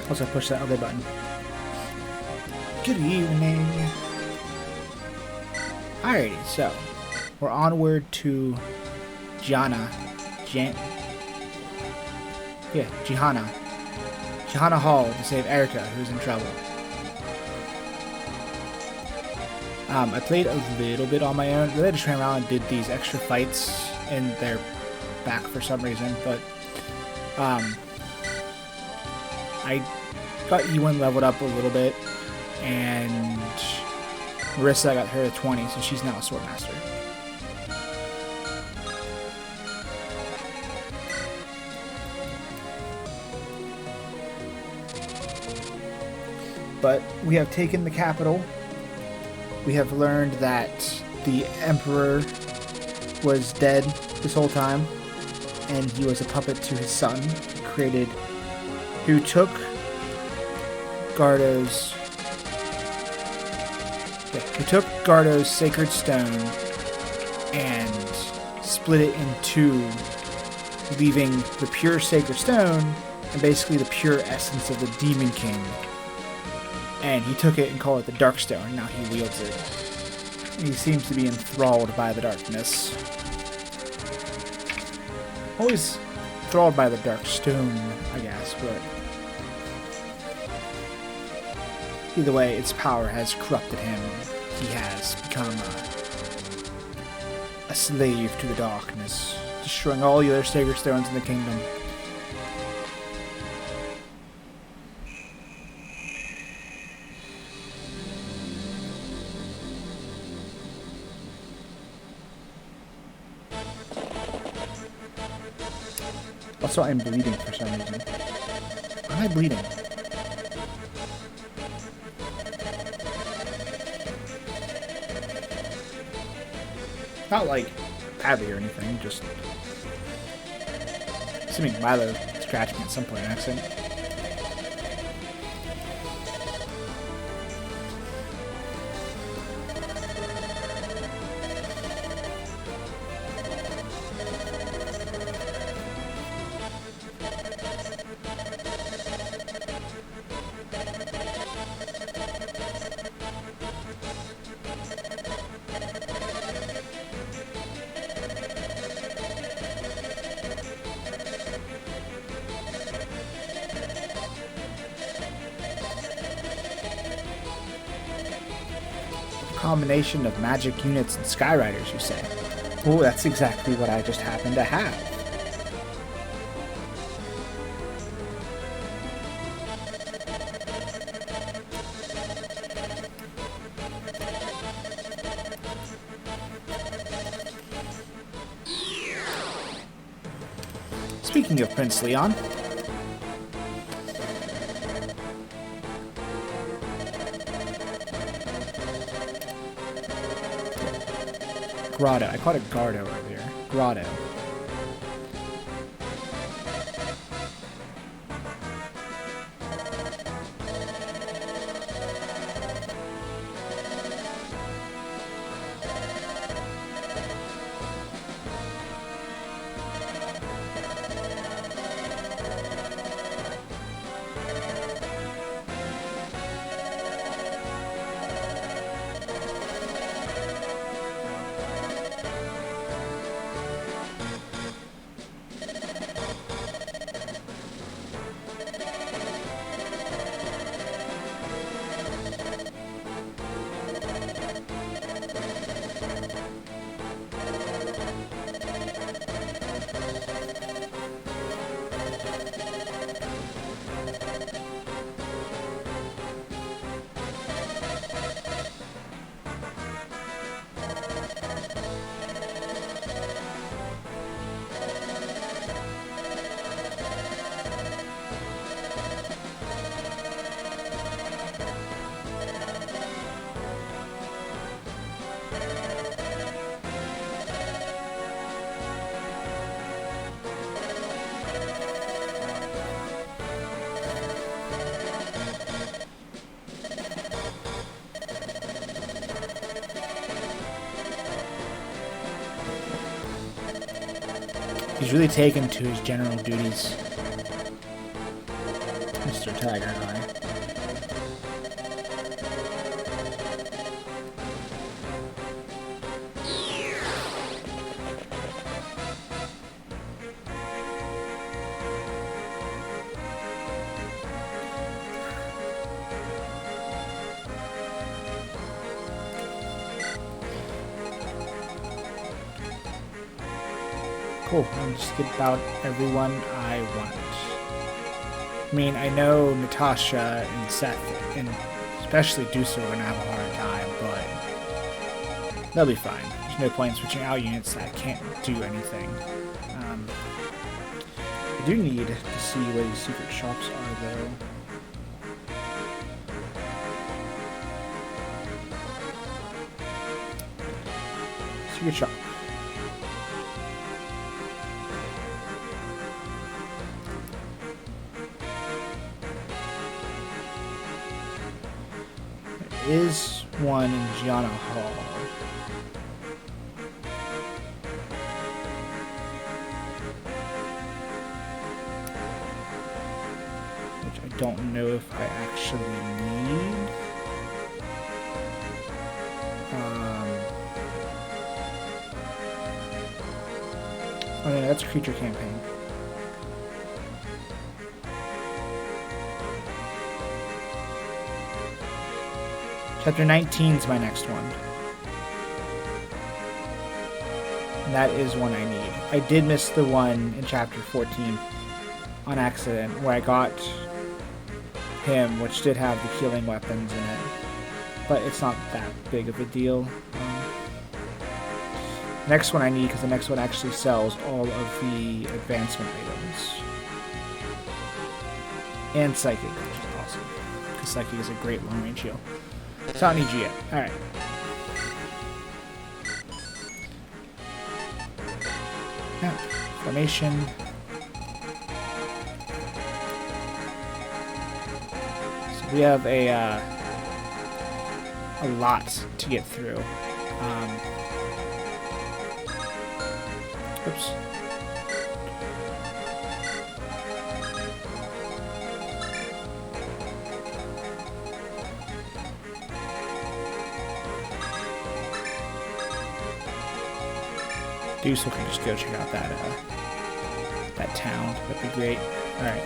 Also push that other button. Good evening. Alrighty, so we're onward to Gihanna Hall to save Erica, who's in trouble. I played a little bit on my own. Really just ran around and did these extra fights in their back for some reason, but I got Ewan leveled up a little bit, and Marissa got her to 20, so she's now a Swordmaster. But we have taken the capital. We have learned that the Emperor was dead this whole time, and he was a puppet to his son, who took Gardo's sacred stone and split it in two, leaving the pure sacred stone and basically the pure essence of the Demon King. And he took it and called it the Dark Stone, and now he wields it. He seems to be enthralled by the darkness. Always enthralled by the Dark Stone, I guess, but either way, its power has corrupted him. He has become a slave to the darkness, destroying all the other sacred stones in the kingdom. Also, I'm bleeding for some reason. Why am I bleeding? Not like badly or anything, just assuming Milo scratched me at some point in accident. Combination of magic units and Skyriders, you say? Oh, that's exactly what I just happen to have. Speaking of Prince Leon, Grotto. I called it Gardo earlier. Grotto. He's really taken to his general duties. He's monster tag, aren't I? Cool, I'll just get about everyone I want. I mean, I know Natasha and Seth, and especially Dusa, are going to have a hard time, but they'll be fine. There's no point in switching out units that can't do anything. I do need to see where the secret shops are, though. Secret shop. There is one in Gianna Hall. Which I don't know if I actually need. Oh no, that's a creature campaign. Chapter 19 is my next one. And that is one I need. I did miss the one in Chapter 14 on accident, where I got him, which did have the healing weapons in it. But it's not that big of a deal. Next one I need, because the next one actually sells all of the advancement items. And Psychic, which is awesome. Because Psychic is a great long-range heal. So I don't need you yet. Alright. Yeah. Formation. So we have a lot to get through. Oops. So can just go check out that town. That'd be great. All right.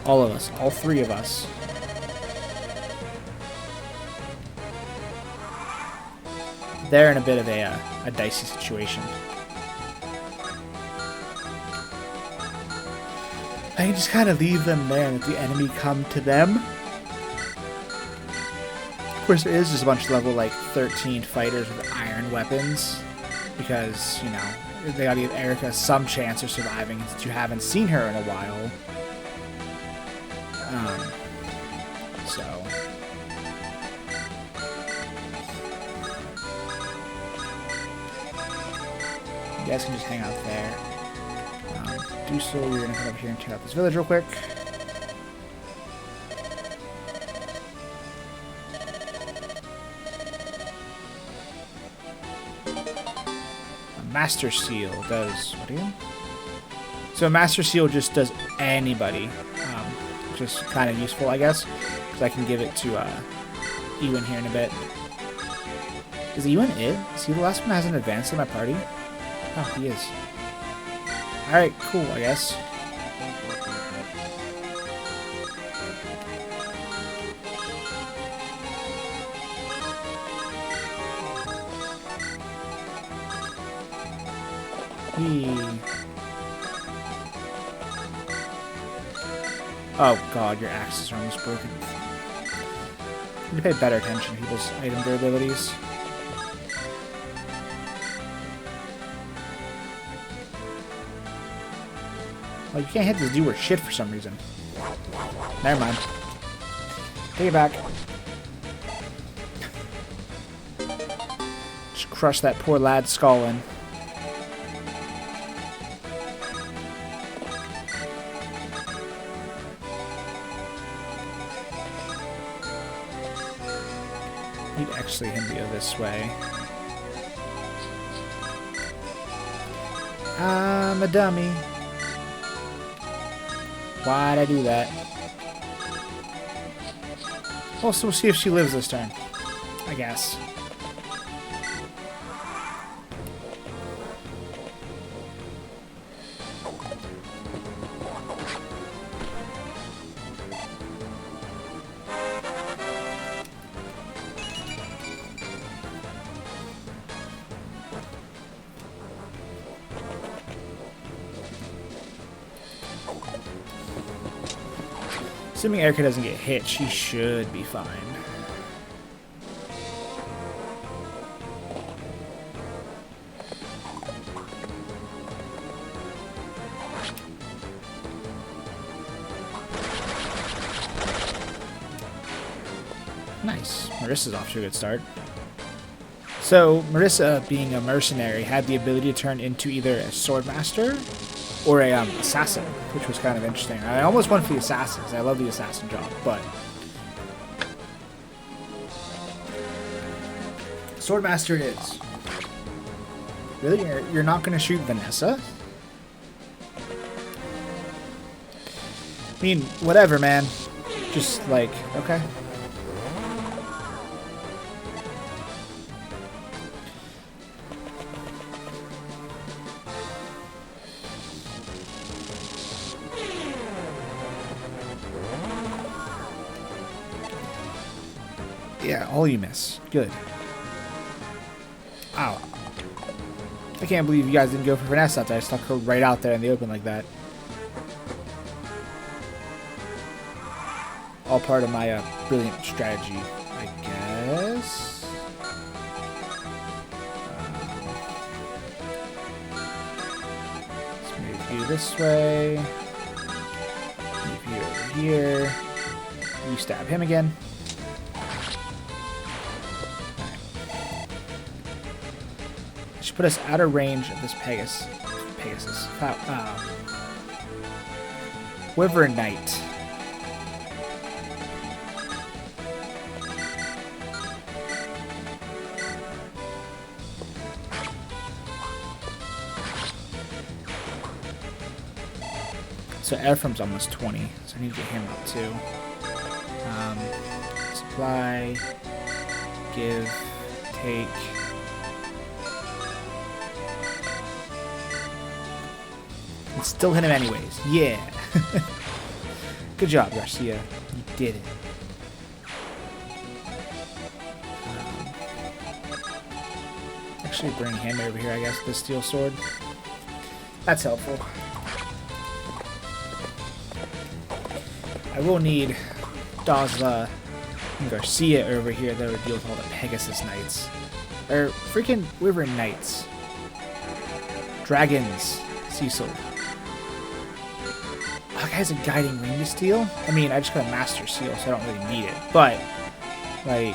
All of us. All three of us. They're in a bit of a dicey situation. I can just kind of leave them there and let the enemy come to them. Of course, there is just a bunch of level, like, 13 fighters with iron weapons. Because, you know, they gotta give Erica some chance of surviving since you haven't seen her in a while. So you guys can just hang out there. Do so. We're gonna come up here and check out this village real quick. A Master Seal does what again? So a Master Seal just does anybody. Which is kind of useful, I guess, because I can give it to Ewan here in a bit. Is Ewan it? Is he the last one that hasn't advanced in my party? Oh, he is. Alright, cool, I guess. Oh god, your axes are almost broken. You need to pay better attention to people's item durabilities. Like, you can't hit this dude with shit for some reason. Never mind. Take it back. Just crush that poor lad's skull in. Need actually him to go this way. I'm a dummy. Why'd I do that? Well, so we'll see if she lives this turn, I guess. Assuming Erica doesn't get hit, she should be fine. Nice. Marissa's off to a good start. So, Marissa, being a mercenary, had the ability to turn into either a swordmaster or a assassin, which was kind of interesting. I almost went for the assassin, because I love the assassin job, but swordmaster it is. Really? You're not going to shoot Vanessa? I mean, whatever, man. Just like, okay. Yeah, all you miss. Good. Ow. I can't believe you guys didn't go for Vanessa out there. I stuck her right out there in the open like that. All part of my brilliant strategy, I guess. Let's move you this way. Move you over here. You stab him again. Put us out of range of this Pegasus. Wyvern Knight. So Ephraim's almost 20, so I need to get him up too. Supply, give, take. Still hit him anyways. Yeah. Good job, Garcia. You did it. Actually bring him over here, I guess, with the steel sword. That's helpful. I will need Dazla and Garcia over here that would deal with all the Pegasus Knights. Or freaking Wyvern Knights. Dragons. Cecil. That guy's a guiding ring to steal. I mean, I just got a master seal, so I don't really need it. But, like,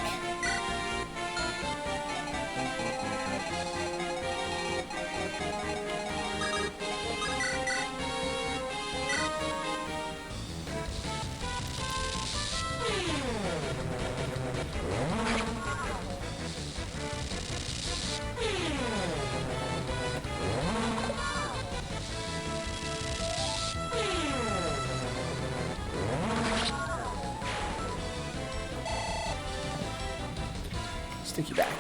sticky back.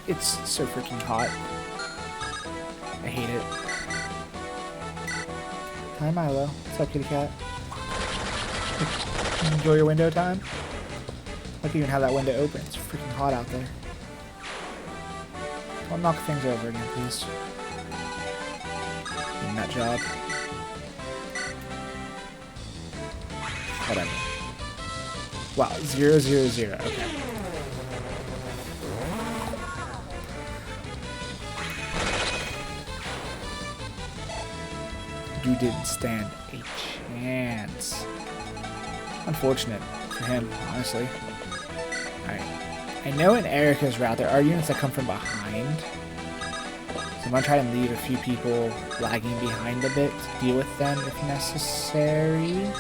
It's so freaking hot. I hate it. Hi, Milo. What's up, kitty cat? Enjoy your window time? Look, even have that window open. It's freaking hot out there. Don't knock things over again, please. Nut job. Whatever. Wow, 0, 0, 0. Okay. Dude didn't stand a chance. Unfortunate for him, honestly. Alright. I know in Erica's route there are units that come from behind. So I'm going to try and leave a few people lagging behind a bit to deal with them if necessary.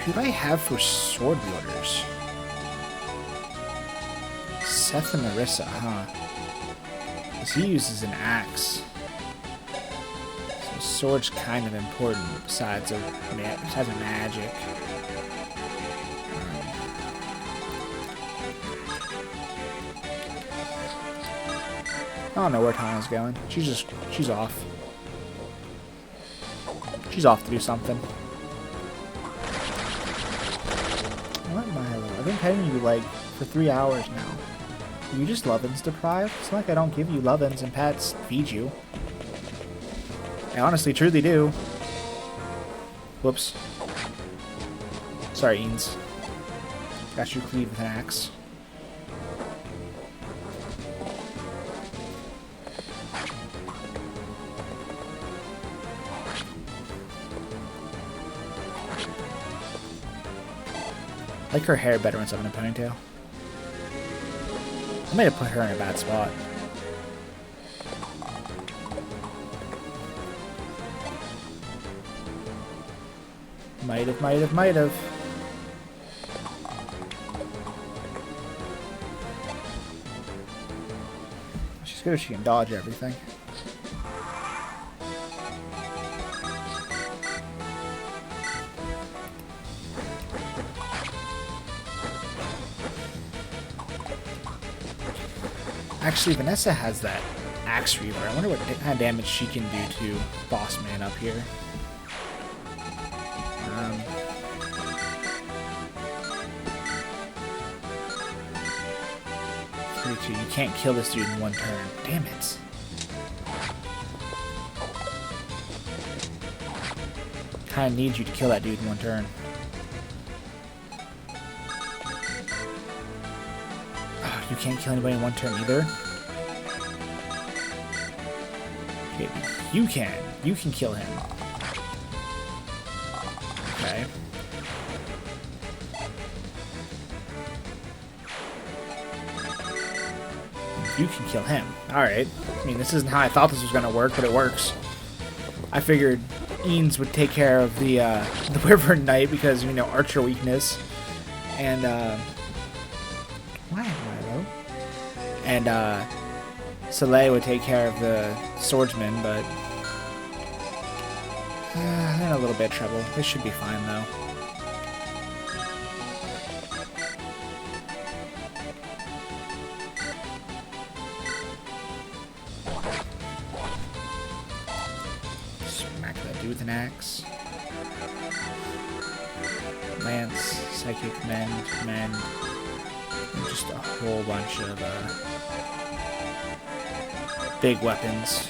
Who do I have for sword wielders? Seth and Marissa, huh? Because he uses an axe. So sword's kind of important besides a magic. I don't know where Tana's going. She's off. She's off to do something. What, Milo? I've been paying you, like, for 3 hours now. Are you just lovin's deprived? It's not like I don't give you lovin's and pets feed you. I honestly, truly do. Whoops. Sorry, Eanes. Got you cleave with an axe. I like her hair better when it's up in a ponytail. I might have put her in a bad spot. Might have. She's good if she can dodge everything. Actually, Vanessa has that Axe Reaver. I wonder what kind of damage she can do to Boss Man up here. 32. You can't kill this dude in one turn. Damn it. Kinda need you to kill that dude in one turn. Oh, you can't kill anybody in one turn either? Okay, you can. You can kill him. Okay. You can kill him. Alright. I mean, this isn't how I thought this was going to work, but it works. I figured Eanes would take care of the Wyvern Knight because, you know, archer weakness. And, why am I low? And, Soleil would take care of the swordsman, but they're in a little bit of trouble. They should be fine, though. Smack that dude with an axe. Lance, Psychic, Mend, and just a whole bunch of big weapons.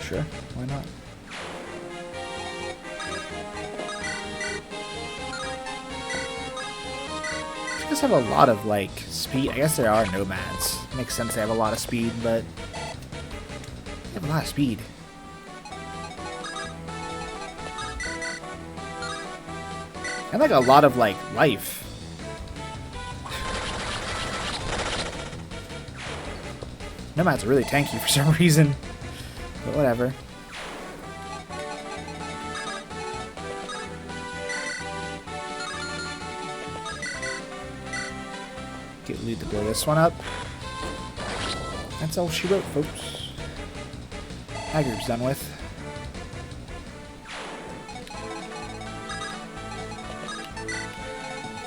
Sure, why not? These guys have a lot of, like, speed. I guess there are nomads. Makes sense they have a lot of speed, but they have a lot of speed. And, like, a lot of, like, life. Nomads are really tanky for some reason. But whatever. Get lead to blow this one up. That's all she wrote, folks. That group's done with.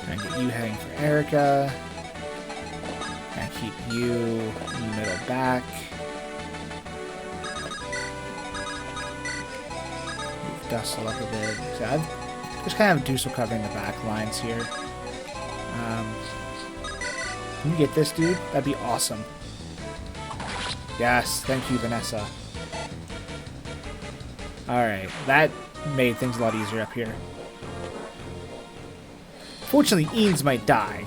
Trying to get you heading for Erica. Gonna keep you in the middle back. Dustle up a bit. So I've just kind of do some covering the back lines here. Can you get this, dude? That'd be awesome. Yes, thank you, Vanessa. Alright, that made things a lot easier up here. Fortunately, Eanes might die.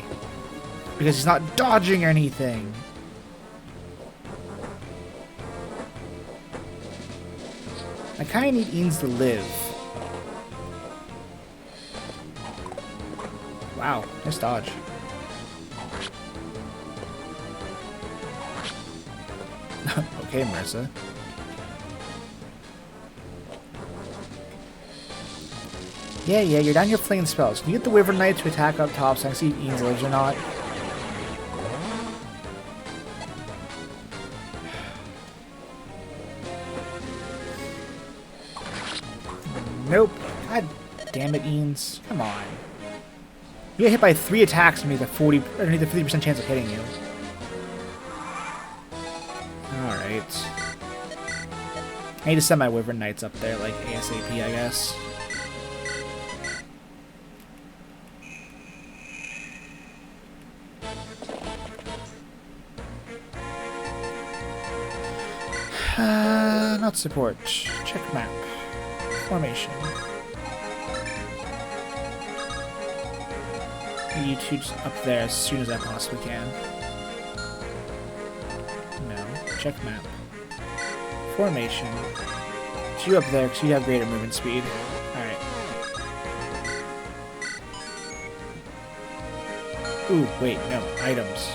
Because he's not dodging anything. I kind of need Eanes to live. Wow, nice dodge. Okay, Marissa. Yeah, you're down here playing spells. Can you get the Wyvern Knight to attack up top so I can see if Eanes lives or not? Nope. God damn it, Eanes. Come on. You get hit by 3 attacks and need the 50% chance of hitting you. Alright. I need to send my Wyvern Knights up there, like, ASAP, I guess. Not support. Check map. Formation. You two up there as soon as I possibly can. No. Check map. Formation. You up there because you have greater movement speed. Alright. Ooh, wait, no. Items.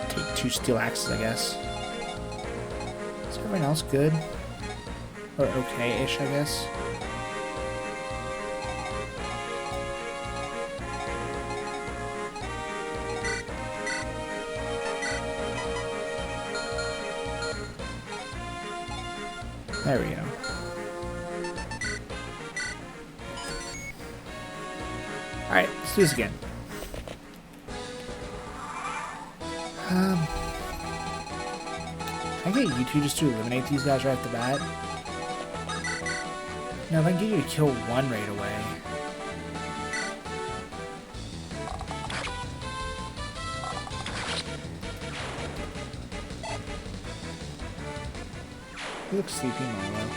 Take 2 steel axes, I guess. Is everyone else good? Or okay-ish, I guess? There we go. Alright, let's do this again. I get you two just to eliminate these guys right off the bat. No, if I can get you to kill one right away. You look sleepy, Marlo.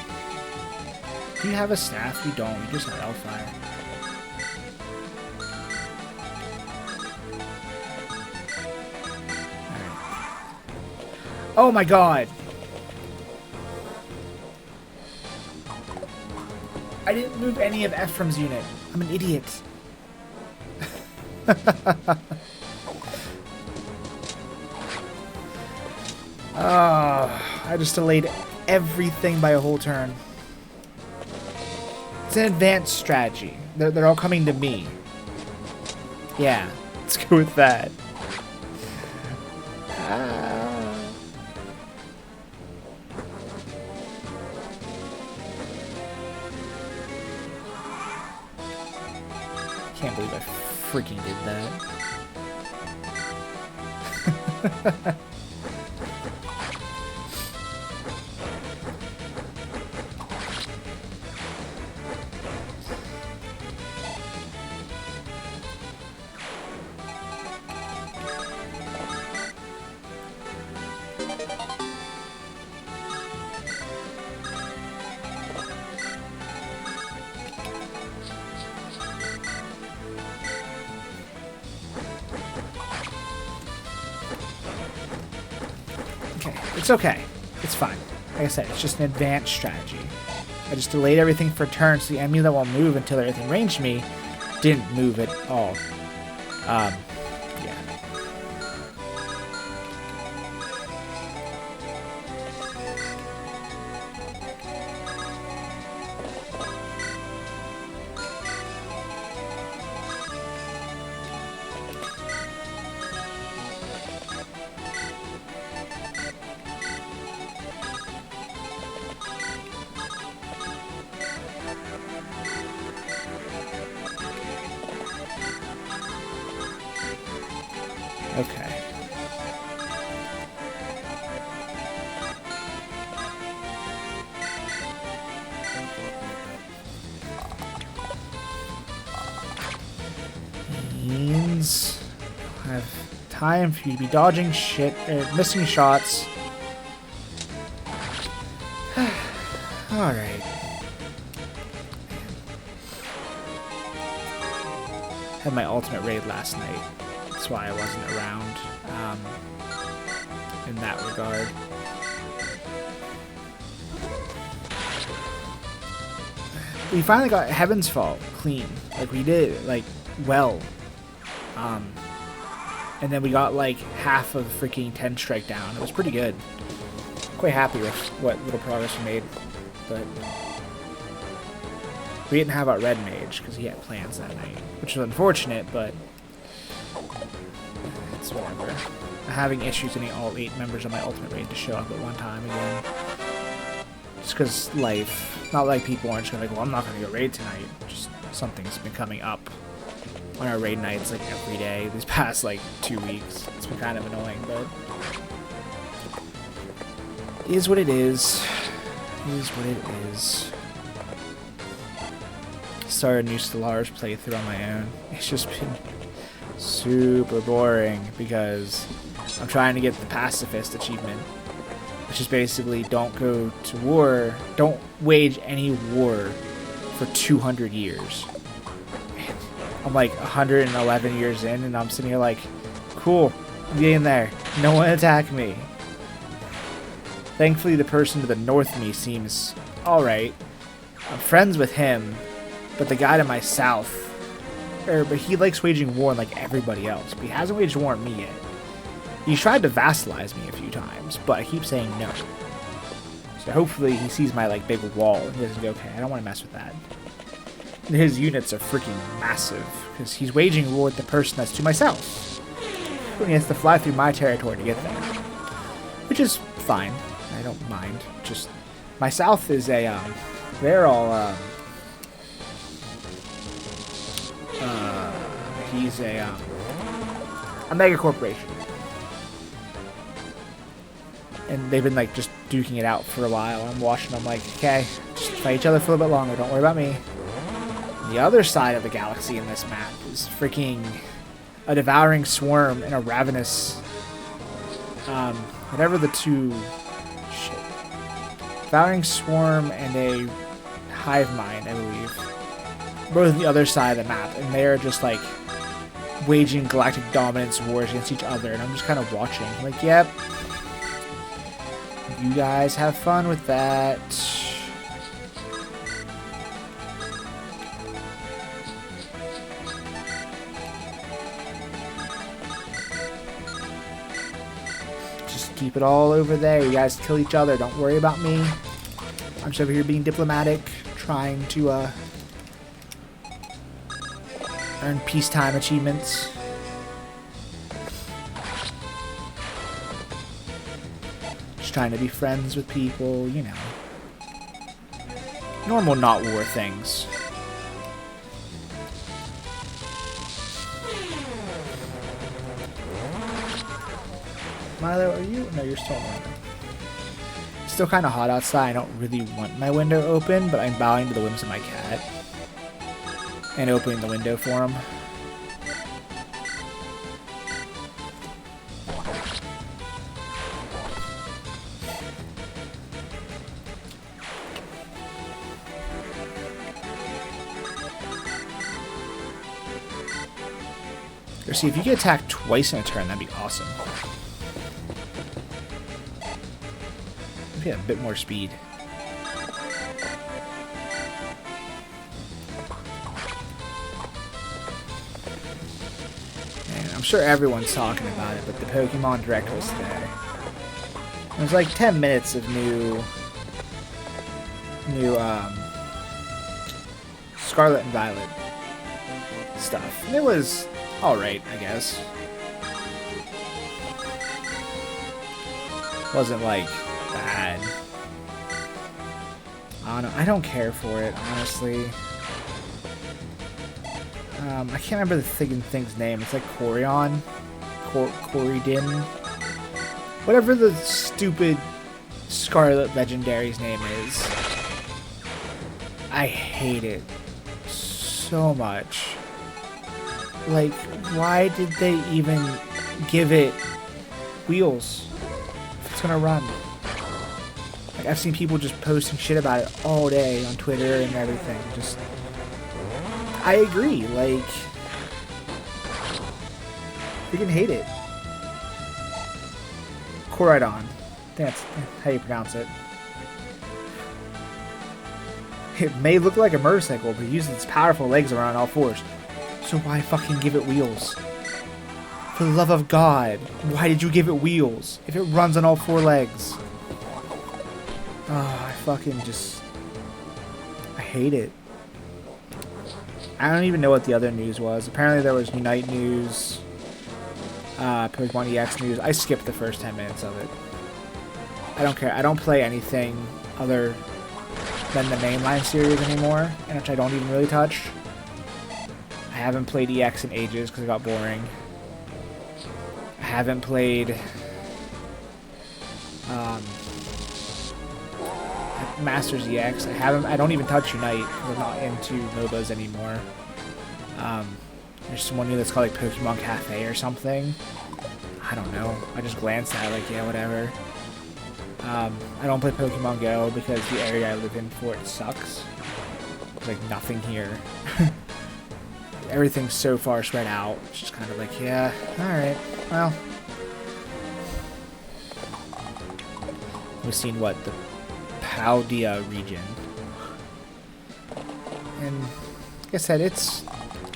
Do you have a staff? You don't. You just have Hellfire. Oh my god! I didn't move any of Ephraim's unit. I'm an idiot. I just delayed everything by a whole turn. It's an advanced strategy. They're all coming to me. Yeah, let's go with that. Can't believe I freaking did that. It's okay. It's fine. Like I said, it's just an advanced strategy. I just delayed everything for turns, so the enemy that won't move until they're within range me didn't move at all. Yeah. Okay. Means I have time for you to be dodging shit, missing shots. Alright. Had my ultimate raid last night. That's why I wasn't around in that regard. We finally got Heaven's Fall clean. Like, we did it, like, well. And then we got, like, half of freaking 10 strike down. It was pretty good. Quite happy with what little progress we made. But we didn't have our Red Mage because he had plans that night. Which was unfortunate, but it's whatever. I'm having issues getting all 8 members of my ultimate raid to show up at one time again. Just because life. Not like people aren't just going to be like, well, I'm not going to go raid tonight. Just something's been coming up on our raid nights like every day these past like 2 weeks. It's been kind of annoying, but it is what it is. It is what it is. Started a new Stellaris playthrough on my own. It's just been super boring because I'm trying to get the Pacifist achievement, which is basically don't go to war, don't wage any war for 200 years. I'm like 111 years in, and I'm sitting here like, cool, I'm getting there. No one attack me. Thankfully, the person to the north of me seems alright. I'm friends with him, but the guy to my south, but he likes waging war on like everybody else, but he hasn't waged war on me yet. He's tried to vassalize me a few times, but I keep saying no. So hopefully he sees my like big wall and he doesn't go, okay, I don't want to mess with that. His units are freaking massive because he's waging war with the person that's to my south. He has to fly through my territory to get there, which is fine. I don't mind. Just my south is a they're all he's a mega corporation, and they've been like just duking it out for a while. I'm watching them like, okay, just fight each other for a little bit longer. Don't worry about me. The other side of the galaxy in this map is freaking a devouring swarm and a ravenous, whatever the two, shit, devouring swarm and a hive mind, I believe, both on the other side of the map, and they're just like waging galactic dominance wars against each other, and I'm just kind of watching, like, yep, you guys have fun with that. Keep it all over there. You guys kill each other. Don't worry about me. I'm just over here being diplomatic, trying to earn peacetime achievements. Just trying to be friends with people, you know. Normal not war things. Milo, are you? No, you're still in the window. It's still kind of hot outside. I don't really want my window open, but I'm bowing to the whims of my cat and opening the window for him. Or see, if you get attacked twice in a turn, that'd be awesome. A bit more speed. And I'm sure everyone's talking about it, but the Pokemon Direct was there. It was like 10 minutes of new Scarlet and Violet stuff. And it was alright, I guess. Wasn't like bad. I don't know. I don't care for it, honestly. I can't remember the thing's name. It's like Corian. Corridin, whatever the stupid Scarlet Legendary's name is. I hate it so much. Like, why did they even give it wheels if it's gonna run? Like, I've seen people just posting shit about it all day on Twitter and everything. Just, I agree. Like, freaking hate it. Corridon. That's how you pronounce it. It may look like a motorcycle, but it uses its powerful legs around all fours. So why fucking give it wheels? For the love of God, why did you give it wheels if it runs on all four legs? Oh, I fucking just... I hate it. I don't even know what the other news was. Apparently there was Unite news, Pokemon EX news. I skipped the first 10 minutes of it. I don't care. I don't play anything other than the mainline series anymore, which I don't even really touch. I haven't played EX in ages because it got boring. I haven't played Masters EX. I don't even touch Unite because I'm not into MOBAs anymore. There's someone new that's called like Pokemon Cafe or something. I don't know. I just glanced at it like, yeah, whatever. I don't play Pokemon Go because the area I live in for it sucks. There's like nothing here. Everything's so far spread out. It's just kind of like, yeah, alright, well. We've seen what? The Paldea region. And like I said, it's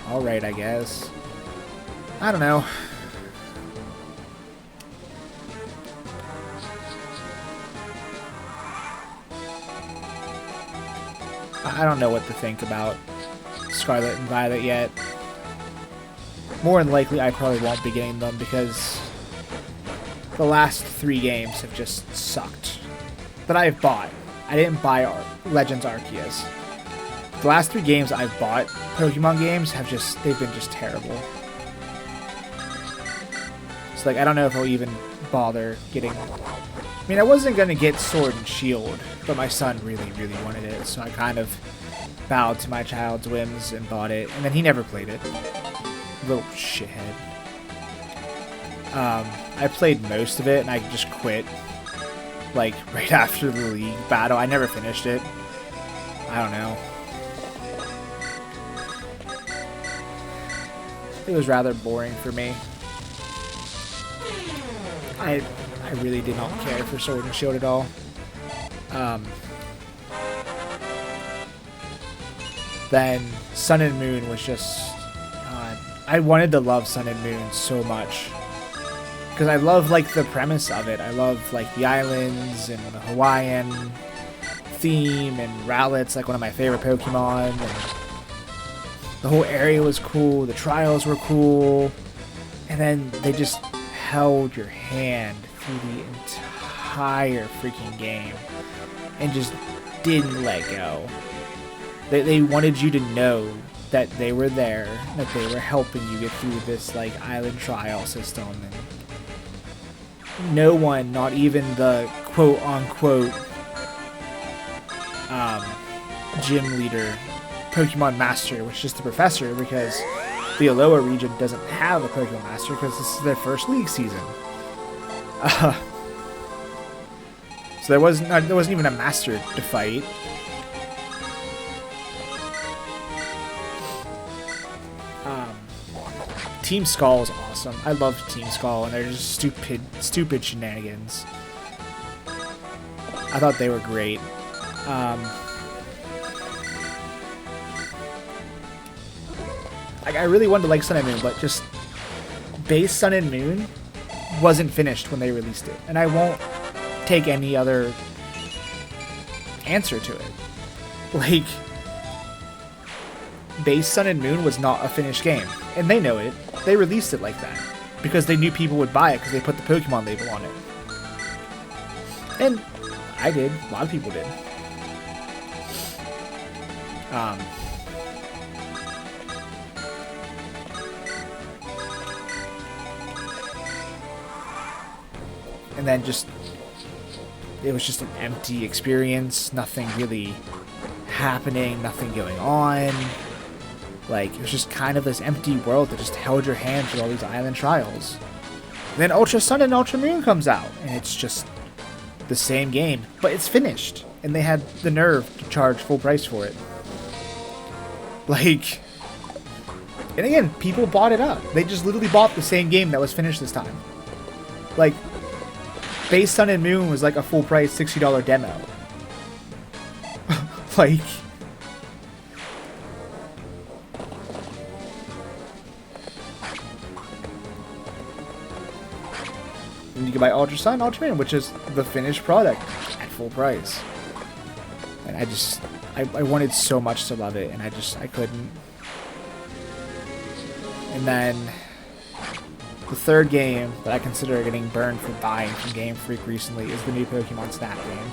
alright, I guess. I don't know. I don't know what to think about Scarlet and Violet yet. More than likely, I probably won't be getting them because the last 3 games have just sucked. That I've bought. I didn't buy Legends Arceus. The last 3 games I've bought, Pokemon games, they've been just terrible. So, like, I don't know if I'll even bother getting... I mean, I wasn't going to get Sword and Shield, but my son really, really wanted it, so I kind of bowed to my child's whims and bought it, and then he never played it. Little shithead. I played most of it, and I just quit, like, right after the League battle. I never finished it. I don't know. It was rather boring for me. I really did not care for Sword and Shield at all. Then Sun and Moon was just... I wanted to love Sun and Moon so much. Because I love, like, the premise of it. I love, like, the islands and the Hawaiian theme, and Rowlet's, like, one of my favorite Pokemon. And the whole area was cool. The trials were cool. And then they just held your hand through the entire freaking game and just didn't let go. They wanted you to know that they were there, that they were helping you get through this like island trial system, and no one, not even the quote-unquote gym leader, Pokemon Master, which is just the professor, because the Alola region doesn't have a Pokemon Master because this is their first league season. So there wasn't even a master to fight. Team Skull is awesome. I love Team Skull, and they're just stupid shenanigans. I thought they were great. I really wanted to like Sun and Moon, but just base Sun and Moon wasn't finished when they released it, and I won't take any other answer to it. Like, base Sun and Moon was not a finished game, and they know it. They released it like that because they knew people would buy it because they put the Pokemon label on it. And I did. A lot of people did. and then just it was just an empty experience. Nothing really happening, nothing going on. Like, it was just kind of this empty world that just held your hand through all these island trials. Then Ultra Sun and Ultra Moon comes out, and it's just the same game, but it's finished. And they had the nerve to charge full price for it. Like, and again, people bought it up. They just literally bought the same game that was finished this time. Like, Base Sun and Moon was like a full price $60 demo. Like, and you can buy Ultra Sun, Ultra Moon, which is the finished product at full price. And I wanted so much to love it, and I couldn't. And then the third game that I consider getting burned for buying from Game Freak recently is the new Pokemon Snap game.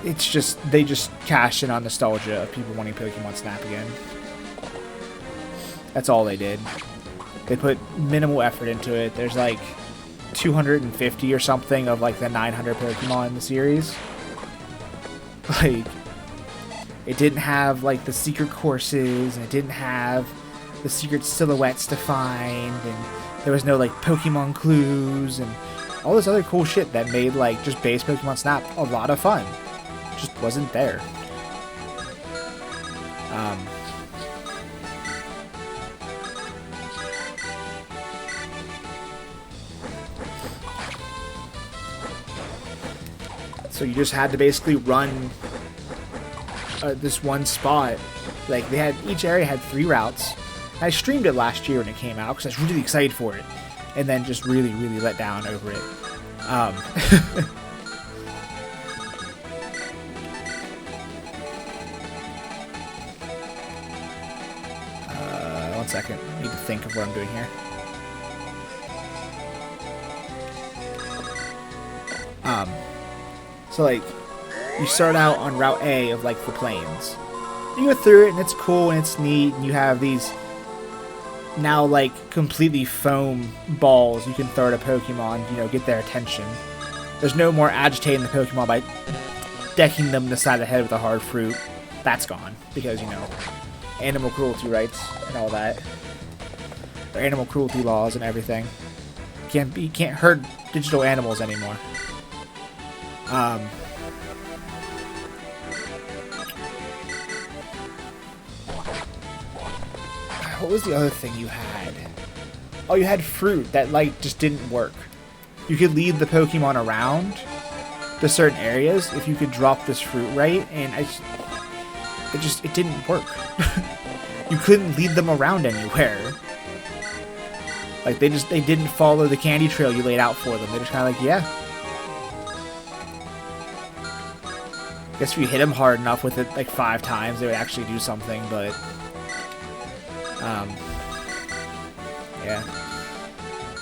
It's just, they just cashed in on nostalgia of people wanting Pokemon Snap again. That's all they did. They put minimal effort into it. There's like 250 or something of like the 900 Pokemon in the series. Like, it didn't have like the secret courses, and it didn't have the secret silhouettes to find, and there was no like Pokemon clues and all this other cool shit that made like just base Pokemon Snap a lot of fun. Just wasn't there. So you just had to basically run this one spot. Like, they had, each area had 3 routes. I streamed it last year when it came out because I was really excited for it, and then just really, really let down over it. One second. I need to think of what I'm doing here. So like, you start out on Route A of like the plains. You go through it and it's cool and it's neat, and you have these now like completely foam balls you can throw at a Pokemon, you know, get their attention. There's no more agitating the Pokemon by decking them in the side of the head with a hard fruit. That's gone because, you know, animal cruelty rights and all that. Or animal cruelty laws and everything. You can't hurt digital animals anymore. What was the other thing you had? Oh, you had fruit that like just didn't work. You could lead the Pokemon around to certain areas if you could drop this fruit right, and it didn't work. You couldn't lead them around anywhere. Like, they didn't follow the candy trail you laid out for them. They're just kind of like, yeah. I guess if you hit them hard enough with it like 5 times, they would actually do something, but yeah.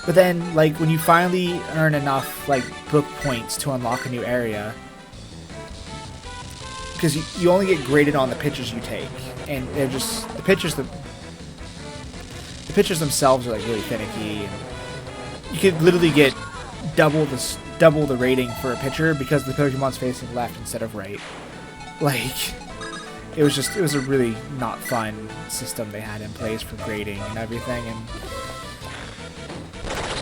But then, like, when you finally earn enough like book points to unlock a new area, because you only get graded on the pictures you take, and they're just the pictures themselves are like really finicky, and you could literally get double the rating for a picture because the Pokemon's facing left instead of right. Like, it was a really not fun system they had in place for grading and everything,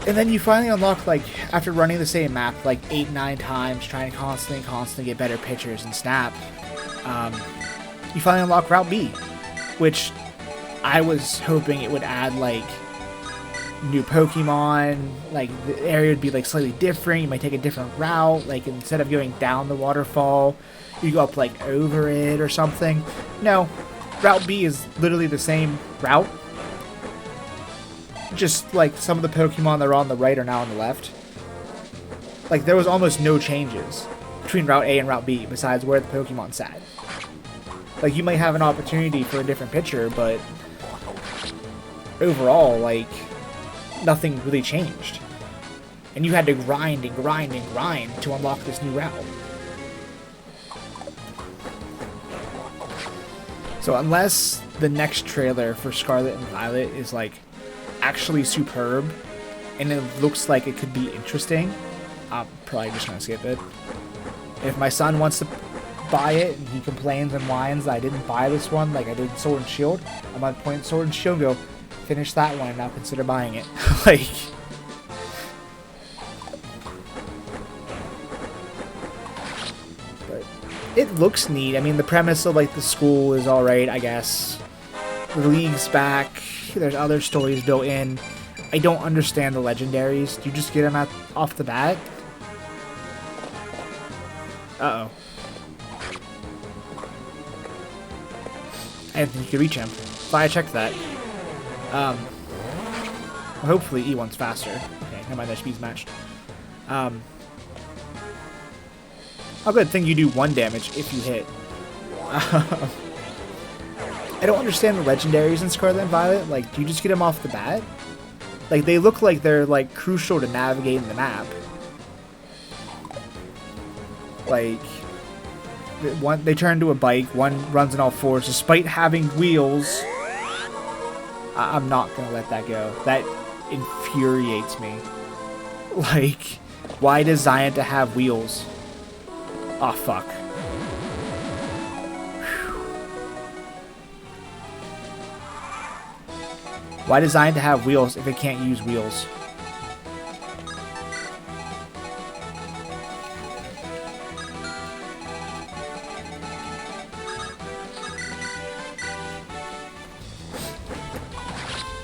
and then you finally unlock, like, after running the same map like 8-9 times, trying to constantly get better pictures and Snap, you finally unlock Route B, which I was hoping it would add like new Pokemon, like the area would be like slightly different, you might take a different route, like instead of going down the waterfall, you go up like over it or something. No, Route B is literally the same route, just like some of the Pokemon that are on the right are now on the left. Like, there was almost no changes between Route A and Route B besides where the Pokemon sat. Like, you might have an opportunity for a different picture, but overall, like, nothing really changed. And you had to grind and grind and grind to unlock this new route. So unless the next trailer for Scarlet and Violet is like actually superb and it looks like it could be interesting, I'm probably just gonna skip it. If my son wants to buy it and he complains and whines that I didn't buy this one like I did Sword and Shield, I'm gonna point Sword and Shield and go, finish that one and now consider buying it. Like, but it looks neat. I mean, the premise of like the school is alright, I guess. The league's back. There's other stories built in. I don't understand the legendaries. Do you just get them off the bat? Uh-oh. I didn't think you could reach him. Thought I checked that. Well, hopefully E1's faster. Okay, never mind, their speed's matched. Oh, good thing you do 1 damage if you hit. I don't understand the legendaries in Scarlet and Violet. Like, do you just get them off the bat? Like, they look like they're, like, crucial to navigating the map. Like, one, they turn into a bike, one runs on all fours, despite having wheels. I'm not gonna let that go. That infuriates me. Like, why design it to have wheels? Oh, fuck. Why design to have wheels if it can't use wheels?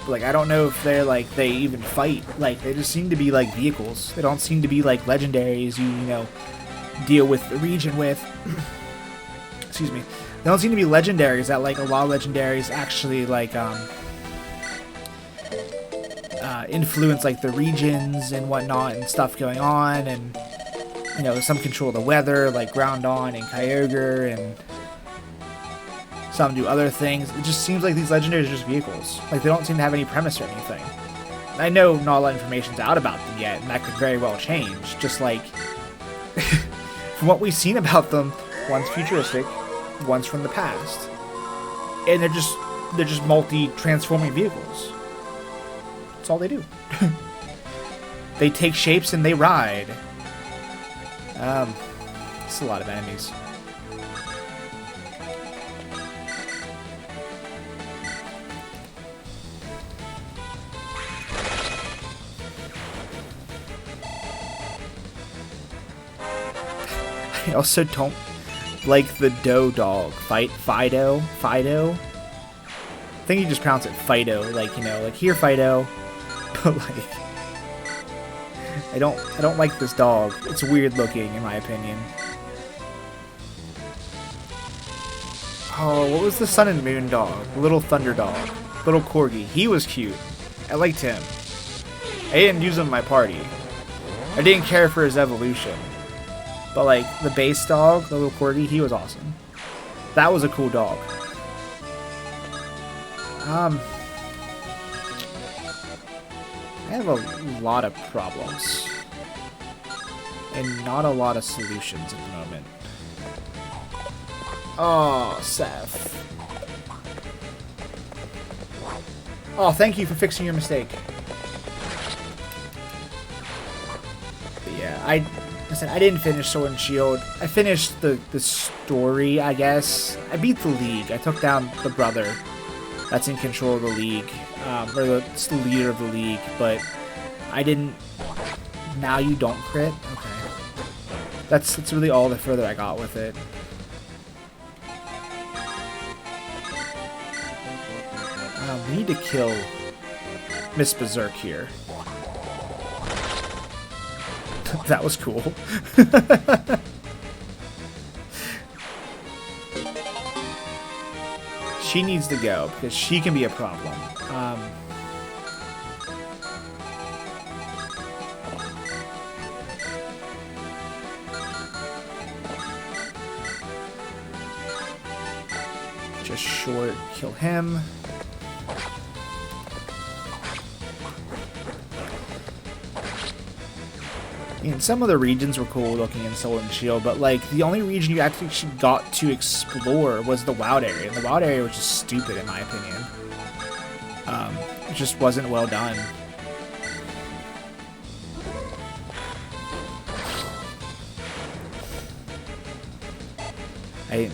Like, I don't know if they're like, they even fight. Like, they just seem to be like vehicles. They don't seem to be like legendaries you know, deal with the region with. Excuse me. They don't seem to be legendaries that, like, a lot of legendaries actually, like, influence, like, the regions and whatnot and stuff going on, and, you know, some control the weather, like Groundon and Kyogre, and some do other things. It just seems like these legendaries are just vehicles. Like, they don't seem to have any premise or anything. I know not a lot of information's out about them yet, and that could very well change. Just, like, from what we've seen about them, one's futuristic, one's from the past. And they're just multi-transforming vehicles. That's all they do. They take shapes and they ride. It's a lot of enemies. I also don't like the Doe dog. Fido? I think you just pronounce it Fido, like, you know, like, here, Fido. But, like, I don't like this dog. It's weird looking, in my opinion. Oh, what was the Sun and Moon dog? Little Thunder dog. Little Corgi. He was cute. I liked him. I didn't use him in my party. I didn't care for his evolution. But, like, the base dog, the little Corgi, he was awesome. That was a cool dog. I have a lot of problems. And not a lot of solutions at the moment. Oh, Seth. Oh, thank you for fixing your mistake. But yeah, I didn't finish Sword and Shield. I finished the story, I guess. I beat the League. I took down the brother that's in control of the League. Or it's the leader of the League, but I didn't... Now you don't crit? Okay. That's really all the further I got with it. We need to kill Miss Berserk here. That was cool. She needs to go, because she can be a problem. Just short, kill him. I mean, some of the regions were cool looking in Sword and Shield, but, like, the only region you actually got to explore was the Wild area, and the Wild area was just stupid, in my opinion. It just wasn't well done. I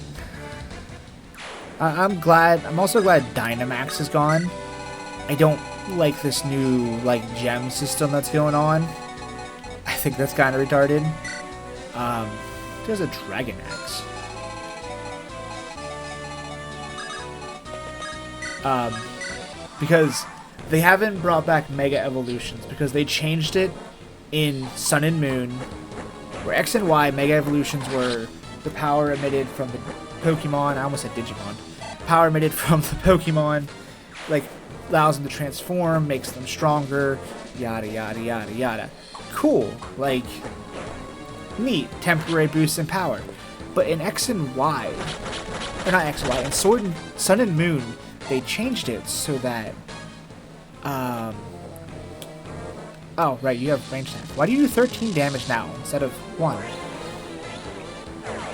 I'm glad. I'm also glad Dynamax is gone. I don't like this new like gem system that's going on. I think that's kind of retarded. There's a Dragon Axe. Because they haven't brought back Mega Evolutions because they changed it in Sun and Moon, where X and Y Mega Evolutions were the power emitted from the Pokemon. I almost said Digimon. Power emitted from the Pokemon, like, allows them to transform, makes them stronger, yada yada yada yada. Cool, like, neat, temporary boost in power. But in X and Y, or not X and Y, in Sun and Moon, they changed it so that, oh, right, you have range attack. Why do you do 13 damage now instead of 1?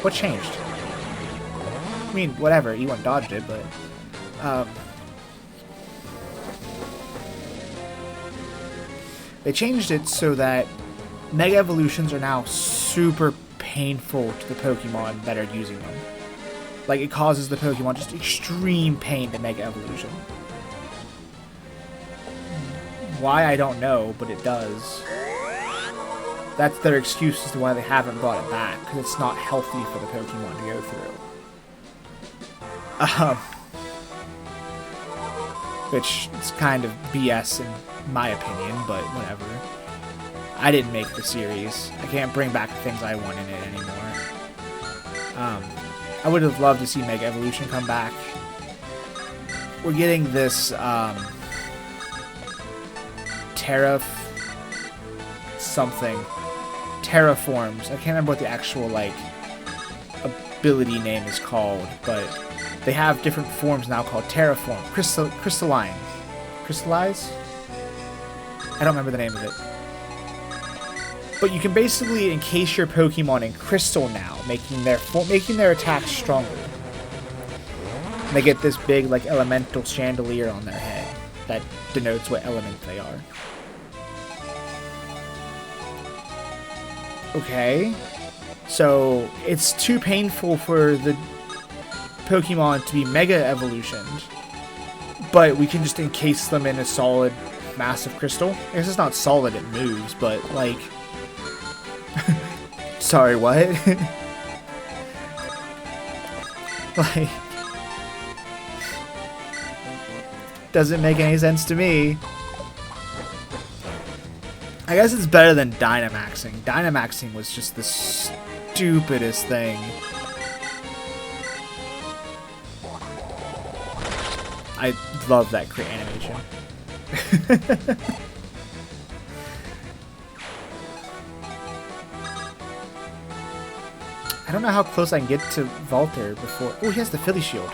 What changed? I mean, whatever, E1 dodged it, but, they changed it so that Mega Evolutions are now super painful to the Pokemon that are using them. Like, it causes the Pokemon just extreme pain to Mega Evolution. Why, I don't know, but it does. That's their excuse as to why they haven't brought it back, because it's not healthy for the Pokemon to go through. Which is kind of BS in my opinion, but whatever. I didn't make the series. I can't bring back the things I want in it anymore. I would have loved to see Mega Evolution come back. We're getting this, Terraforms. I can't remember what the actual, like, ability name is called, but they have different forms now called Terraform. Crystalline. Crystallize? I don't remember the name of it. But you can basically encase your Pokemon in crystal now, making their attacks stronger. And they get this big, like, elemental chandelier on their head that denotes what element they are. Okay. So, it's too painful for the Pokemon to be Mega Evolutioned, but we can just encase them in a solid, massive crystal. I guess it's not solid, it moves, but, like... Sorry, what? Like... Doesn't make any sense to me. I guess it's better than Dynamaxing. Dynamaxing was just the stupidest thing. I love that crit animation. I don't know how close I can get to Volter before... Oh, he has the Philly Shield.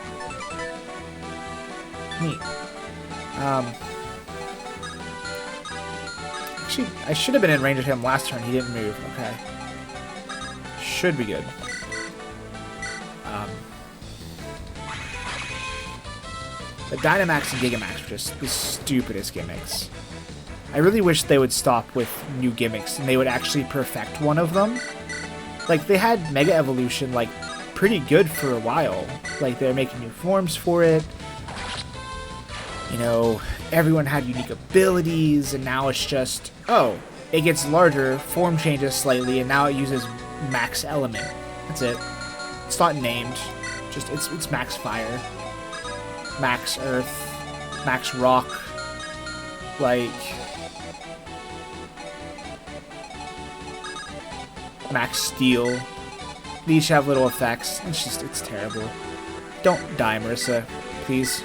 Neat. Actually, I should have been in range of him last turn. He didn't move. Okay. Should be good. The Dynamax and Gigamax are just the stupidest gimmicks. I really wish they would stop with new gimmicks and they would actually perfect one of them. Like, they had Mega Evolution, like, pretty good for a while. Like, they were making new forms for it. You know, everyone had unique abilities, and now it's just, oh, it gets larger, form changes slightly, and now it uses Max Element. That's it. It's not named. Just, it's Max Fire. Max Earth. Max Rock. Like... Max Steel. They each have little effects. It's terrible. Don't die, Marissa. Please.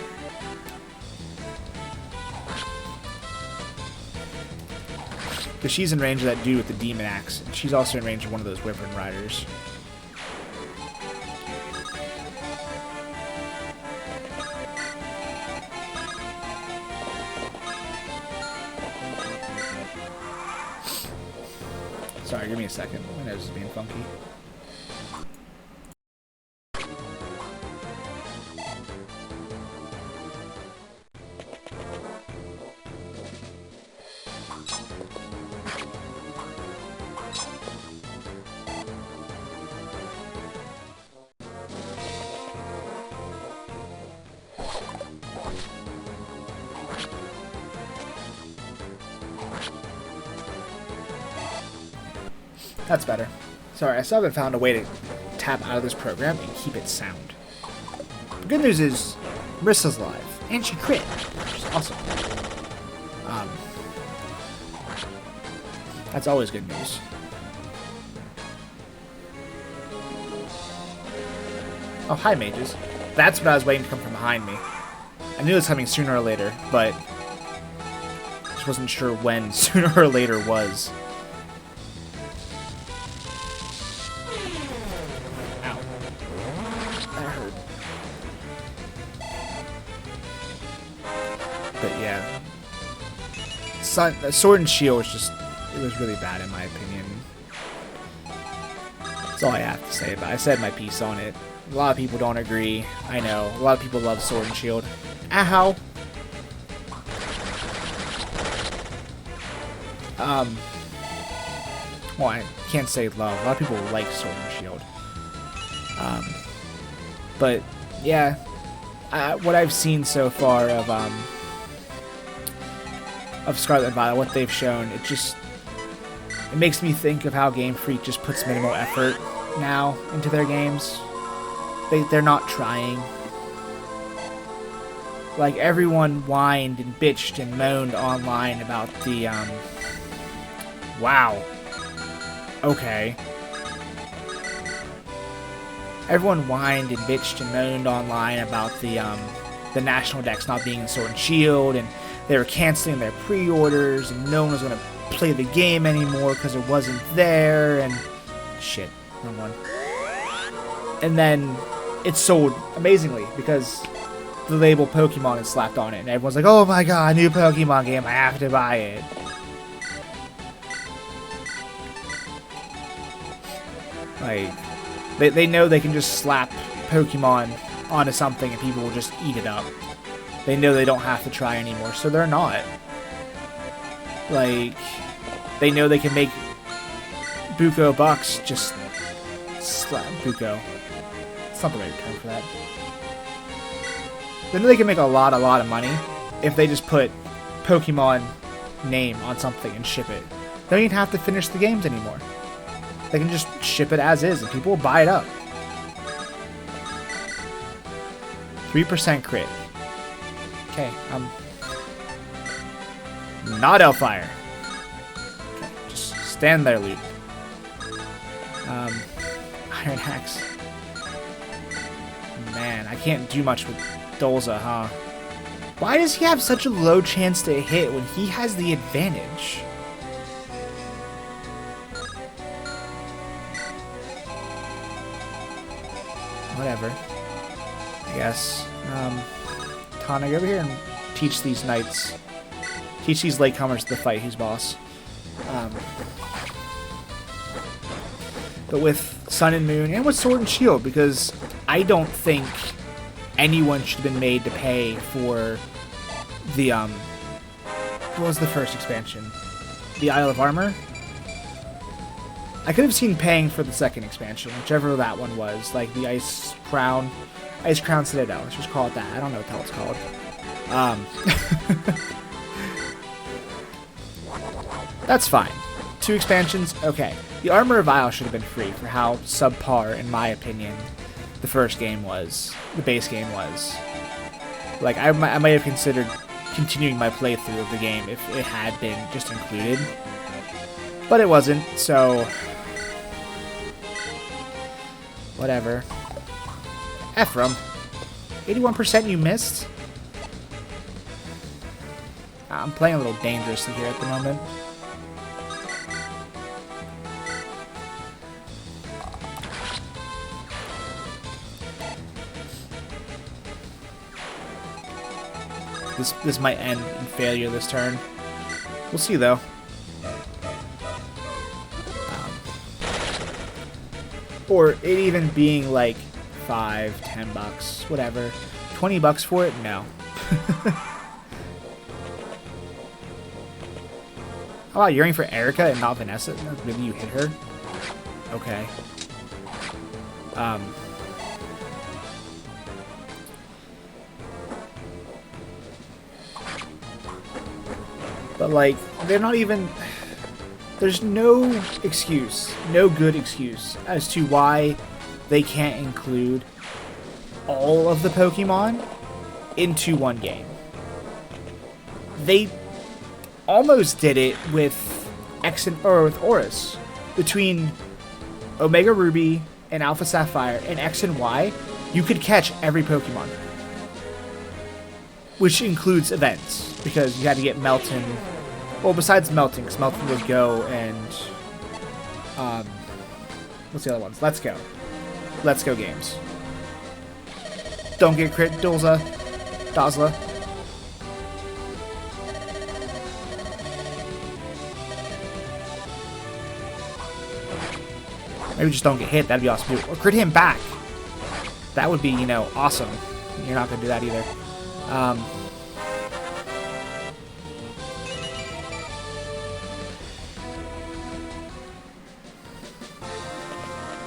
Because she's in range of that dude with the Demon Axe. And she's also in range of one of those Wyvern Riders. Sorry, give me a second. My nose is being funky. That's better. Sorry, I still haven't found a way to tap out of this program and keep it sound. The good news is Marissa's live, and she crit, which is awesome. That's always good news. Oh, hi, mages. That's what I was waiting to come from behind me. I knew it was coming sooner or later, but just wasn't sure when sooner or later was. Ow. That hurt. But yeah. Sword and Shield was just... it was really bad in my opinion. That's all I have to say about it. I said my piece on it. A lot of people don't agree. I know. A lot of people love Sword and Shield. Ow! Well, I can't say love. A lot of people like Sword and Shield. But, yeah. What I've seen so far of Scarlet and Violet, what they've shown, it makes me think of how Game Freak just puts minimal effort now into their games. They're not trying. Like, everyone whined and bitched and moaned online about the, wow. Okay. Everyone whined and bitched and moaned online about the national decks not being in Sword and Shield, and they were canceling their pre-orders, and no one was going to play the game anymore because it wasn't there, and shit, wrong one. And then it sold amazingly because the label Pokemon is slapped on it, and everyone's like, oh my god, new Pokemon game, I have to buy it. Like, they know they can just slap Pokemon onto something and people will just eat it up. They know they don't have to try anymore, so they're not. Like, they know they can make Buko bucks just slap Buko. It's not the right term for that. They know they can make a lot of money if they just put Pokemon name on something and ship it. They don't even have to finish the games anymore. They can just ship it as is and people will buy it up. 3% crit. Okay, not Hellfire. Okay, just stand there, Luke. Iron Axe. Man, I can't do much with Dolza, huh? Why does he have such a low chance to hit when he has the advantage? Whatever. I guess. Tana, go over here and teach these knights. Teach these latecomers to fight who's boss. But with Sun and Moon, and with Sword and Shield, because I don't think anyone should have been made to pay for the, what was the first expansion? The Isle of Armor? I could have seen paying for the second expansion, whichever that one was, like the Ice Crown Citadel, let's just call it that. I don't know what the hell it's called. That's fine. 2 expansions, okay. The Armor of Isle should have been free for how subpar, in my opinion, the first game was. The base game was. Like, I might have considered continuing my playthrough of the game if it had been just included. But it wasn't, so... whatever. Ephraim. 81% you missed? I'm playing a little dangerously here at the moment. This might end in failure this turn. We'll see, though. Or it even being like $5, $10, whatever. $20 for it? No. Oh, wow, you're aiming for Erica and not Vanessa? Really, you hit her? Okay. But, like, they're not even... there's no excuse, no good excuse as to why they can't include all of the Pokemon into one game. They almost did it with with Oris. Between Omega Ruby and Alpha Sapphire and X and Y, you could catch every Pokemon. Which includes events, because you had to get Melton. Well, besides Melton, because Melton would go and... what's the other ones? Let's Go. Let's Go games. Don't get crit, Dazla. Maybe just don't get hit. That'd be awesome too. Or crit him back. That would be, awesome. You're not going to do that either.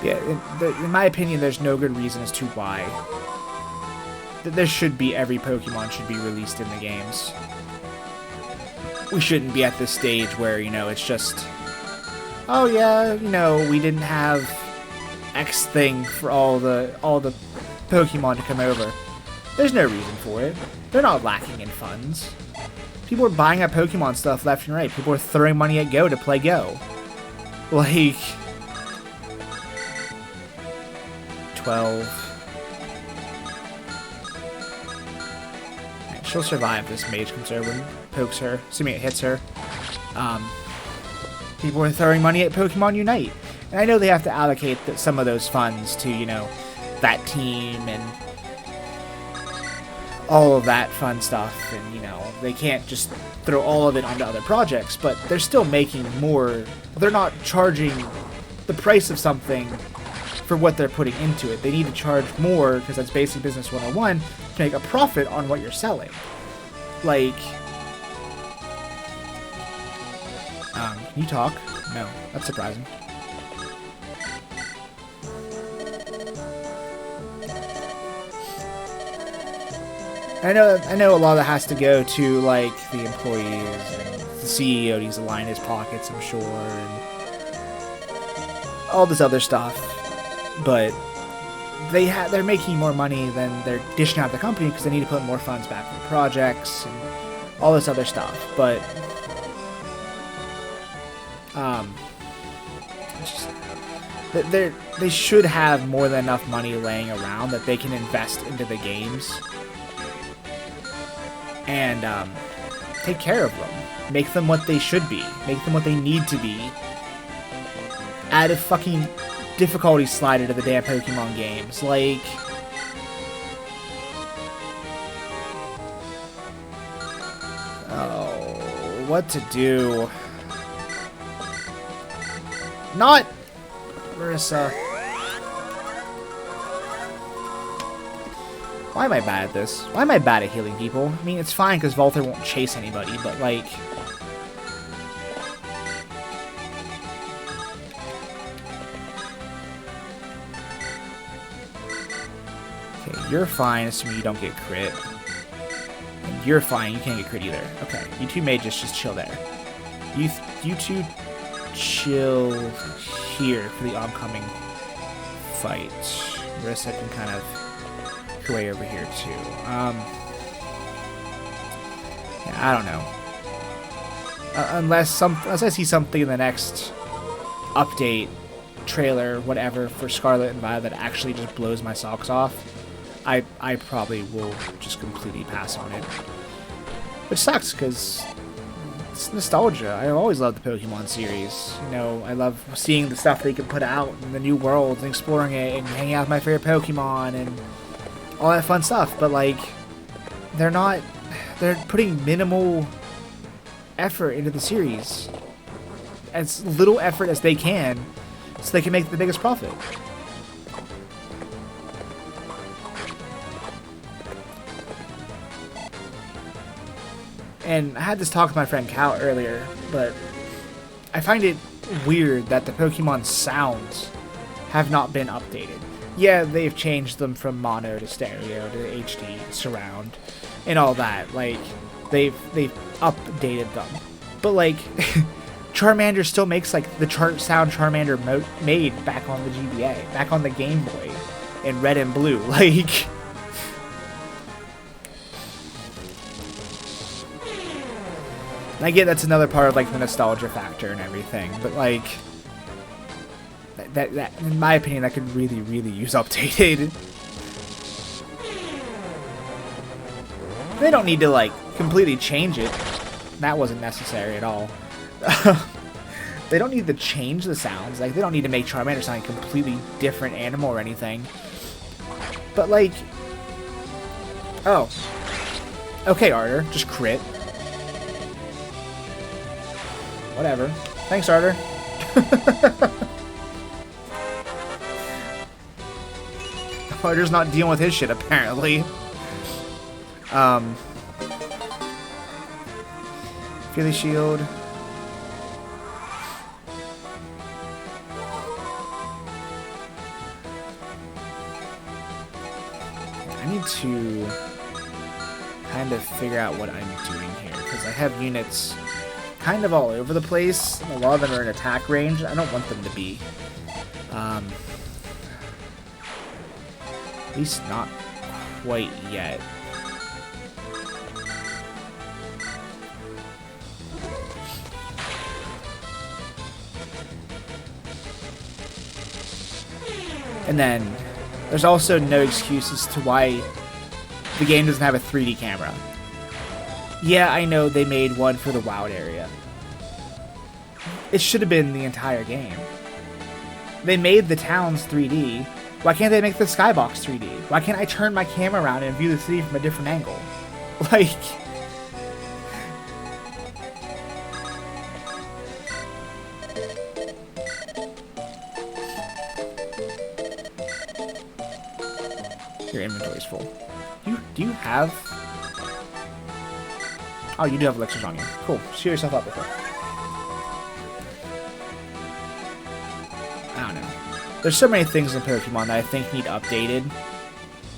Yeah, in my opinion, there's no good reason as to why. There should be, every Pokemon should be released in the games. We shouldn't be at this stage where, it's just... Oh yeah, we didn't have X thing for all the Pokemon to come over. There's no reason for it. They're not lacking in funds. People are buying up Pokemon stuff left and right. People are throwing money at Go to play Go. Like 12. She'll survive. This mage comes over and pokes her. Assuming it hits her. People are throwing money at Pokemon Unite. And I know they have to allocate some of those funds to, that team and all of that fun stuff. And, they can't just throw all of it onto other projects. But they're still making more. They're not charging the price of something for what they're putting into it. They need to charge more, because that's basic business 101, to make a profit on what you're selling. Like... can you talk? No, that's surprising. I know a lot of that has to go to, like, the employees and the CEO needs to line his pockets, I'm sure, and all this other stuff. But they're making more money than they're dishing out the company, because they need to put more funds back for projects and all this other stuff. But they should have more than enough money laying around that they can invest into the games and take care of them, make them what they should be, make them what they need to be. Add a fucking difficulty slider to the damn Pokemon games, like... Oh, what to do? Not... Marissa. Why am I bad at this? Why am I bad at healing people? I mean, it's fine because Volter won't chase anybody, but like... Okay, you're fine, assuming you don't get crit. And you're fine, you can't get crit either. Okay, you two may just chill there. You two chill here for the oncoming fight. Marissa can kind of go way over here too. Yeah, I don't know. Unless I see something in the next update, trailer, whatever, for Scarlet and Violet that actually just blows my socks off, I probably will just completely pass on it. Which sucks, because it's nostalgia. I always loved the Pokemon series. I love seeing the stuff they can put out in the new worlds and exploring it and hanging out with my favorite Pokemon and all that fun stuff. But, like, they're putting minimal effort into the series. As little effort as they can so they can make the biggest profit. And I had this talk with my friend Cal earlier, but I find it weird that the Pokemon sounds have not been updated. Yeah, they've changed them from mono to stereo to HD to surround and all that. Like, they've updated them. But, like, Charmander still makes like the sound Charmander made back on the GBA, back on the Game Boy, in red and blue. Like, and I get that's another part of like the nostalgia factor and everything, but like that in my opinion that could really use updated. They don't need to like completely change it. That wasn't necessary at all. They don't need to change the sounds. Like, they don't need to make Charmander sound like a completely different animal or anything. But like, oh, okay, Arter, just crit. Whatever. Thanks, Arter. Arter's not dealing with his shit apparently. Feely Shield. I need to kind of figure out what I'm doing here, because I have units kind of all over the place. A lot of them are in attack range. I don't want them to be. At least not quite yet. And then, there's also no excuses to why the game doesn't have a 3D camera. Yeah, I know they made one for the wild area. It should have been the entire game. They made the towns 3D. Why can't they make the skybox 3D? Why can't I turn my camera around and view the city from a different angle? Like... Your inventory's full. Do you have... Oh, you do have elixirs on you. Cool. Cheer yourself up with it. I don't know. There's so many things in Pokemon that I think need updated.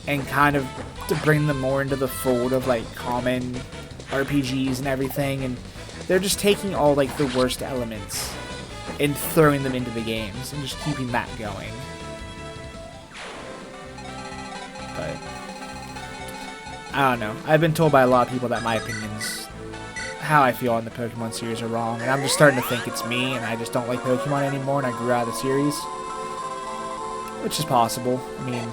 And kind of to bring them more into the fold of, like, common RPGs and everything. And they're just taking all, like, the worst elements and throwing them into the games. And just keeping that going. But I don't know. I've been told by a lot of people that my opinions, how I feel on the Pokemon series, are wrong, and I'm just starting to think it's me, and I just don't like Pokemon anymore, and I grew out of the series, which is possible. I mean,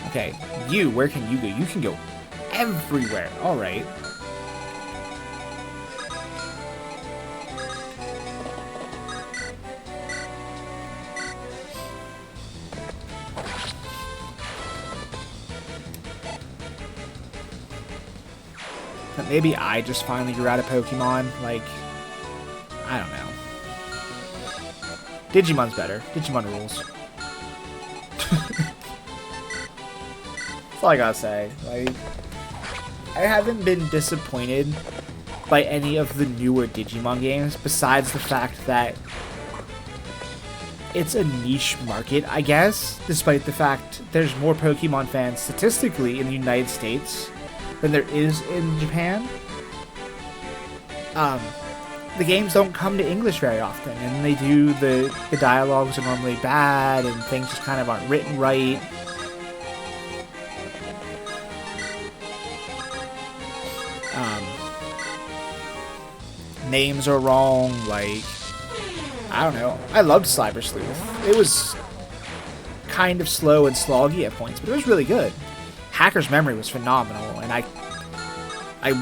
okay, where can you go? You can go everywhere. All right. But maybe I just finally grew out of Pokemon. Like, I don't know. Digimon's better. Digimon rules. That's all I gotta say. Like, I haven't been disappointed by any of the newer Digimon games, besides the fact that it's a niche market, I guess, despite the fact there's more Pokemon fans statistically in the United States than there is in Japan. The games don't come to English very often, and they do, the dialogues are normally bad, and things just kind of aren't written right. Names are wrong, like, I don't know. I loved Cyber Sleuth. It was kind of slow and sloggy at points, but it was really good. Hacker's Memory was phenomenal, and I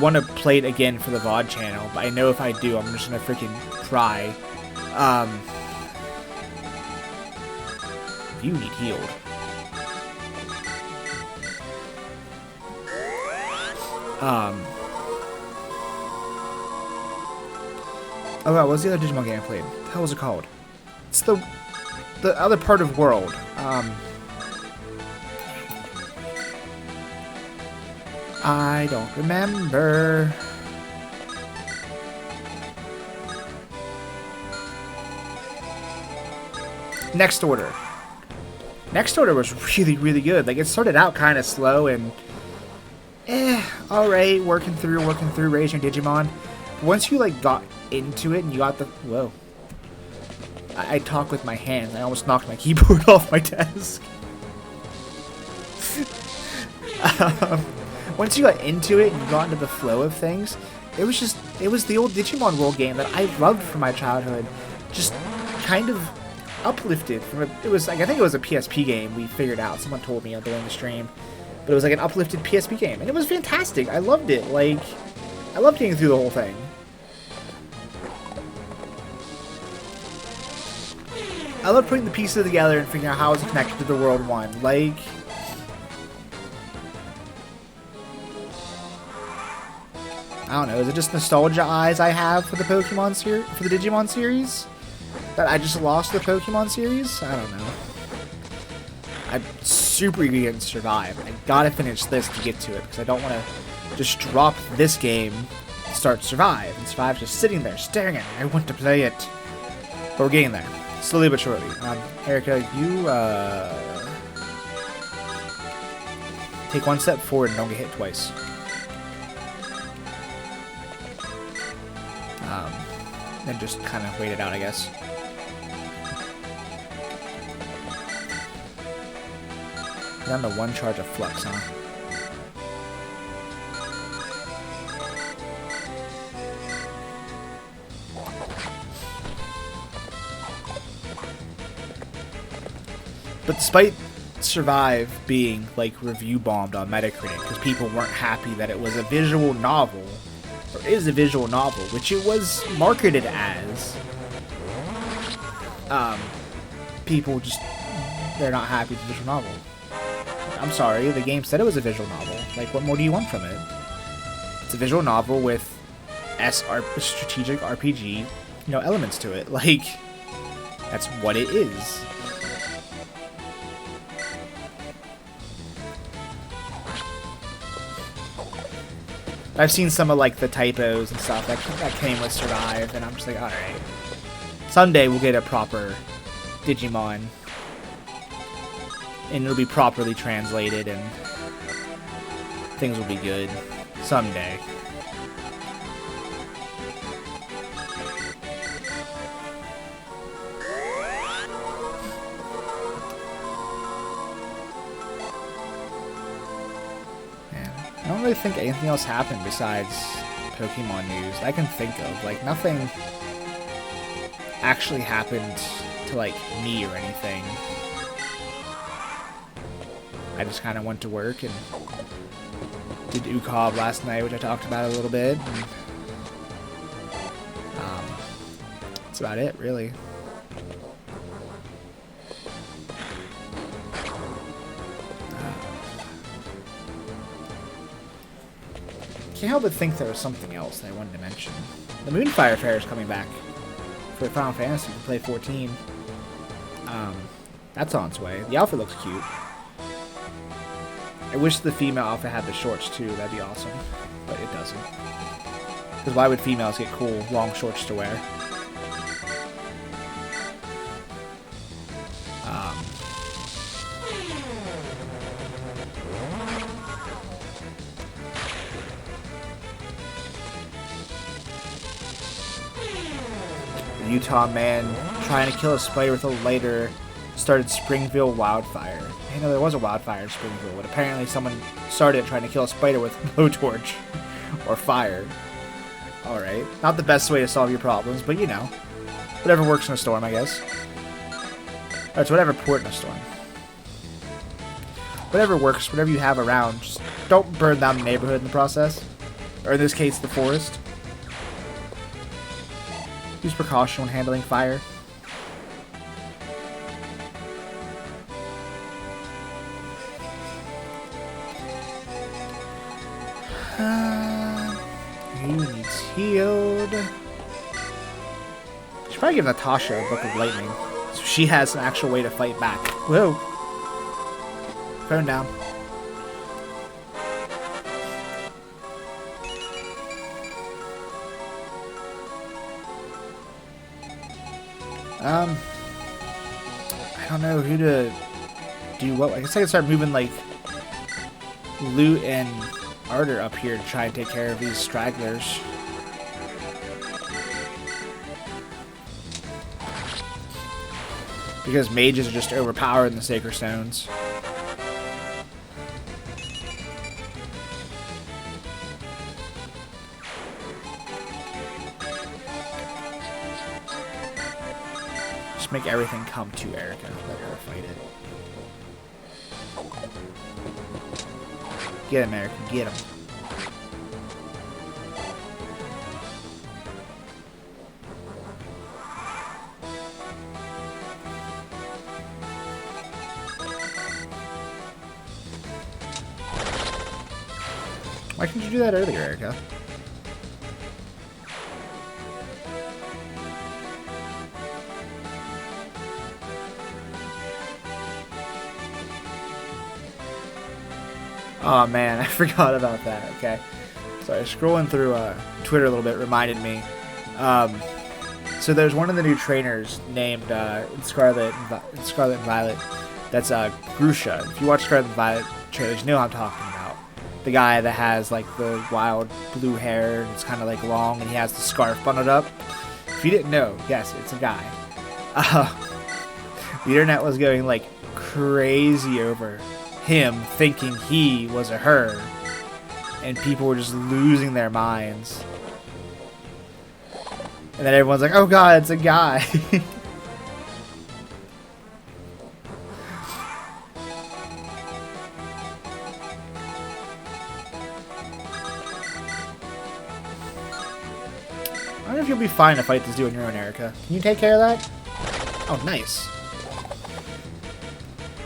want to play it again for the VOD channel, but I know if I do, I'm just going to freaking cry. You need healed. Oh wow, what was the other Digimon game I played? What the hell was it called? It's the other part of World. I don't remember. Next Order. Next Order was really, really good. Like, it started out kind of slow, and alright, working through, raising your Digimon. But once you, like, got into it and you got the... Whoa. I talk with my hands. I almost knocked my keyboard off my desk. Once you got into it and you got into the flow of things, it was the old Digimon World game that I loved from my childhood. Just kind of uplifted from it was like, I think it was a PSP game we figured out. Someone told me during the stream. But it was like an uplifted PSP game. And it was fantastic. I loved it. Like, I loved getting through the whole thing. I love putting the pieces together and figuring out how it's connected to the World 1. Like... I don't know, is it just nostalgia eyes I have for the Pokemon series, for the Digimon series? That I just lost the Pokemon series? I don't know. I'm super eager to get into Survive. I gotta finish this to get to it, because I don't want to just drop this game and start Survive. And Survive's just sitting there, staring at me. I want to play it. But we're getting there. Slowly but surely. Erica, you, take one step forward and don't get hit twice. And just kind of wait it out, I guess. Down to one charge of Flux, huh? But despite Survive being, like, review bombed on Metacritic, because people weren't happy that it was a visual novel, or is a visual novel, which it was marketed as, people just, they're not happy with the visual novel. I'm sorry, the game said it was a visual novel. Like, what more do you want from it? It's a visual novel with strategic RPG, you know, elements to it. Like, that's what it is. I've seen some of, like, the typos and stuff that came with Survive, and I'm just like, alright. Someday we'll get a proper Digimon, and it'll be properly translated, and things will be good. Someday. I don't really think anything else happened besides Pokemon news that I can think of. Like, nothing actually happened to, like, me or anything. I just kind of went to work and did UCOB last night, which I talked about a little bit. And, that's about it, really. Can't help but think there was something else that I wanted to mention. The Moonfire Fair is coming back for Final Fantasy to play 14. That's on its way. The outfit looks cute. I wish the female outfit had the shorts too. That'd be awesome, but it doesn't. Because why would females get cool long shorts to wear? Utah man trying to kill a spider with a lighter started Springville wildfire. I know there was a wildfire in Springville, but apparently someone started trying to kill a spider with a blowtorch or fire. Alright. Not the best way to solve your problems, but you know. Whatever works in a storm, I guess. Or it's whatever port in a storm. Whatever works, whatever you have around, just don't burn down the neighborhood in the process. Or in this case, the forest. Use precaution when handling fire. He needs healed. Should probably give Natasha a Book of Lightning, so she has an actual way to fight back. Whoa. Phone down. I don't know who to do what. I guess I can start moving, like, loot and harder up here to try and take care of these stragglers. Because mages are just overpowered in the Sacred Stones. Just make everything come to Erica. Let her fight it. Get him, Erica. Get him. Why couldn't you do that earlier, Erica? Oh man, I forgot about that. Okay. Sorry, scrolling through Twitter a little bit reminded me. So there's one of the new trainers named in Scarlet and Violet. That's Grusha. If you watch Scarlet and Violet trailers, you know what I'm talking about. The guy that has like the wild blue hair and it's kind of like long and he has the scarf bundled up. If you didn't know, yes, it's a guy. The internet was going like crazy over him thinking he was a her, and people were just losing their minds. And then everyone's like, oh god, it's a guy. I don't know if you'll be fine to fight this dude on your own, Erica. Can you take care of that? Oh, nice.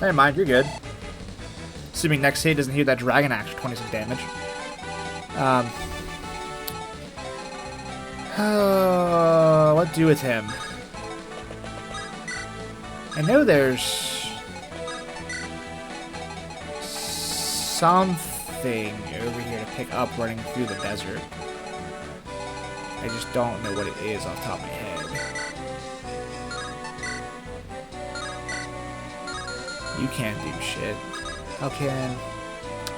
Never mind, you're good. Assuming next hit doesn't hear that Dragon Axe for 26 damage. What do with him? I know there's something over here to pick up running through the desert. I just don't know what it is off the top of my head. You can't do shit. How can...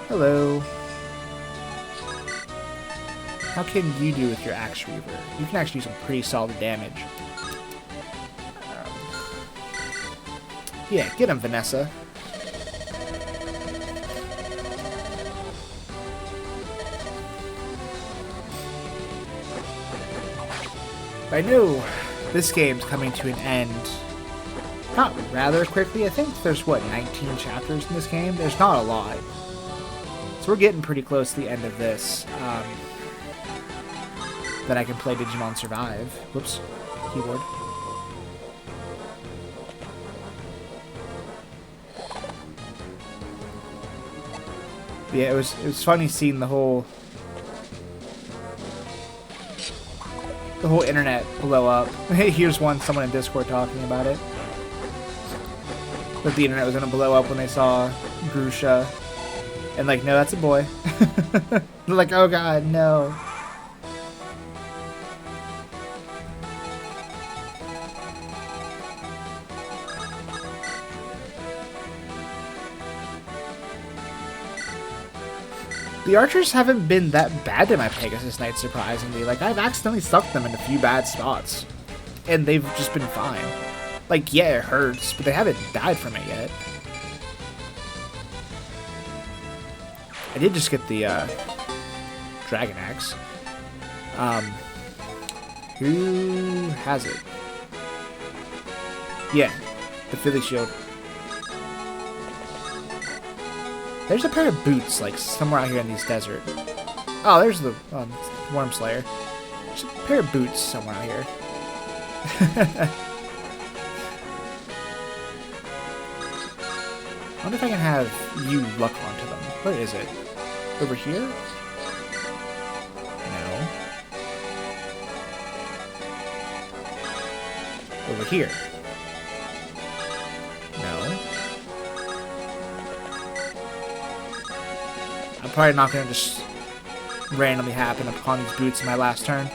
Hello. How can you do with your Axe Reaver? You can actually do some pretty solid damage. Yeah, get him, Vanessa. I know this game's coming to an end not rather quickly. I think there's, what, 19 chapters in this game? There's not a lot. So we're getting pretty close to the end of this. Then I can play Digimon Survive. Whoops. Keyboard. Yeah, it was funny seeing the whole internet blow up. Here's someone in Discord talking about it. That the internet was gonna blow up when they saw Grusha. And like, no, that's a boy. They're like, oh god, no. The archers haven't been that bad to my Pegasus Knights, surprisingly. Like, I've accidentally stuck them in a few bad spots. And they've just been fine. Like, yeah, it hurts, but they haven't died from it yet. I did just get the, Dragon Axe. Who has it? Yeah, the Philly Shield. There's a pair of boots, like, somewhere out here in this desert. Oh, there's the Worm Slayer. There's a pair of boots somewhere out here. I wonder if I can have you luck onto them. Where is it? Over here? No. Over here? No. I'm probably not going to just randomly happen upon these boots in my last turn.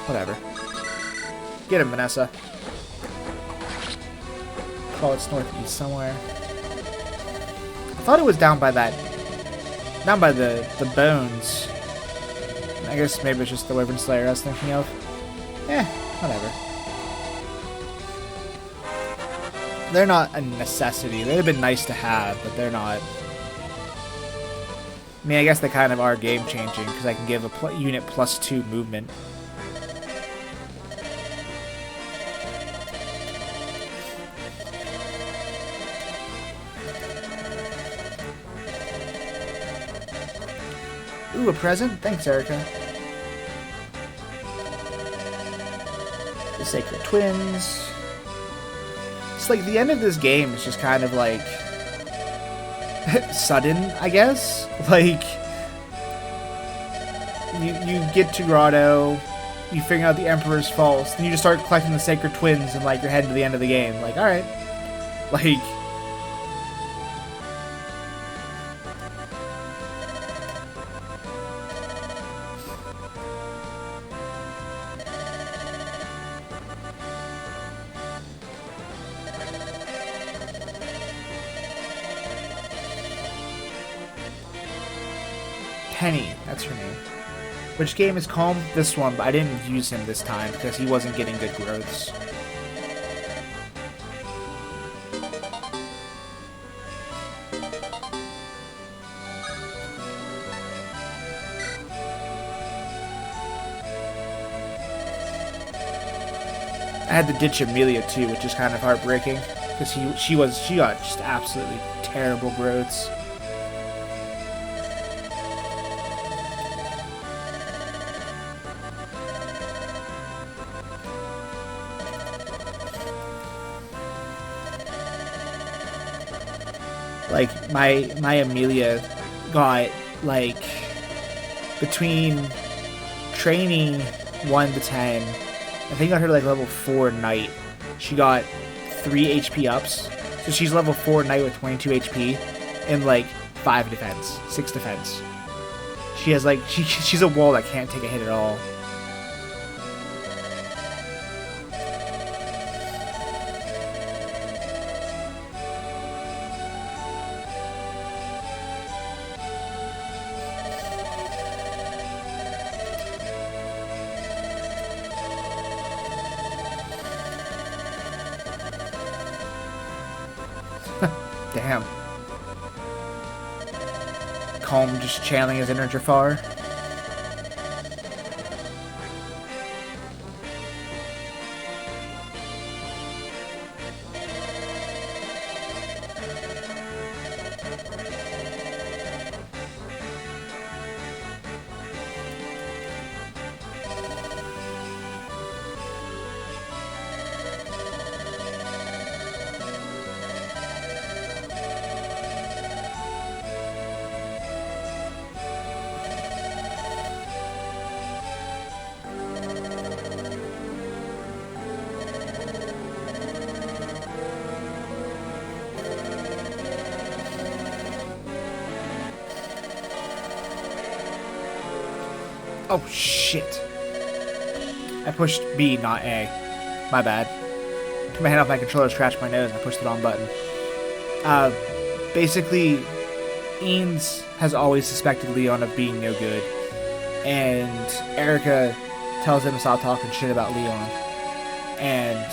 Whatever. Get him, Vanessa. Oh, it's northeast somewhere. I thought it was down by that, down by the bones. I guess maybe it's just the Wyvern Slayer I was thinking of. Whatever. They're not a necessity. They'd have been nice to have, but they're not. I mean, I guess they kind of are game-changing, because I can give a unit +2 movement. Ooh, a present? Thanks, Erica. The Sacred Twins. It's like the end of this game is just kind of like sudden, I guess. Like you get to Grotto, you figure out the Emperor's false, then you just start collecting the Sacred Twins and like you're heading to the end of the game. Like, alright. Like Penny, that's her name. Which game is calm? This one, but I didn't use him this time because he wasn't getting good growths. I had to ditch Amelia too, which is kind of heartbreaking because she got just absolutely terrible growths. Like, my Amelia got, like, between training 1 to 10, I think I got her, like, level 4 Knight. She got 3 HP ups. So she's level 4 Knight with 22 HP and, like, 5 defense, 6 defense. She has, like, she's a wall that can't take a hit at all. Damn. Calm just channeling his inner Jafar. Oh, shit. I pushed B, not A. My bad. Took my hand off my controller, scratched my nose, and I pushed the wrong button. Basically, Eanes has always suspected Leon of being no good. And Erica tells him to stop talking shit about Leon. And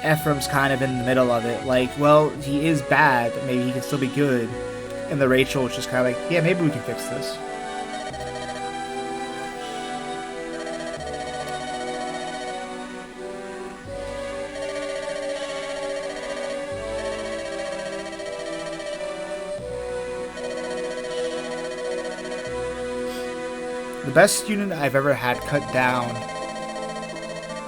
Ephraim's kind of in the middle of it. Like, well, he is bad, but maybe he can still be good. And the Rachel is just kind of like, yeah, maybe we can fix this. The best unit I've ever had cut down,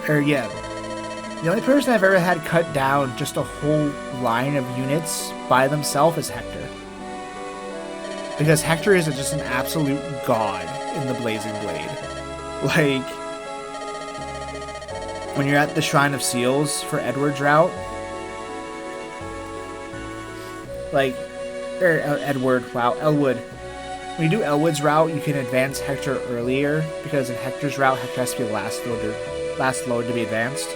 the only person I've ever had cut down just a whole line of units by themselves is Hector. Because Hector is just an absolute god in the Blazing Blade. Like, when you're at the Shrine of Seals for Edward's route, like, Elwood. When you do Elwood's route, you can advance Hector earlier, because in Hector's route, Hector has to be the last load to be advanced.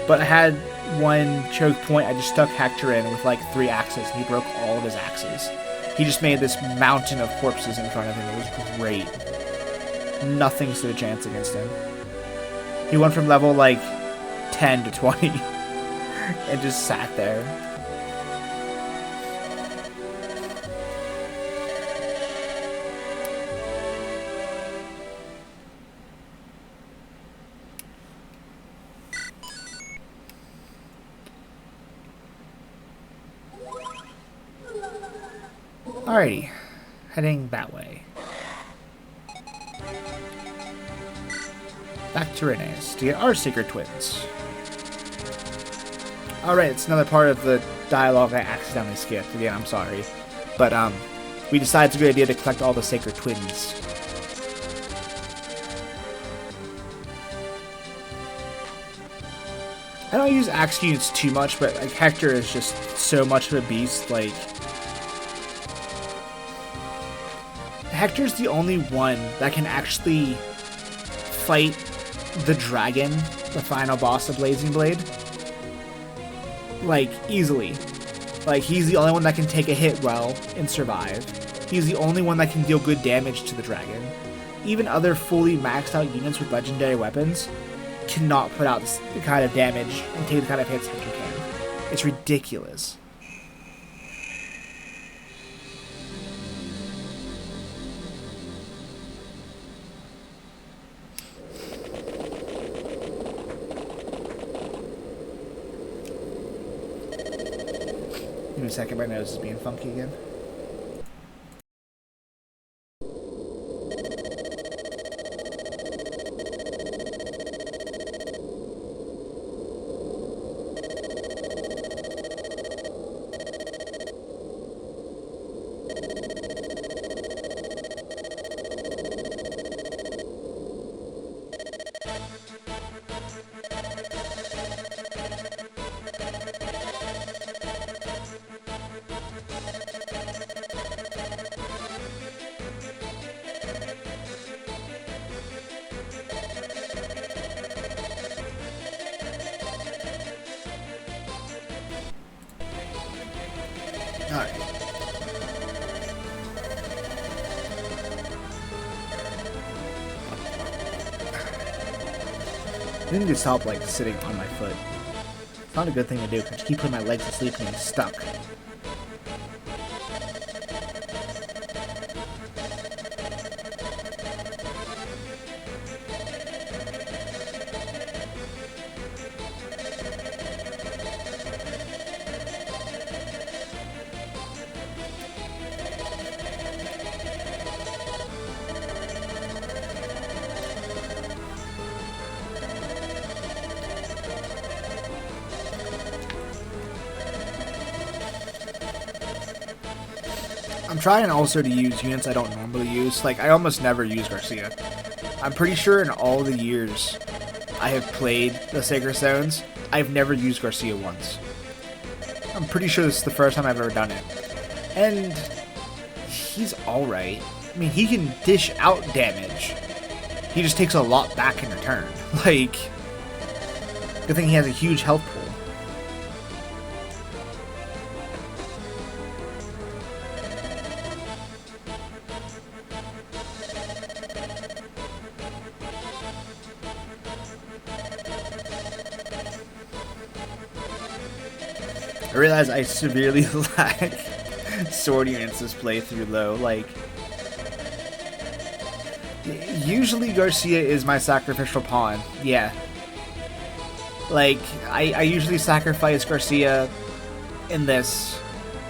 But I had one choke point, I just stuck Hector in with like 3 axes, and he broke all of his axes. He just made this mountain of corpses in front of him. It was great. Nothing stood a chance against him. He went from level like 10 to 20 and just sat there. Alrighty, heading that way. Back to Renee's to get our Sacred Twins. Alright, it's another part of the dialogue I accidentally skipped. Again, I'm sorry. But, we decided it's a good idea to collect all the Sacred Twins. I don't use axe units too much, but like Hector is just so much of a beast. Like, Hector's the only one that can actually fight the dragon, the final boss of Blazing Blade, like, easily. Like, he's the only one that can take a hit well and survive. He's the only one that can deal good damage to the dragon. Even other fully maxed out units with legendary weapons cannot put out the kind of damage and take the kind of hits Hector can. It's ridiculous. Give me a second, my nose is being funky again. Alright. I need to stop, like, sitting on my foot. It's not a good thing to do, because I keep putting my legs to sleep and I'm stuck. I'm trying also to use units I don't normally use. Like, I almost never use Garcia. I'm pretty sure in all the years I have played the Sacred Stones, I've never used Garcia once. I'm pretty sure this is the first time I've ever done it. And he's alright. I mean, he can dish out damage. He just takes a lot back in return. Like, good thing he has a huge health pool. I realize I severely lack sword units this playthrough, though. Like, usually Garcia is my sacrificial pawn. Yeah. Like, I usually sacrifice Garcia in this,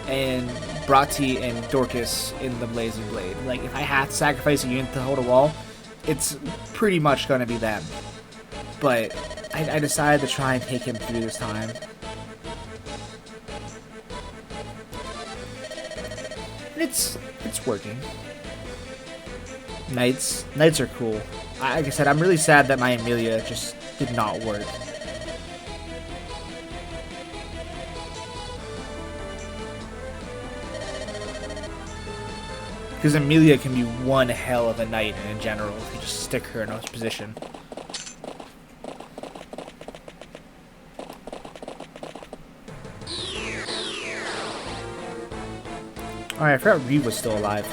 and Bratti and Dorcas in the Blazing Blade. Like, if I have to sacrifice a unit to hold a wall, it's pretty much going to be them. But I decided to try and take him through this time. It's working. Knights are cool. Like I said, I'm really sad that my Amelia just did not work. Because Amelia can be one hell of a knight and in general if you just stick her in a position. Alright, I forgot Reeve was still alive.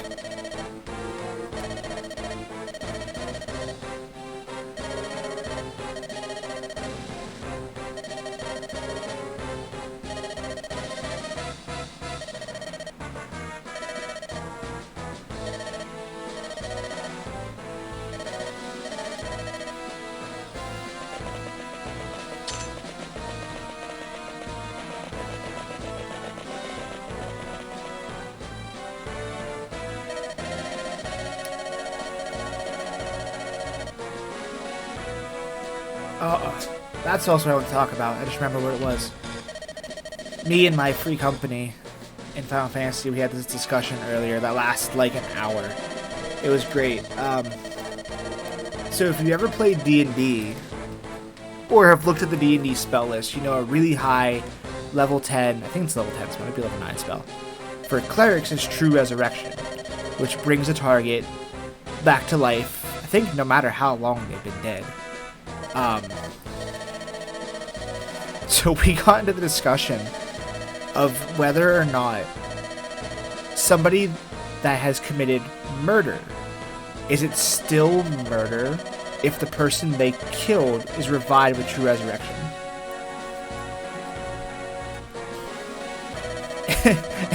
That's also what I want to talk about. I just remember what it was. Me and my free company in Final Fantasy, we had this discussion earlier that lasted like an hour. It was great. So if you ever played D&D, or have looked at the D&D spell list, you know a really high level 10, I think it's level 10, so it might be level 9 spell, for clerics is True Resurrection, which brings a target back to life, I think no matter how long they've been dead. So we got into the discussion of whether or not somebody that has committed murder, is it still murder if the person they killed is revived with True Resurrection?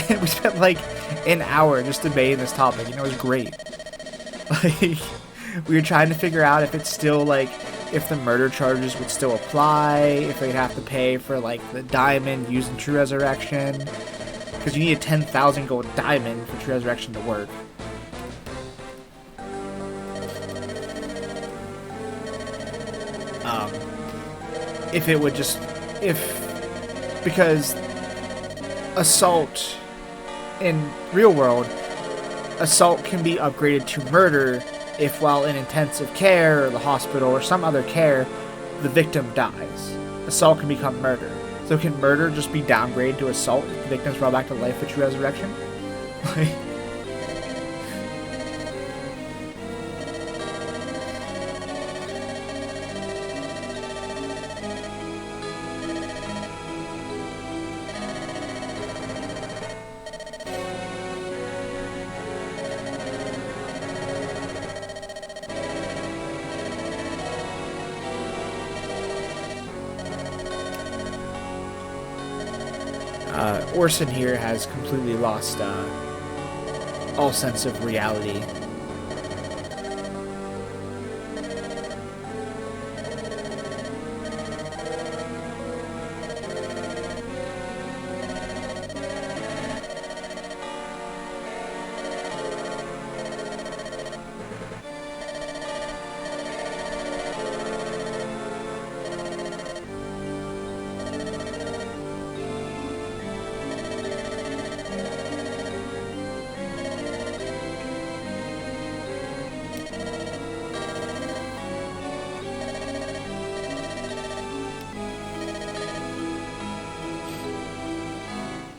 And we spent like an hour just debating this topic, and it was great. Like, we were trying to figure out if it's still like, if the murder charges would still apply, if they'd have to pay for like the diamond using True Resurrection, because you need a 10,000 gold diamond for True Resurrection to work. If it would just, because assault in real world, assault can be upgraded to murder if while in intensive care or the hospital or some other care, the victim dies. Assault can become murder. So can murder just be downgraded to assault if the victim's brought back to life with True Resurrection? Like, Orson here has completely lost all sense of reality.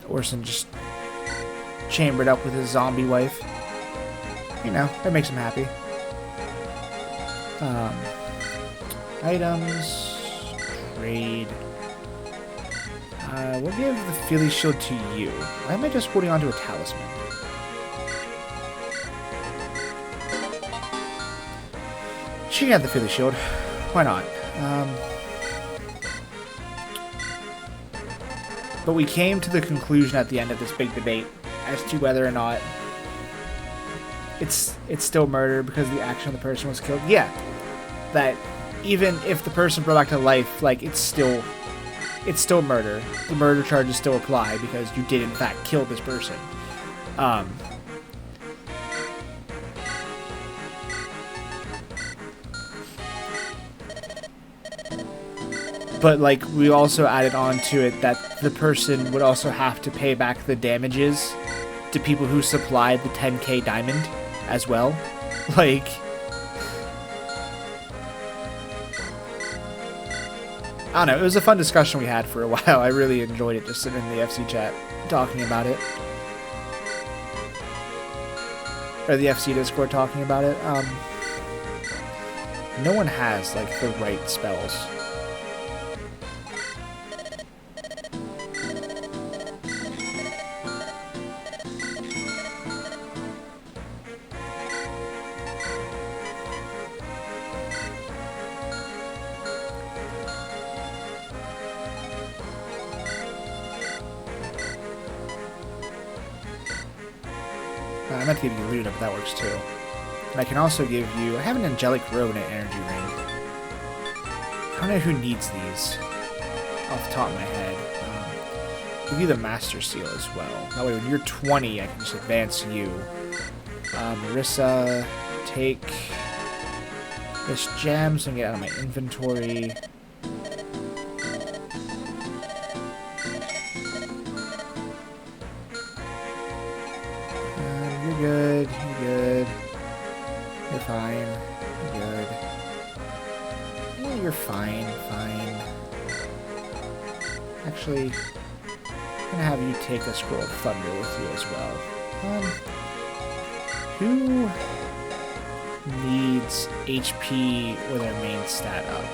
Orson just chambered up with his zombie wife. You know, that makes him happy. Items. Trade. We'll give the Philly Shield to you. Why am I just holding onto a talisman? She can have the Philly Shield. Why not? But we came to the conclusion at the end of this big debate as to whether or not it's still murder because the action of the person was killed. Yeah, that even if the person brought back to life, like it's still murder. The murder charges still apply because you did in fact kill this person. But, like, we also added on to it that the person would also have to pay back the damages to people who supplied the 10k diamond as well. Like, I don't know, it was a fun discussion we had for a while. I really enjoyed it, just sitting in the FC chat talking about it. Or the FC Discord talking about it. No one has, like, the right spells. I meant to give you Luna, but that works too. And I can also give you... I have an Angelic Robe and an Energy Ring. I don't know who needs these off the top of my head. Give you the Master Seal as well. That way when you're 20, I can just advance you. Marissa, take this gem so I can get out of my inventory. You're good, you're good. You're fine, you're good. Yeah, you're fine, fine. Actually, I'm gonna have you take a Scroll of Thunder with you as well. Who needs HP with their main stat up?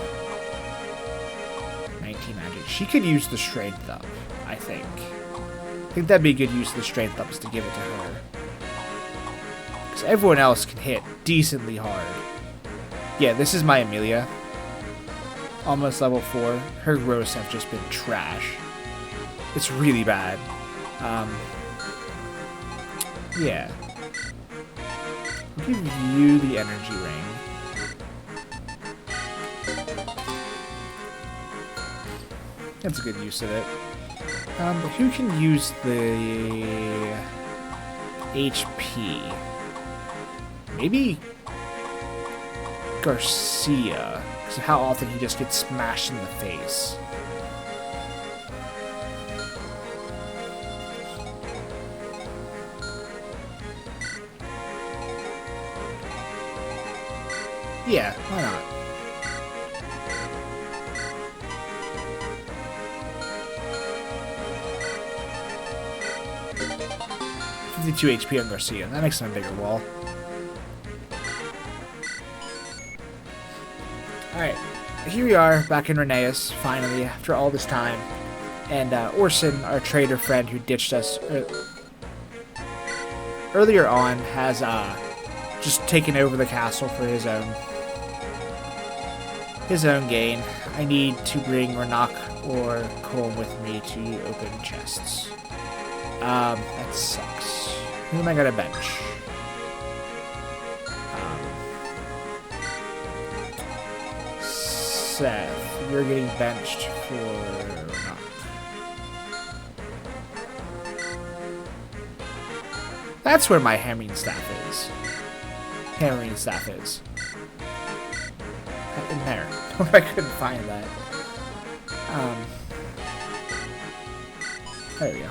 19 magic. She could use the strength up, I think. I think that'd be a good use of the strength up, is to give it to her. Because everyone else can hit decently hard. Yeah, this is my Amelia. Almost level 4. Her growths have just been trash. It's really bad. Yeah. I'll give you the Energy Ring. That's a good use of it. But who can use the HP? Maybe Garcia, because of how often he just gets smashed in the face. Yeah, why not? $52 HP on Garcia. That makes him a bigger wall. Alright, here we are, back in Reneus, finally, after all this time. And Orson, our trader friend who ditched us earlier on, has just taken over the castle for his own gain. I need to bring Renak or Colm with me to open chests. That sucks. Who am I gonna bench? Seth, you're getting benched for Renak. That's where my hammering staff is. Hammering staff is. In there. I couldn't find that. There we go.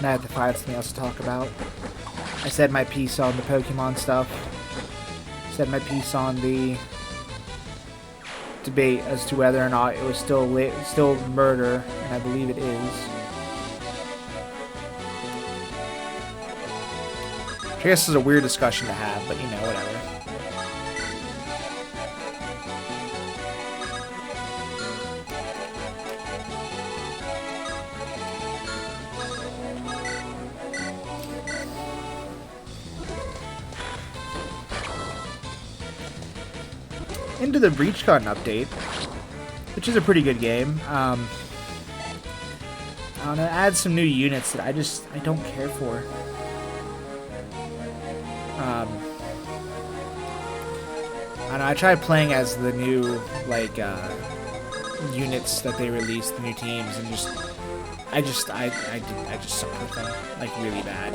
Now I have to find something else to talk about. I said my piece on the Pokemon stuff. Said my piece on the debate as to whether or not it was still murder, and I believe it is. I guess this is a weird discussion to have, but you know, whatever. Into the BreachCon update, which is a pretty good game. I don't know, add some new units that I don't care for. I don't know, I tried playing as the new, like, units that they released, the new teams, and I just suck with them, like, really bad.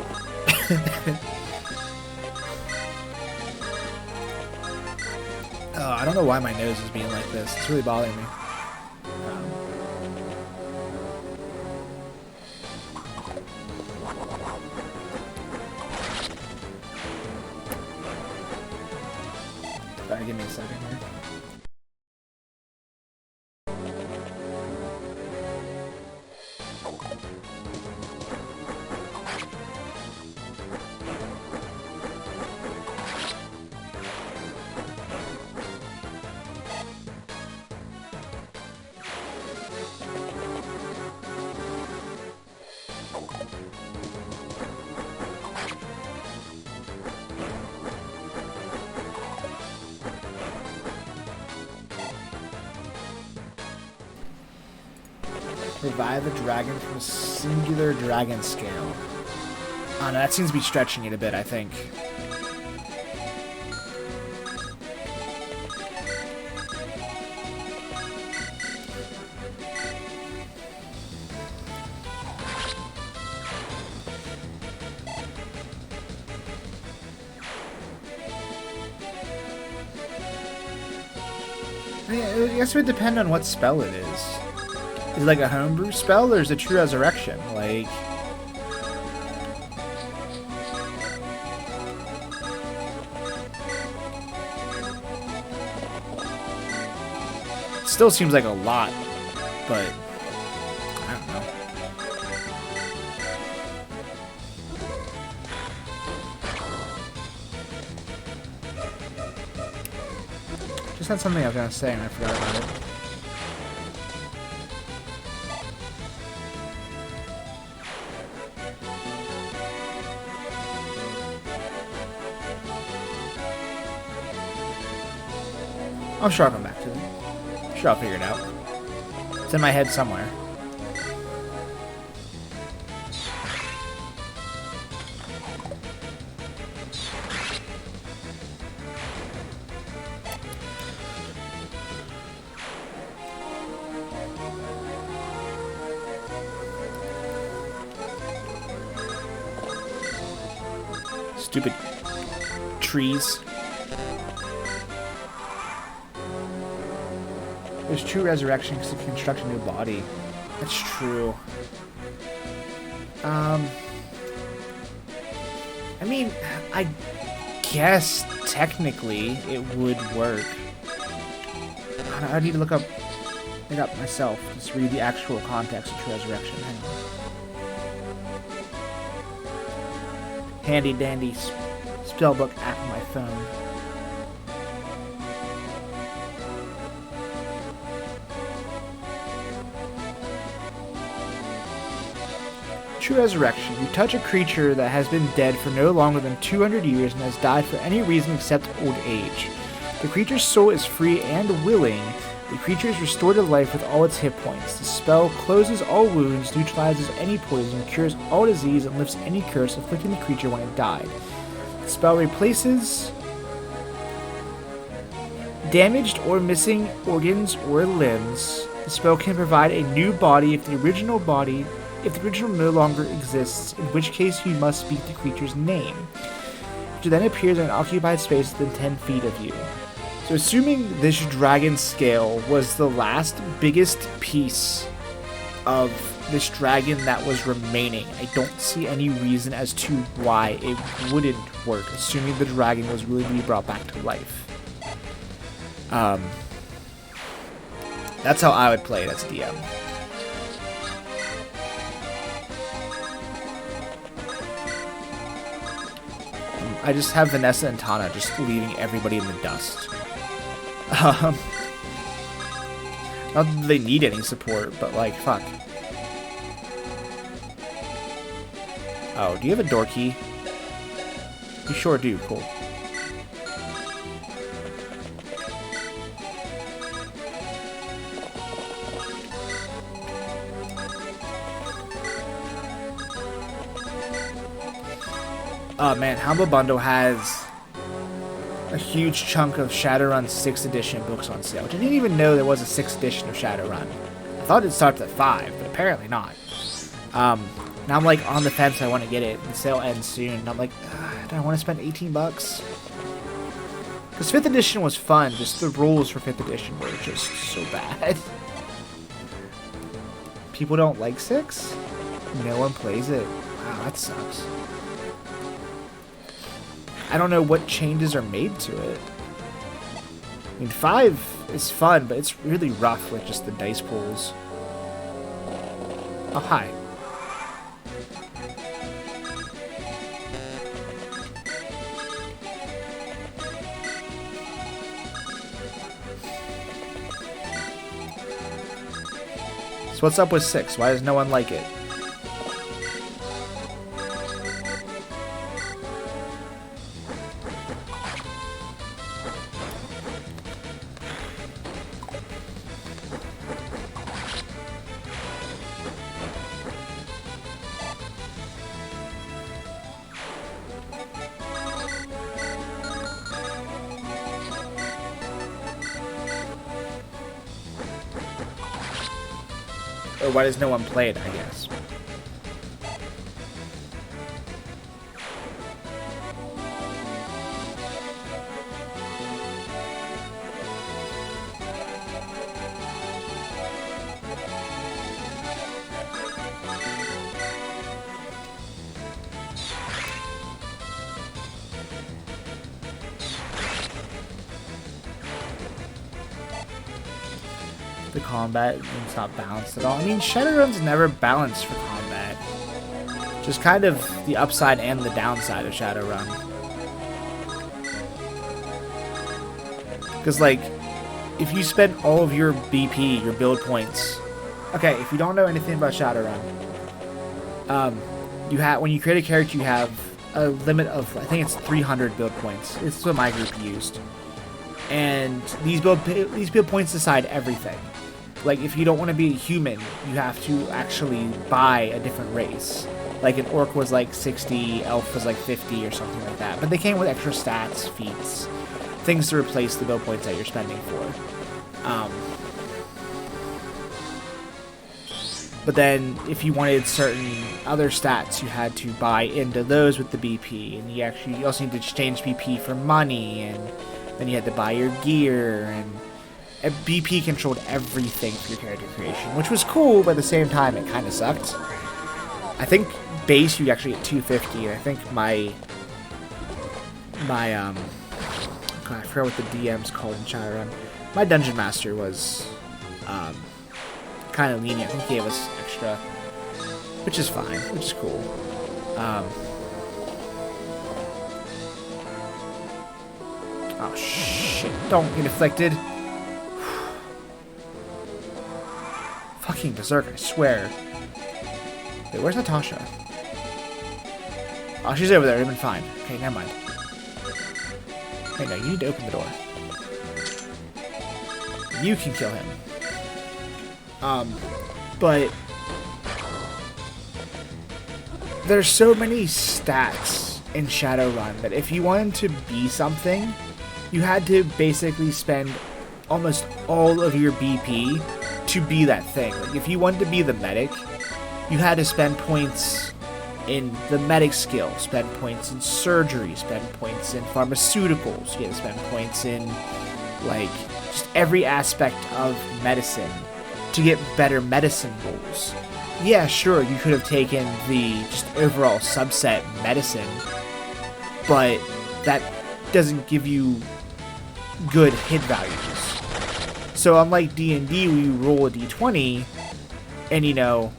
Oh, I don't know why my nose is being like this. It's really bothering me. Alright, give me a second here. Revive a dragon from a singular dragon scale. Oh no, that seems to be stretching it a bit, I think. I guess it would depend on what spell it is. Is it like a homebrew spell, or is it true resurrection? Like... It still seems like a lot, but... I don't know. Just had something I was gonna say and I forgot about it. I'm sure I'll come back to it. I'm sure I'll figure it out. It's in my head somewhere. Stupid trees. There's true resurrection because it can construct a new body. That's true. I mean, I guess technically it would work. I need to look up myself. Just read the actual context of true resurrection. Hang on. Handy dandy spellbook app on my phone. True resurrection. You touch a creature that has been dead for no longer than 200 years and has died for any reason except old age. The creature's soul is free and willing. The creature is restored to life with all its hit points. The spell closes all wounds, neutralizes any poison, cures all disease, and lifts any curse afflicting the creature when it died. The spell replaces damaged or missing organs or limbs. The spell can provide a new body if the original no longer exists, in which case you must speak the creature's name, which then appears in an occupied space within 10 feet of you. So assuming this dragon scale was the last biggest piece of this dragon that was remaining, I don't see any reason as to why it wouldn't work, assuming the dragon was really being brought back to life. That's how I would play it as a DM. I just have Vanessa and Tana just leaving everybody in the dust. Not that they need any support, but like, fuck. Oh, do you have a door key? You sure do, cool. Oh man, Humble Bundle has a huge chunk of Shadowrun 6th edition books on sale, which I didn't even know there was a 6th edition of Shadowrun. I thought it starts at 5, but apparently not. Now I'm like on the fence, I want to get it. The sale ends soon, and I'm like, do I want to spend 18 bucks? Because 5th edition was fun, just the rules for 5th edition were just so bad. People don't like 6? No one plays it. Wow, that sucks. I don't know what changes are made to it. I mean, 5 is fun, but it's really rough with just the dice pools. Oh, hi. So what's up with 6? Why does no one like it? Or why does no one play it, I guess. The combat is not balanced at all. I mean, Shadowrun's never balanced for combat. Just kind of the upside and the downside of Shadowrun. Because, like, if you spend all of your BP, your build points... Okay, if you don't know anything about Shadowrun, you have when you create a character, you have a limit of, I think it's 300 build points. It's what my group used. And these build points decide everything. Like, if you don't want to be a human, you have to actually buy a different race. Like, an orc was like 60, elf was like 50 or something like that. But they came with extra stats, feats, things to replace the build points that you're spending for. But then, if you wanted certain other stats, you had to buy into those with the BP. And you also need to exchange BP for money, and then you had to buy your gear, and BP controlled everything for your character creation, which was cool, but at the same time, it kind of sucked. I think base you actually get 250, and I think my God, I forgot what the DM's called in Shadowrun. My Dungeon Master was kind of lenient. I think he gave us extra, which is fine, which is cool. Oh shit, don't get afflicted. Fucking berserk, I swear. Wait, where's Natasha? Oh, she's over there, it'd been fine. Okay, never mind. Hey, no, you need to open the door. You can kill him. But there's so many stats in Shadowrun that if you wanted to be something, you had to basically spend almost all of your BP to be that thing. Like, if you wanted to be the medic, you had to spend points in the medic skill, spend points in surgery, spend points in pharmaceuticals, you had to spend points in, like, just every aspect of medicine to get better medicine rolls. Yeah, sure, you could have taken the just overall subset medicine, but that doesn't give you good hit values. So unlike D&D, where you roll a d20, and you know,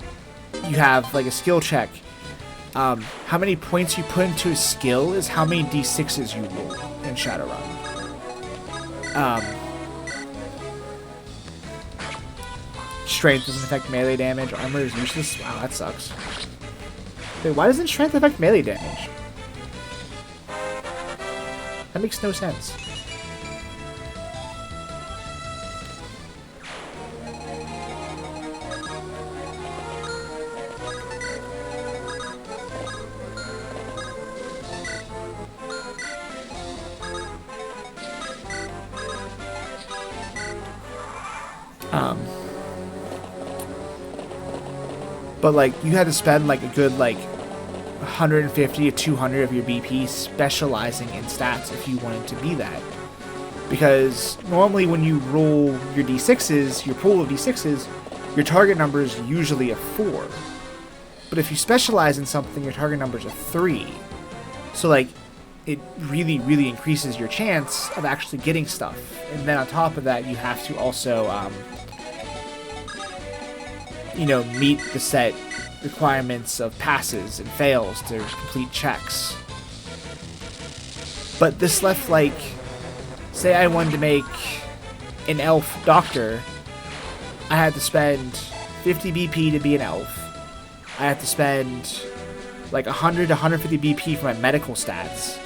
you have like a skill check, how many points you put into a skill is how many d6s you roll in Shadowrun. Strength doesn't affect melee damage. Armor is useless. Wow, that sucks. Wait, why doesn't strength affect melee damage? That makes no sense. But like, you had to spend like a good like 150 to 200 of your BP specializing in stats if you wanted to be that. Because normally when you roll your d6s, your pool of d6s, your target number is usually a 4. But if you specialize in something, your target number is a 3. So like, it really, really increases your chance of actually getting stuff. And then on top of that, you have to also, you know, meet the set requirements of passes and fails to complete checks. But this left, like, say I wanted to make an elf doctor, I had to spend 50 BP to be an elf. I had to spend like 100 to 150 BP for my medical stats.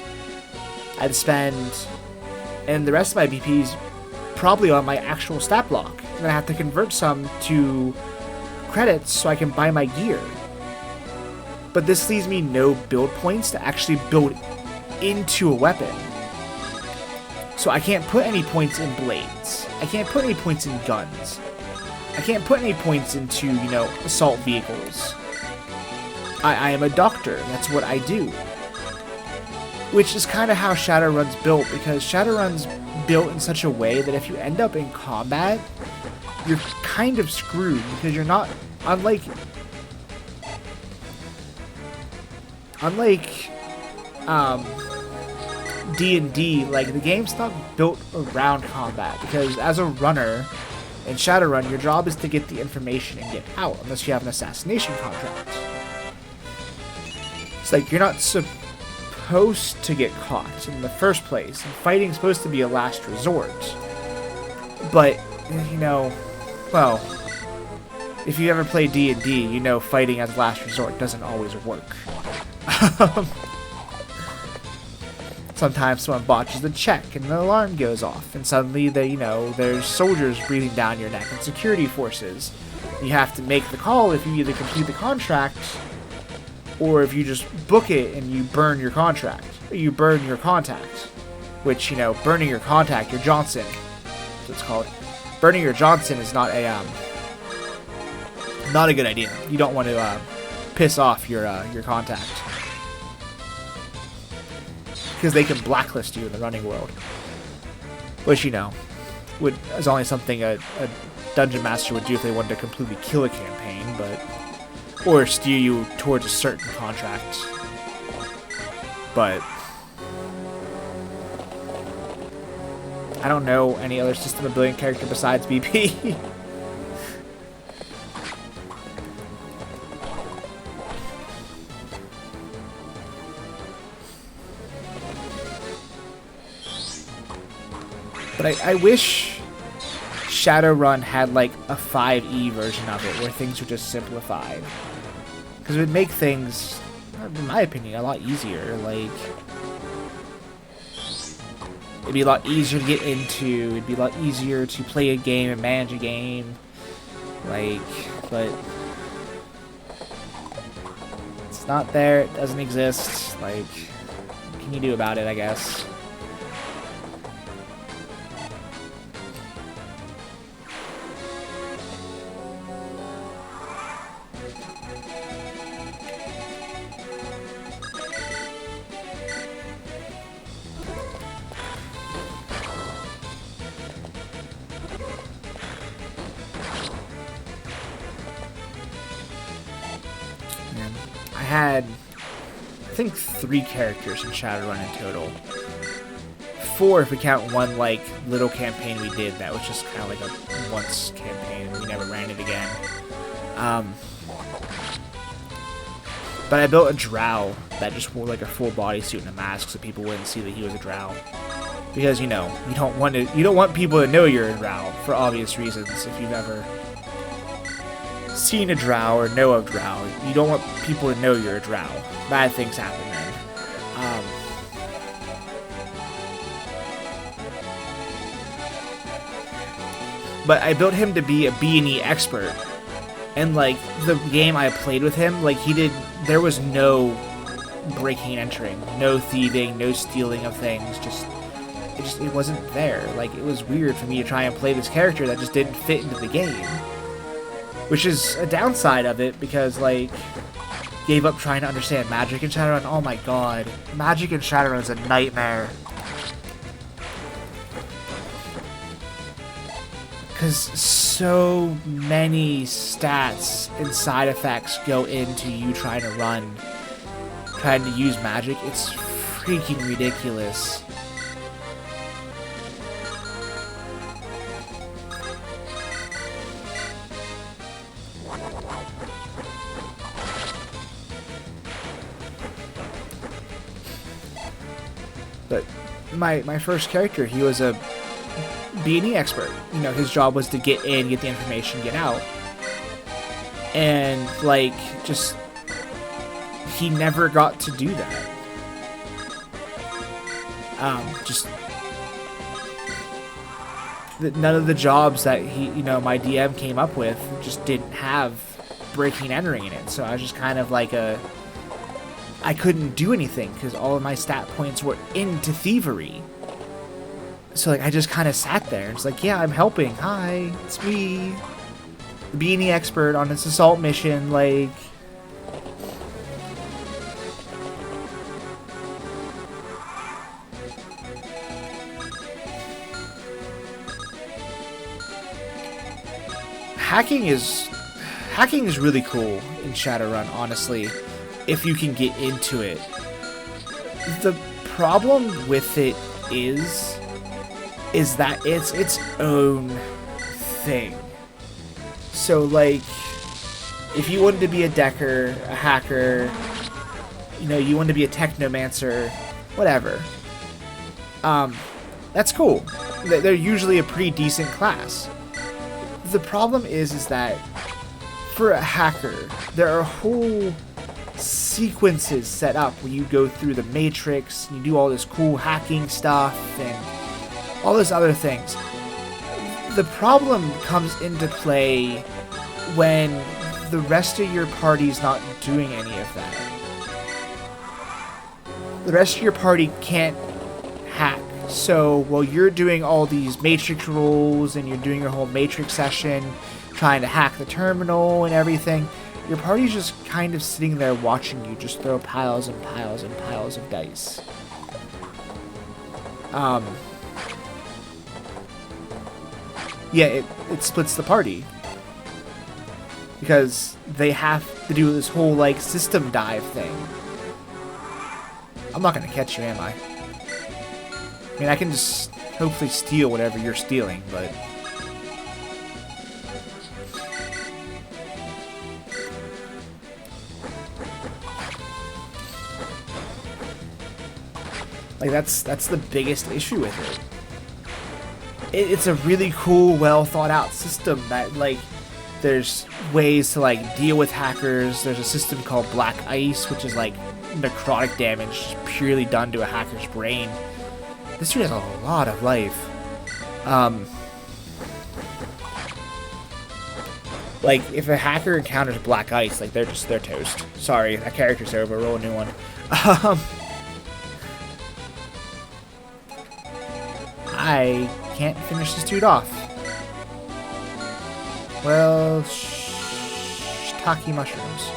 I had to spend, and the rest of my BP's probably on my actual stat block. And I have to convert some to credits so I can buy my gear. But this leaves me no build points to actually build into a weapon. So I can't put any points in blades. I can't put any points in guns. I can't put any points into, you know, assault vehicles. I am a doctor. That's what I do. Which is kind of how Shadowrun's built, because Shadowrun's built in such a way that if you end up in combat, you're kind of screwed, because you're not, unlike D&D, like, the game's not built around combat, because as a runner in Shadowrun, your job is to get the information and get out, unless you have an assassination contract. It's like, you're not supposed to get caught in the first place, and fighting's supposed to be a last resort. But, you know, well, if you ever play D&D, you know fighting as last resort doesn't always work. Sometimes someone botches the check and the alarm goes off, and suddenly there's soldiers breathing down your neck and security forces. You have to make the call if you either complete the contract or if you just book it and you burn your contract. Or you burn your contact. Which, you know, burning your contact, your Johnson, that's what it's called. Burning your Johnson is not a good idea. You don't want to piss off your contact, because they can blacklist you in the running world. Which, you know, is only something a dungeon master would do if they wanted to completely kill a campaign, or steer you towards a certain contract. But I don't know any other system of building character besides BP. But I wish Shadowrun had like a 5e version of it where things were just simplified. Because it would make things, in my opinion, a lot easier. Like, it'd be a lot easier to get into, it'd be a lot easier to play a game and manage a game. Like, but it's not there, it doesn't exist. Like, what can you do about it, I guess? I had, I think, 3 characters in Shadowrun in total. 4 if we count one, like, little campaign we did that was just kind of like a once campaign and we never ran it again. But I built a drow that just wore like a full bodysuit and a mask so people wouldn't see that he was a drow. Because, you know, you don't want people to know you're a drow for obvious reasons. If you've ever seen a drow or know of drow, you don't want people to know you're a drow. Bad things happen then. But I built him to be a B&E expert, and like the game I played with him, like there was no breaking and entering, no thieving, no stealing of things. It wasn't there. Like, it was weird for me to try and play this character that just didn't fit into the game. Which is a downside of it, because, like, gave up trying to understand magic in Shadowrun. Oh my god. Magic in Shadowrun is a nightmare. Because so many stats and side effects go into you trying to use magic. It's freaking ridiculous. But my first character, he was a B&E expert. You know, his job was to get in, get the information, get out. And, like, just, he never got to do that. None of the jobs that my DM came up with just didn't have breaking and entering in it. So I was just kind of like I couldn't do anything because all of my stat points were into thievery. So, like, I just kind of sat there. It's like, yeah, I'm helping. Hi, it's me. the beanie expert on its assault mission, like... Hacking is really cool in Shadowrun, honestly, if you can get into it. The problem with it is that it's its own thing. So, like, if you wanted to be a decker, a hacker, you know, you wanted to be a technomancer, whatever, that's cool. They're usually a pretty decent class. The problem is that for a hacker, there are whole sequences set up where you go through the Matrix, and you do all this cool hacking stuff, and all those other things. The problem comes into play when the rest of your party's not doing any of that. The rest of your party can't hack. So while you're doing all these Matrix rolls and you're doing your whole Matrix session, trying to hack the terminal and everything, your party's just kind of sitting there watching you just throw piles and piles and piles of dice. Yeah, it splits the party. Because they have to do this whole, like, system dive thing. I'm not gonna catch you, am I? I mean, I can just hopefully steal whatever you're stealing, but... like, that's the biggest issue with it. It's a really cool, well thought out system that, like, there's ways to, like, deal with hackers. There's a system called Black Ice, which is, like, necrotic damage purely done to a hacker's brain. This dude has a lot of life. Like, if a hacker encounters Black Ice, like, they're toast. Sorry, that character's over. Roll a new one. I can't finish this dude off. Well, shiitake mushrooms.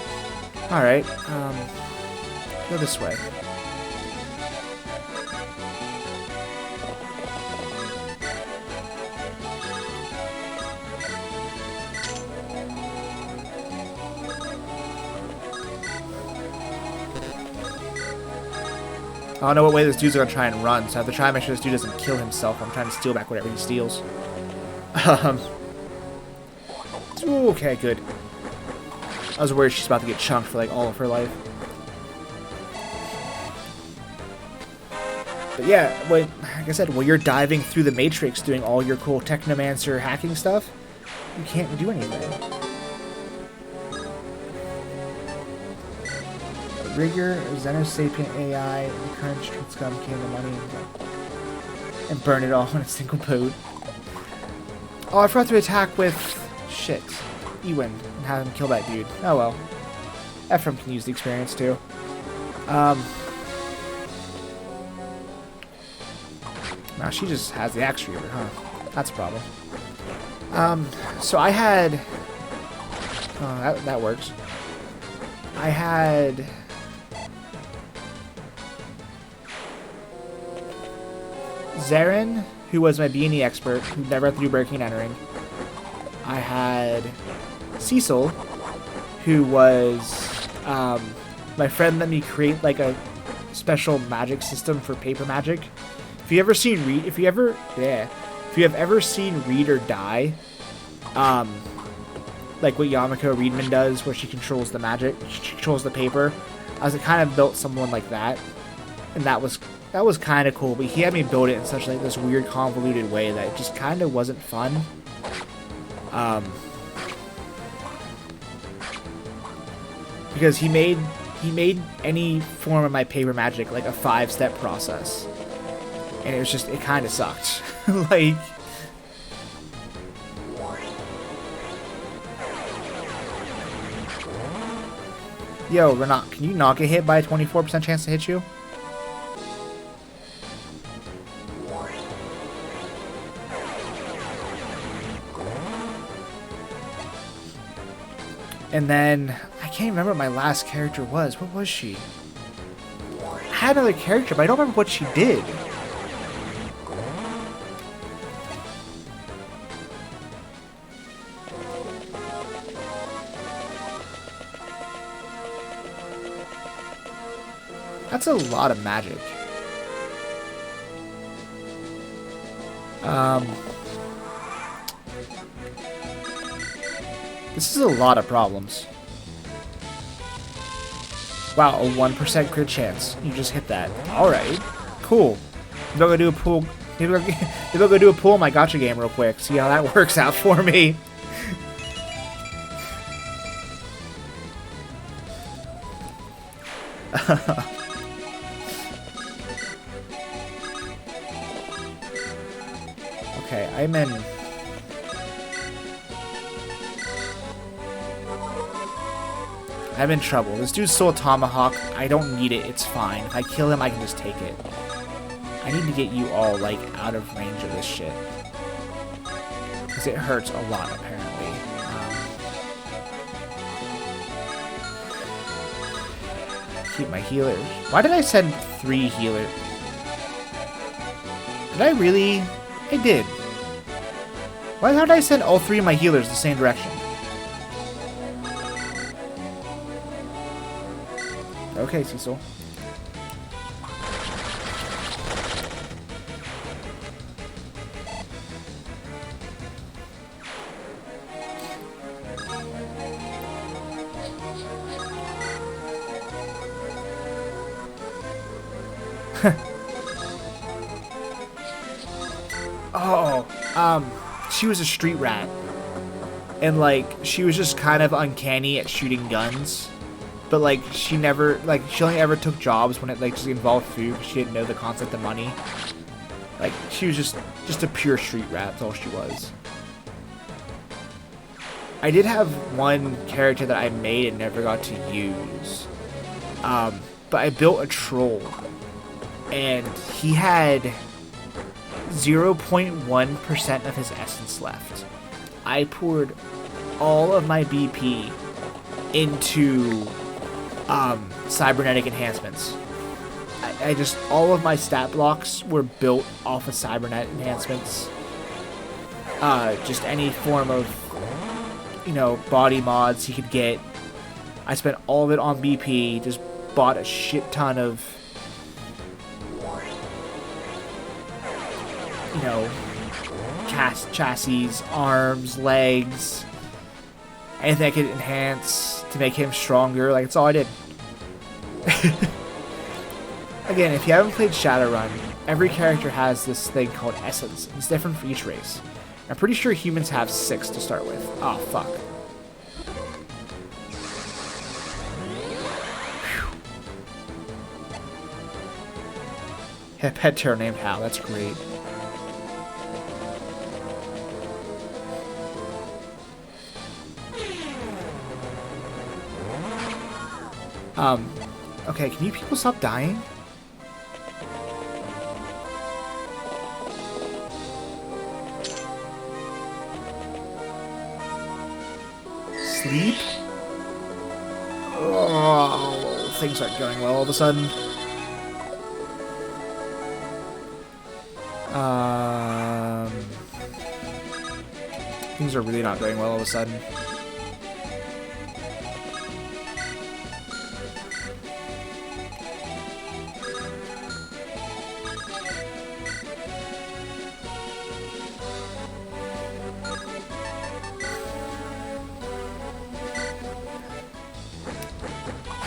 Alright, go this way. I don't know what way this dude's gonna try and run, so I have to try and make sure this dude doesn't kill himself. I'm trying to steal back whatever he steals. Okay, good. I was worried she's about to get chunked for, like, all of her life. But yeah, like I said, while you're diving through the Matrix doing all your cool Technomancer hacking stuff, you can't do anything. Rigor, Xenosapient AI, and the current street scum came to money and burn it all in a single boat. Oh, I forgot to attack with... shit. Ewan, and have him kill that dude. Oh well. Ephraim can use the experience too. Now she just has the axe reaver, huh? That's a problem. So I had... oh, that works. I had... Zarin, who was my beanie expert, who never had to do breaking and entering. I had Cecil, who was my friend let me create like a special magic system for paper magic. If you ever seen if you have ever seen Read or Die, like what Yamako Reedman does, where she controls the magic, she controls the paper. I was kind of built someone like that, and that was kind of cool. But he had me build it in such like this weird convoluted way that it just kind of wasn't fun. Because he made any form of my paper magic like a 5-step process, and it kind of sucked. Like, yo, Renat, can you not get hit by a 24% chance to hit you? And then, I can't remember what my last character was. What was she? I had another character, but I don't remember what she did. That's a lot of magic. This is a lot of problems. Wow, a 1% crit chance. You just hit that. Alright. Cool. Maybe I'll go do a pool. Maybe I'll go do a pool in my gacha game real quick. See how that works out for me. Okay, I'm in trouble. This dude's still a tomahawk. I don't need it. It's fine. If I kill him, I can just take it. I need to get you all, like, out of range of this shit. Because it hurts a lot, apparently. Keep my healers. Why did I send 3 healers? Did I really? I did. How did I send all 3 of my healers the same direction? Okay, Cecil. She was a street rat. And, like, she was just kind of uncanny at shooting guns. But, like, she only ever took jobs when it, like, just involved food, because she didn't know the concept of money. Like, she was just a pure street rat, that's all she was. I did have one character that I made and never got to use. But I built a troll. And he had 0.1% of his essence left. I poured all of my BP into cybernetic enhancements. I just, all of my stat blocks were built off of cybernet enhancements. Just any form of, you know, body mods he could get. I spent all of it on BP, just bought a shit ton of, you know, chassis, arms, legs, anything I could enhance to make him stronger. Like, that's all I did. Again, if you haven't played Shadowrun, every character has this thing called essence. It's different for each race. I'm pretty sure humans have 6 to start with. Oh, fuck. A pet terror named Hal. That's great. Okay, can you people stop dying? Sleep? Oh, things aren't going well all of a sudden. Things are really not going well all of a sudden.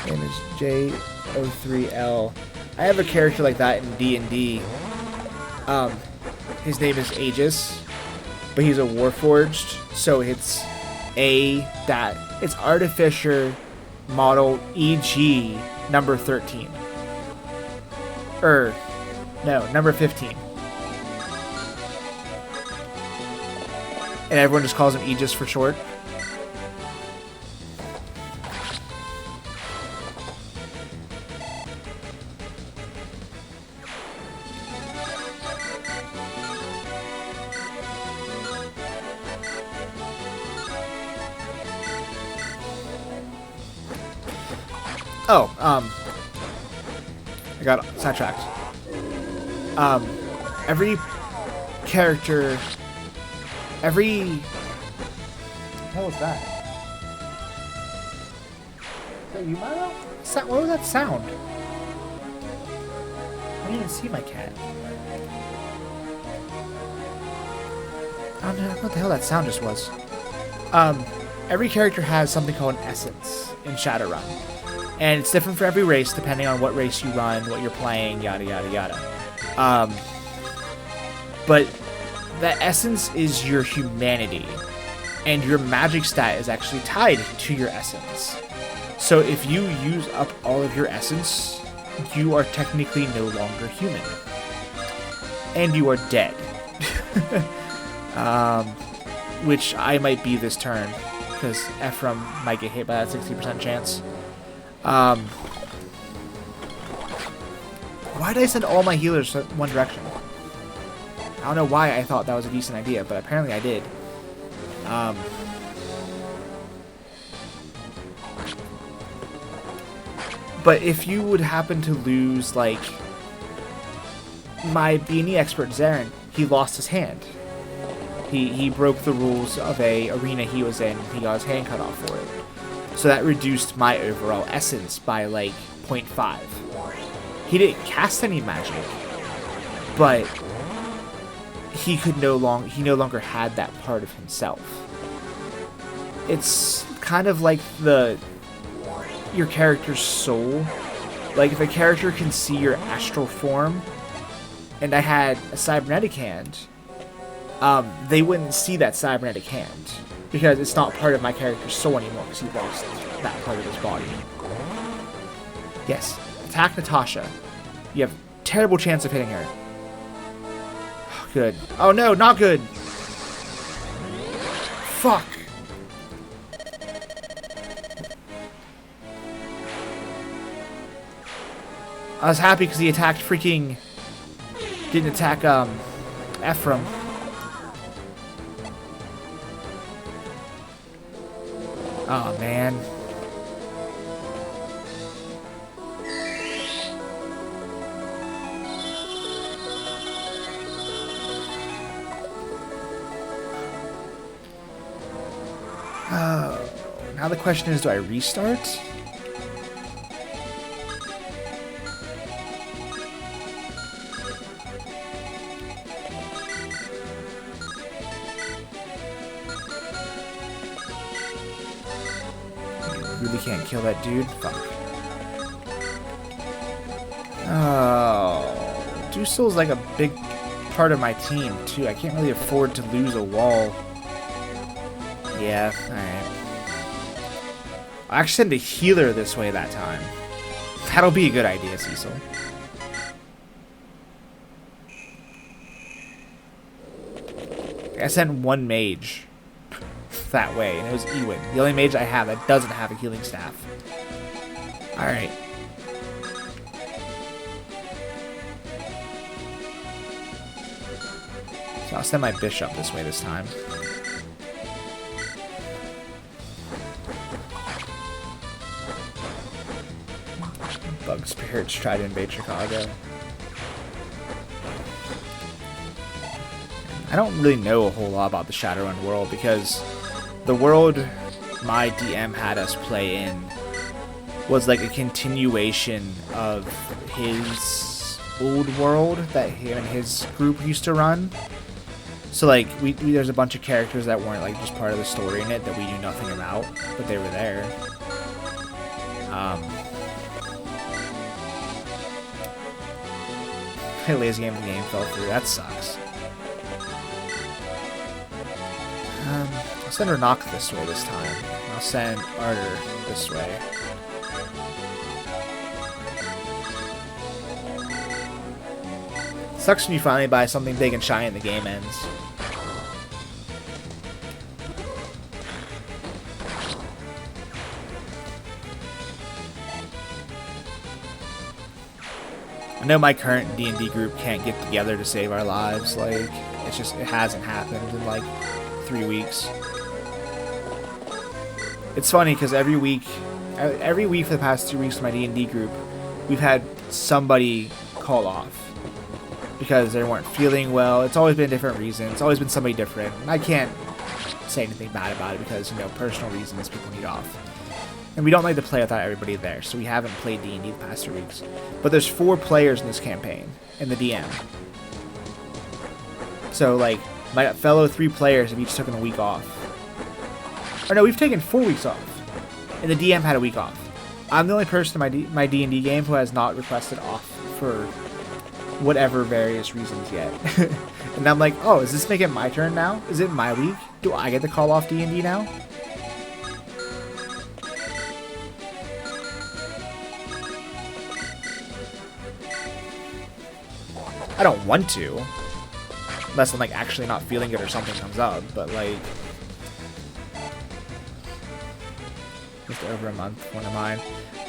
Name is J03L. I have a character like that in D&D. His name is Aegis, but he's a Warforged, so it's it's Artificer model EG number 13. No, number 15. And everyone just calls him Aegis for short. Oh, I got sidetracked. Every character, every... What the hell was that? Is that you, Milo? What was that sound? I didn't even see my cat. I don't know what the hell that sound just was. Every character has something called an essence in Shadowrun. And it's different for every race, depending on what race you run, what you're playing, yada yada yada. But that essence is your humanity. And your magic stat is actually tied to your essence. So if you use up all of your essence, you are technically no longer human. And you are dead. Which I might be this turn, because Ephraim might get hit by that 60% chance. Why did I send all my healers in one direction? I don't know why I thought that was a decent idea, but apparently I did. But if you would happen to lose, like, my B&E expert, Zarin, he lost his hand. He broke the rules of a arena he was in. He got his hand cut off for it. So that reduced my overall essence by, like, 0.5. He didn't cast any magic, but he no longer had that part of himself. It's kind of like your character's soul. Like, if a character can see your astral form, and I had a cybernetic hand, they wouldn't see that cybernetic hand, because it's not part of my character's soul anymore, because he lost that part of his body. Yes, attack Natasha. You have terrible chance of hitting her. Good. Oh no, not good! Fuck! I was happy because he attacked freaking... Didn't attack, Ephraim. Oh, man. Oh, now the question is, do I restart? Really can't kill that dude? Fuck. Oh. Deucel's like a big part of my team, too. I can't really afford to lose a wall. Yeah, alright. I actually sent a healer this way that time. That'll be a good idea, Cecil. I sent one mage that way, and it was Ewan. The only mage I have that doesn't have a healing staff. Alright. So I'll send my bishop this way this time. Bug spirits try to invade Chicago. I don't really know a whole lot about the Shadowrun world, because the world my DM had us play in was like a continuation of his old world that him and his group used to run. So like there's a bunch of characters that weren't like just part of the story in it that we knew nothing about, but they were there. My lazy game of the game fell through. That sucks. I'll send Renok this way this time. I'll send Arter this way. Sucks when you finally buy something big and shiny and the game ends. I know my current D&D group can't get together to save our lives. Like, it hasn't happened in like 3 weeks. It's funny because every week Every week for the past 2 weeks in my D&D group, we've had somebody call off because they weren't feeling well. It's always been different reasons. It's always been somebody different. And I can't say anything bad about it because, you know, personal reasons people need off. And we don't like to play without everybody there, so we haven't played D&D the past 2 weeks. But there's 4 players in this campaign, and the DM. So, like, my fellow 3 players have each taken a week off. Or no, we've taken 4 weeks off. And the DM had a week off. I'm the only person in my D&D game who has not requested off for whatever various reasons yet. And I'm like, oh, is this making my turn now? Is it my week? Do I get to call off D&D now? I don't want to. Unless I'm, like, actually not feeling it or something comes up. But, like... just over a month, one of mine.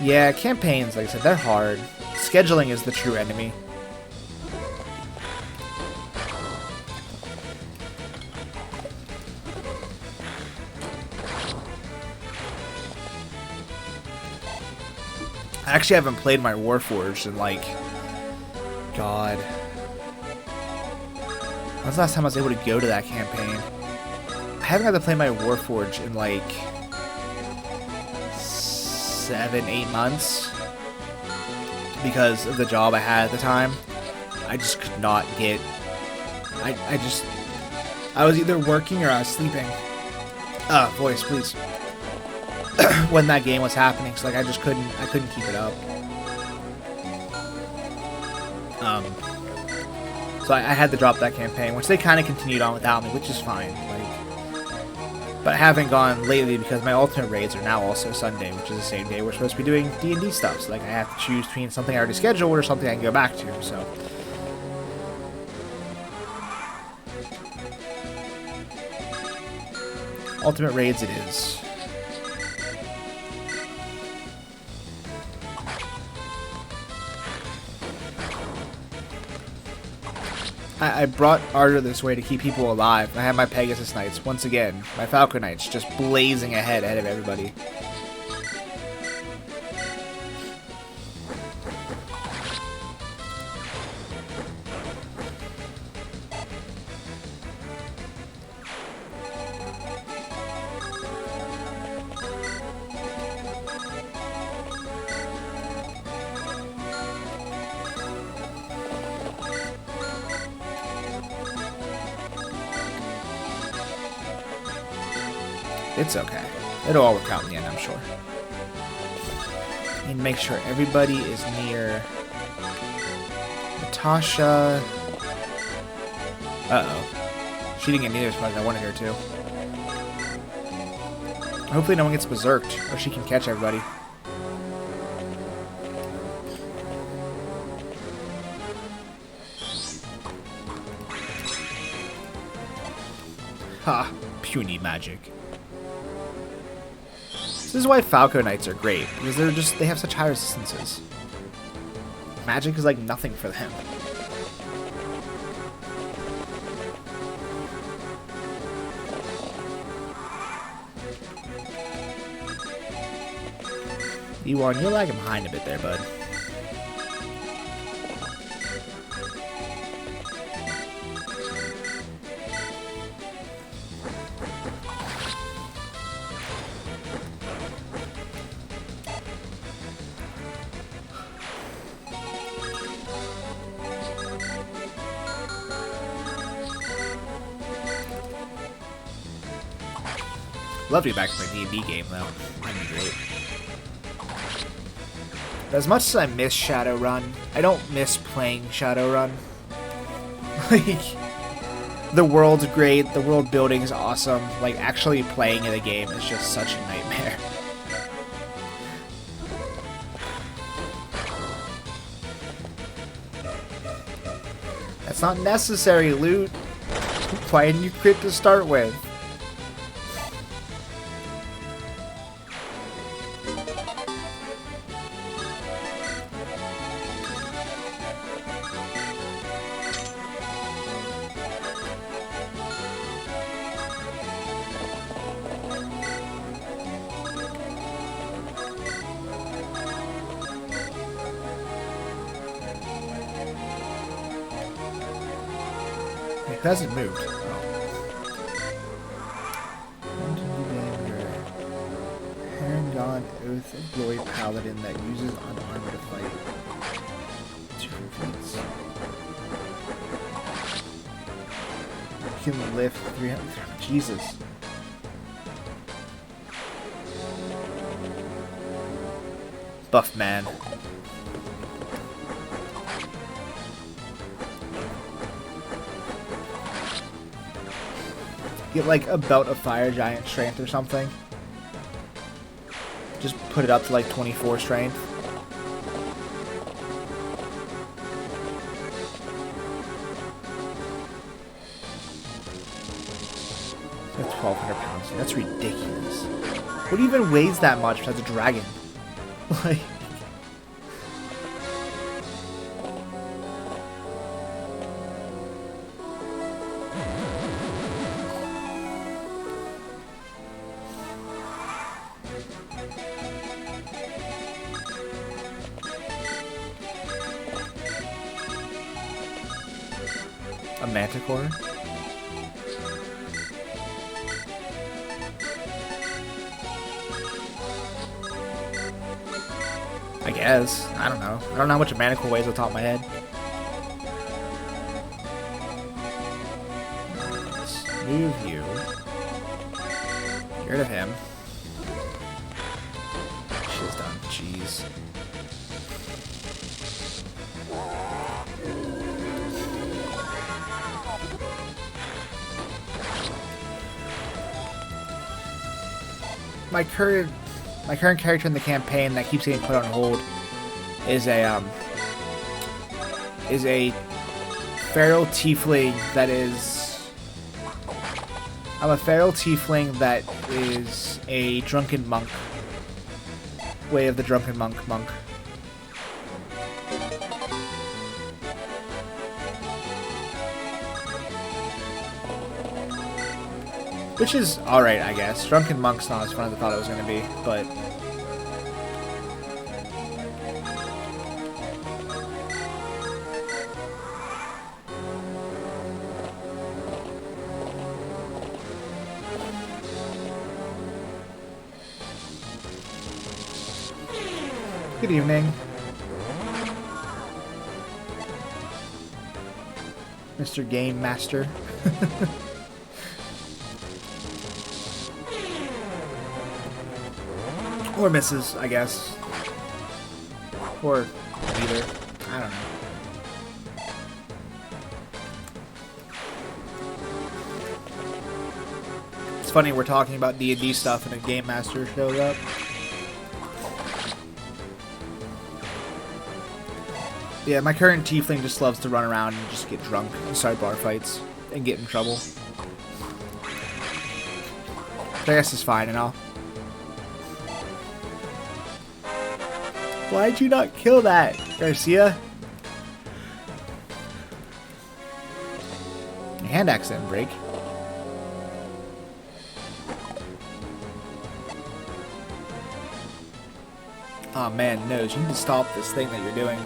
Yeah, campaigns, like I said, they're hard. Scheduling is the true enemy. I actually haven't played my Warforged in, like... God... When's the last time I was able to go to that campaign? I haven't had to play my Warforged in, like... 7-8 months. Because of the job I had at the time. I just could not get... I was either working or I was sleeping. Voice, please. When that game was happening, so, like, I couldn't keep it up. So I had to drop that campaign, which they kind of continued on without me, which is fine. Like, but I haven't gone lately because my alternate raids are now also Sunday, which is the same day we're supposed to be doing D&D stuff. So, like, I have to choose between something I already scheduled or something I can go back to. So. Ultimate raids it is. I brought Ardor this way to keep people alive. I had my Pegasus Knights, once again, my Falcon Knights, just blazing ahead of everybody. It's okay. It'll all work out in the end, I'm sure. Need to make sure everybody is near Natasha. Uh-oh. She didn't get near as much as I wanted her to. Hopefully no one gets berserked, or she can catch everybody. Ha! Puny magic. This is why Falco Knights are great, because they have such high resistances. Magic is like nothing for them. E1, you're lagging behind a bit there, bud. Love to be back to my D&D game, though. That'd be great. But as much as I miss Shadowrun, I don't miss playing Shadowrun. Like, the world's great, the world building is awesome. Like, actually playing in the game is just such a nightmare. That's not necessary, loot. Why didn't you crit to start with? It hasn't moved. Oh. Hand-on Oath of Glory Paladin that uses unarmored to fight. 2 feats. You can lift 300. Jesus. Buff man. Get like a belt of fire giant strength or something. Just put it up to like 24 strength. That's 1,200 pounds. That's ridiculous. What even weighs that much besides a dragon? Like. A manticore? I guess. I don't know. I don't know how much a manticore weighs on top of my head. Let's move you. Get rid of him. Shit's done. Jeez. My current character in the campaign that keeps getting put on hold is a feral tiefling that is. I'm a feral tiefling that is a drunken monk. Way of the drunken monk. Which is alright, I guess. Drunken Monk's not as fun as I thought it was going to be, but. Good evening, Mr. Game Master. Or Mrs., I guess. Or either. I don't know. It's funny, we're talking about D&D stuff and a Game Master shows up. Yeah, my current tiefling just loves to run around and just get drunk and start bar fights and get in trouble. But I guess it's fine and all. Why'd you not kill that, Garcia? Your hand axe didn't break. Oh man, no, you need to stop this thing that you're doing.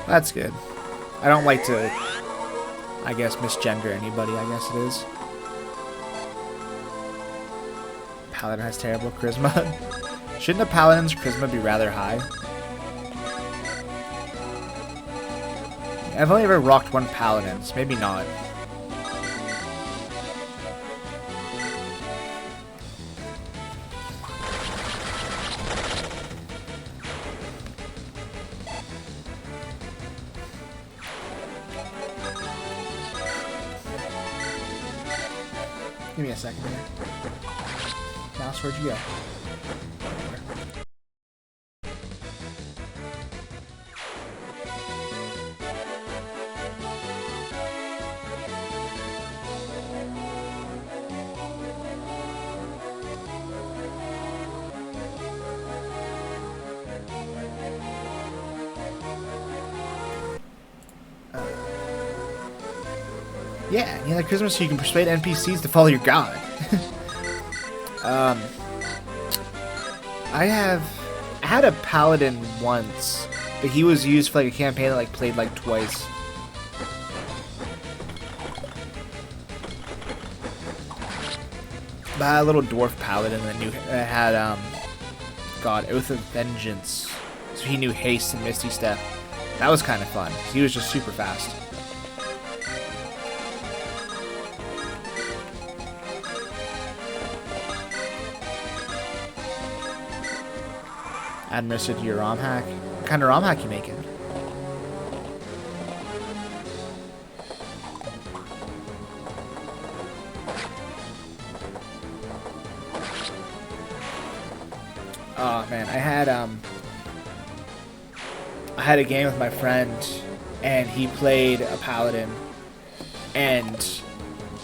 That's good. I don't like to, I guess, misgender anybody, I guess it is. Paladin has terrible charisma. Shouldn't a paladin's charisma be rather high? I've only ever rocked one paladin, so maybe not. Give me a second here. Mouse, where'd you go? Yeah, you like Christmas so you can persuade NPCs to follow your god. I had a paladin once, but he was used for like a campaign that like played like twice. But I had a little dwarf paladin that had God, Oath of Vengeance. So he knew haste and Misty Step. That was kind of fun. He was just super fast. Add Mister to your ROM hack. What kind of ROM hack you making? Oh man, I had a game with my friend, and he played a paladin, and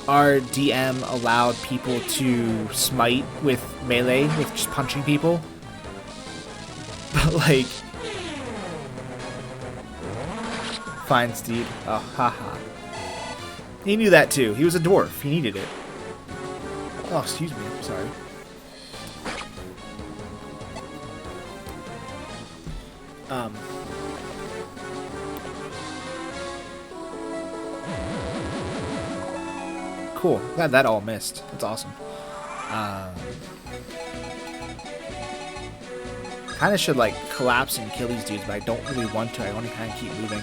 our DM allowed people to smite with melee, with just punching people. But like, fine, Steve. Oh, haha. He knew that too. He was a dwarf. He needed it. Oh, excuse me. I'm sorry. Cool. Glad that all missed. That's awesome. Kind of should like collapse and kill these dudes, but I don't really want to. I want to kind of keep moving.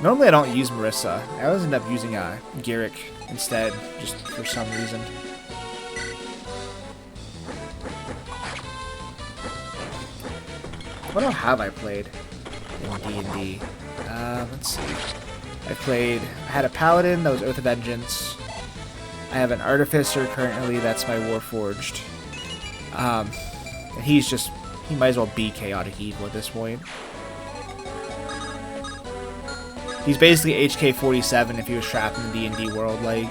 Normally I don't use Marissa. I always end up using Garrick instead, just for some reason. What else have I played in D&D? Let's see. I had a Paladin, that was Oath of Vengeance. I have an Artificer currently, that's my Warforged. He might as well be Chaotic Evil at this point. He's basically HK-47 if he was trapped in the D&D world, like.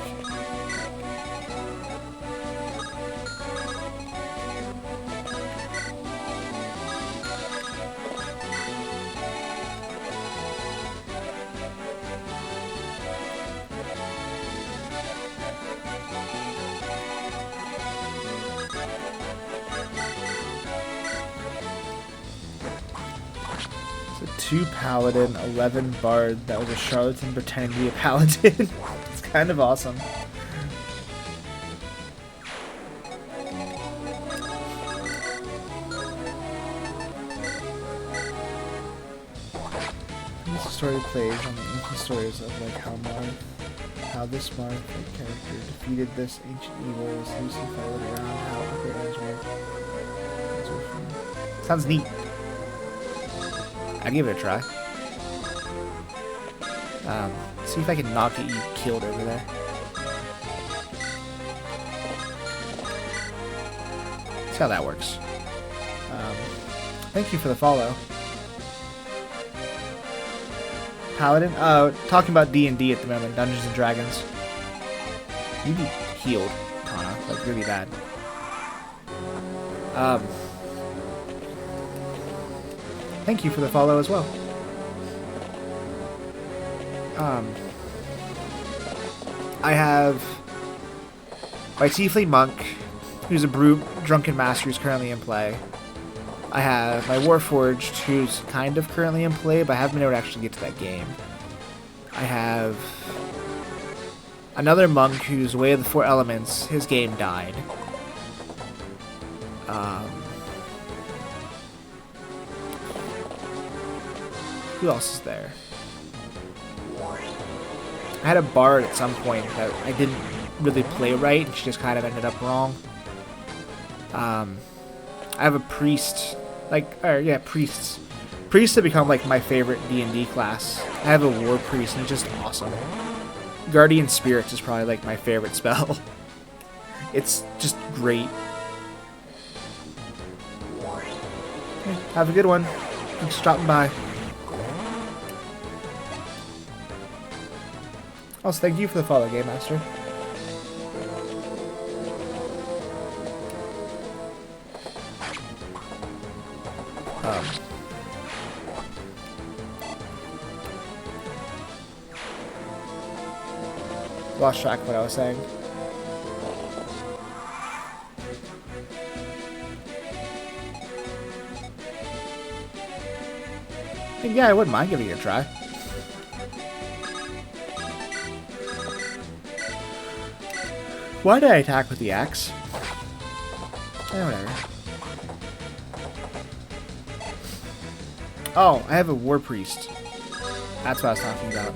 So 2 Paladin, 11 Bard, that was a charlatan pretending to be a Paladin. It's kind of awesome. This story plays on the ancient stories of like how this Marth character defeated this ancient evil, was loosely followed around, how upper ends work. Sounds neat. I'll give it a try. See if I can not get you killed over there. See how that works. Thank you for the follow. Paladin? Talking about D&D at the moment, Dungeons & Dragons. You need healed, Tana, like really bad. Thank you for the follow as well. I have my Tiefling Monk, who's a brute drunken master who's currently in play. I have my Warforged, who's kind of currently in play, but I haven't been able to actually get to that game. I have another monk who's Way of the Four Elements. His game died. Who else is there? I had a bard at some point that I didn't really play right, and she just kind of ended up wrong. I have a priest, priests. Priests have become like my favorite D&D class. I have a war priest, and he's just awesome. Guardian Spirits is probably like my favorite spell. It's just great. Okay, have a good one. Thanks for stopping by. Also, thank you for the follow, Game Master. Lost track of what I was saying. Yeah, I wouldn't mind giving it a try. Why did I attack with the axe? Whatever. Oh, I have a war priest. That's what I was talking about.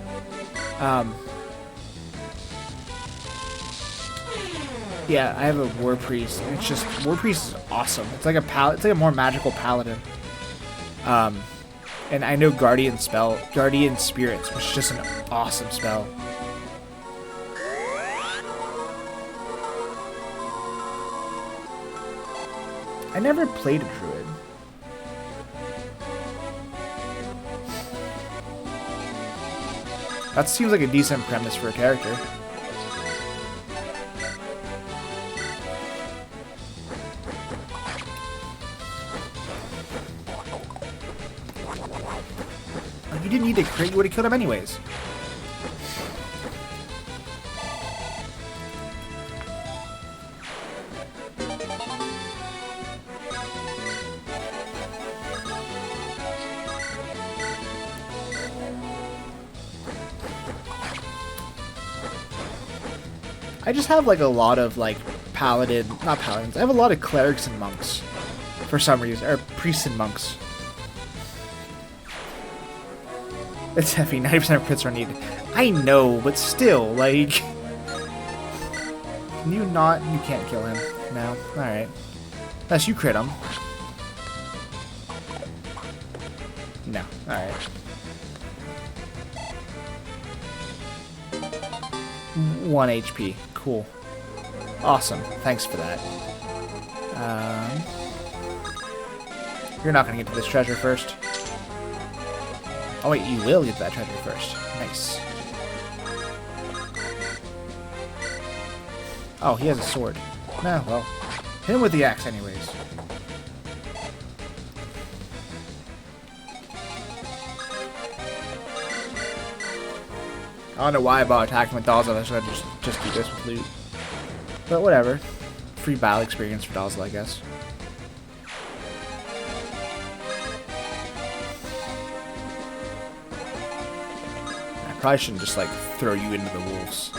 Yeah, I have a war priest, and it's just war priest is awesome. It's like a more magical paladin. And I know Guardian Spirits, which is just an awesome spell. I never played a druid. That seems like a decent premise for a character. You didn't need to crit, you would have killed him anyways. I just have like a lot of like not paladins. I have a lot of clerics and monks for some reason, or priests and monks. It's heavy. 90% of crits are needed. I know, but still, like, can you not? You can't kill him. No. All right. Unless you crit him. No. All right. 1 HP. Cool. Awesome. Thanks for that. You're not gonna get to this treasure first. Oh wait, you will get to that treasure first. Nice. Oh, he has a sword. No, well, hit him with the axe anyways. I don't know why I bought attacking with Dazzle. I should just do this with loot. But whatever. Free battle experience for Dazzle, I guess. I probably shouldn't just like throw you into the wolves.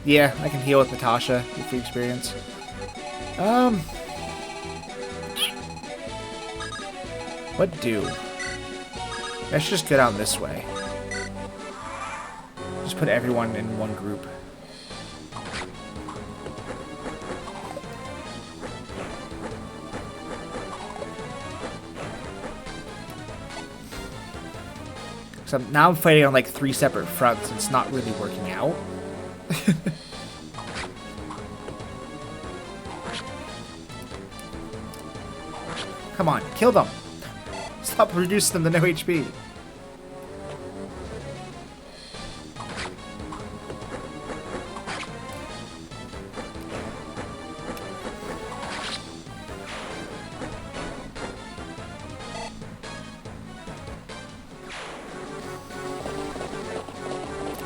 Yeah, I can heal with Natasha with free experience. What do? I should just go down this way. Just put everyone in one group. So now I'm fighting on like 3 separate fronts. It's not really working out. Come on, kill them. Stop reducing them to no HP.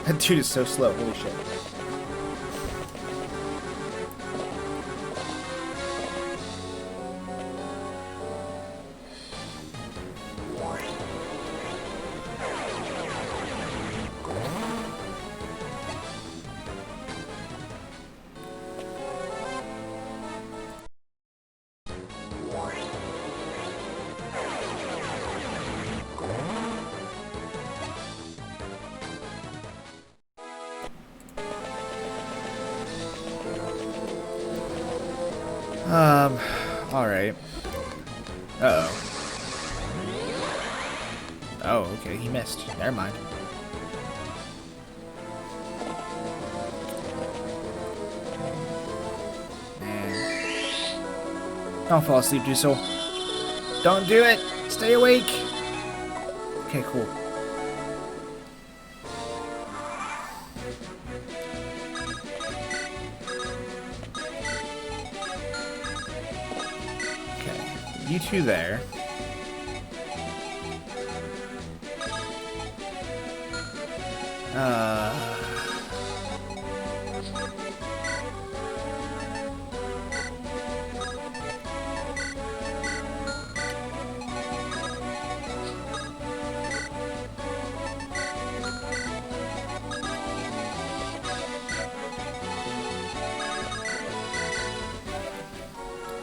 That dude is so slow, holy shit. Alright. Uh-oh. Oh, okay, he missed. Never mind. Man. Don't fall asleep, Dusel. Don't do it! Stay awake! Okay, cool. you two there.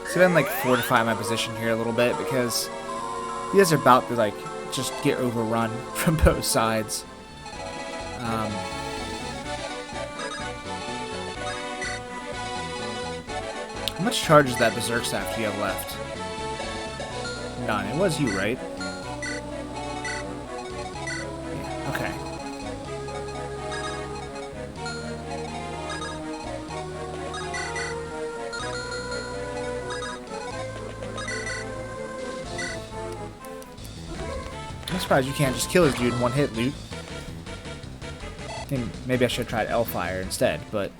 So then, like, fortify my position here a little bit because you guys are about to, like, just get overrun from both sides. How much charge does that Berserk Staff you have left? None. It was you, right? Yeah, okay. I'm surprised you can't just kill this dude in one hit, Loot. And maybe I should have tried Elfire instead, but...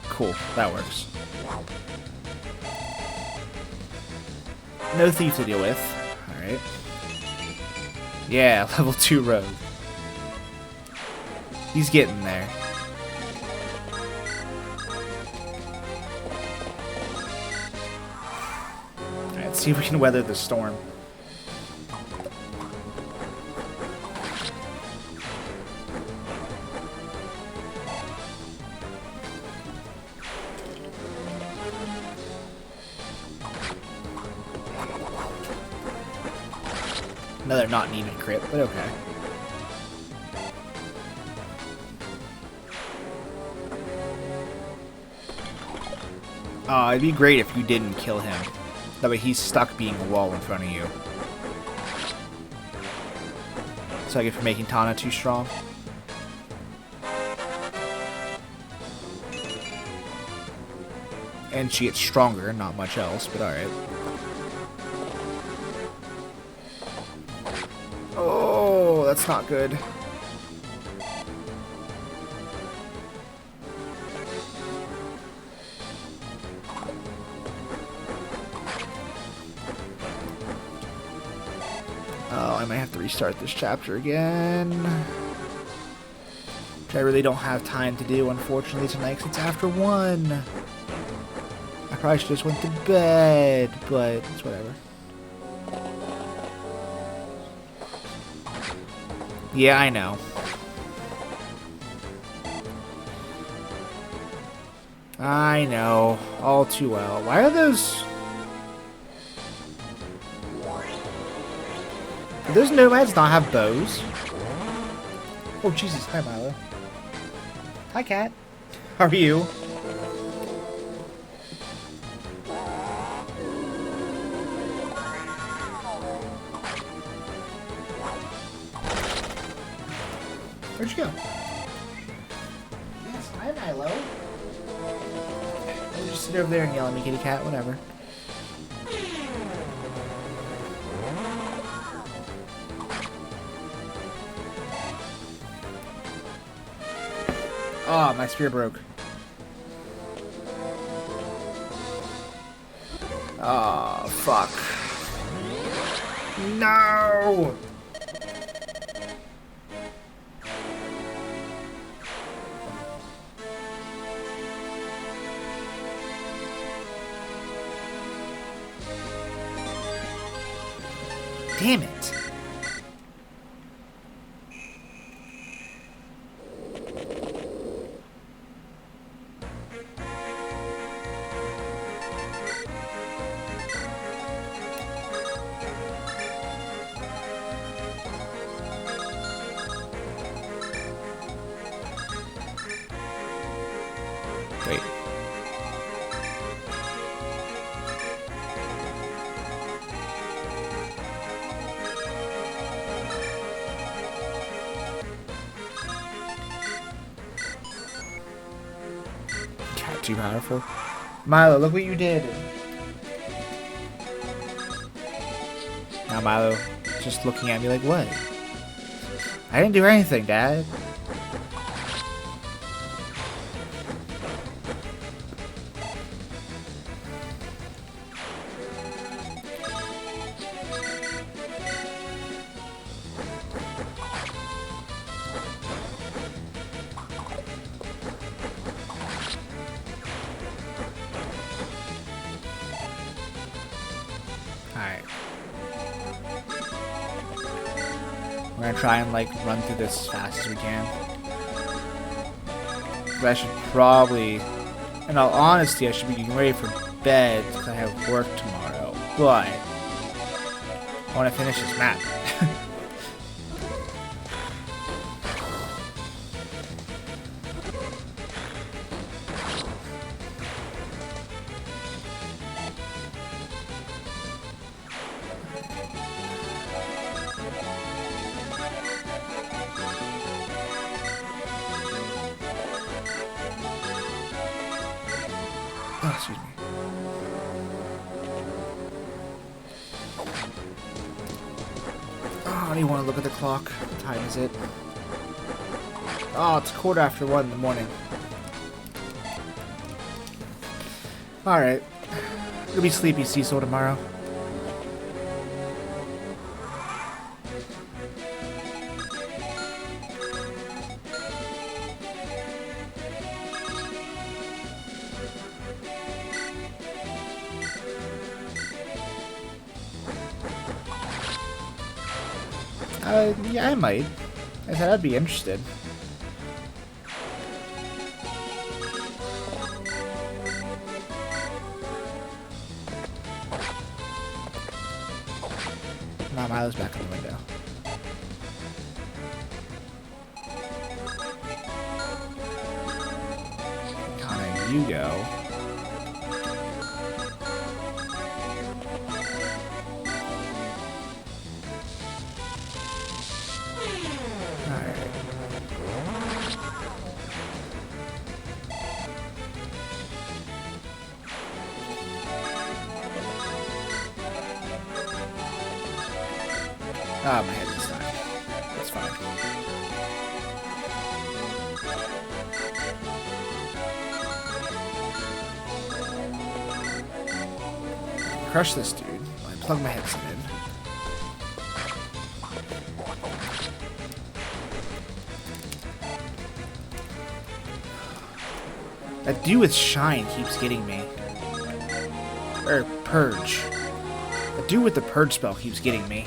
Cool, that works. No thief to deal with. Alright. Yeah, level 2 rogue. He's getting there. Alright, let's see if we can weather the storm. Another not needed crit, but okay. It'd be great if you didn't kill him. That way he's stuck being a wall in front of you. So I get for making Tana too strong. And she gets stronger, not much else, but alright. Oh, that's not good. Oh, I might have to restart this chapter again. Which I really don't have time to do, unfortunately, tonight, because it's after 1. I probably should just went to bed, but it's whatever. Yeah, I know. I know. All too well. Why are those... Do those nomads not have bows? Oh, Jesus. Hi, Milo. Hi, Cat. How are you? Where'd you go? Yes, hi, Milo. We'll just sit over there and yell at me, kitty cat, whatever. Oh, my spear broke. Oh, fuck. No! Damn it. Wait. Cat too powerful. Milo, look what you did. Now Milo just looking at me like, what? I didn't do anything, Dad. We're gonna try and like run through this as fast as we can. But I should probably, in all honesty, I should be getting ready for bed because I have work tomorrow. But I want to finish this map. Oh, excuse me. Oh, I don't even want to look at the clock. What time is it? Oh, it's 1:15 in the morning. Alright. It'll be sleepy Cecil tomorrow. Yeah, I might. I said I'd be interested. Now Milo's back in the window. Connor, you go. Ah, my head is dying. That's fine. Crush this dude. I plug my headset in. That dude with shine keeps getting me. Or purge. The dude with the purge spell keeps getting me.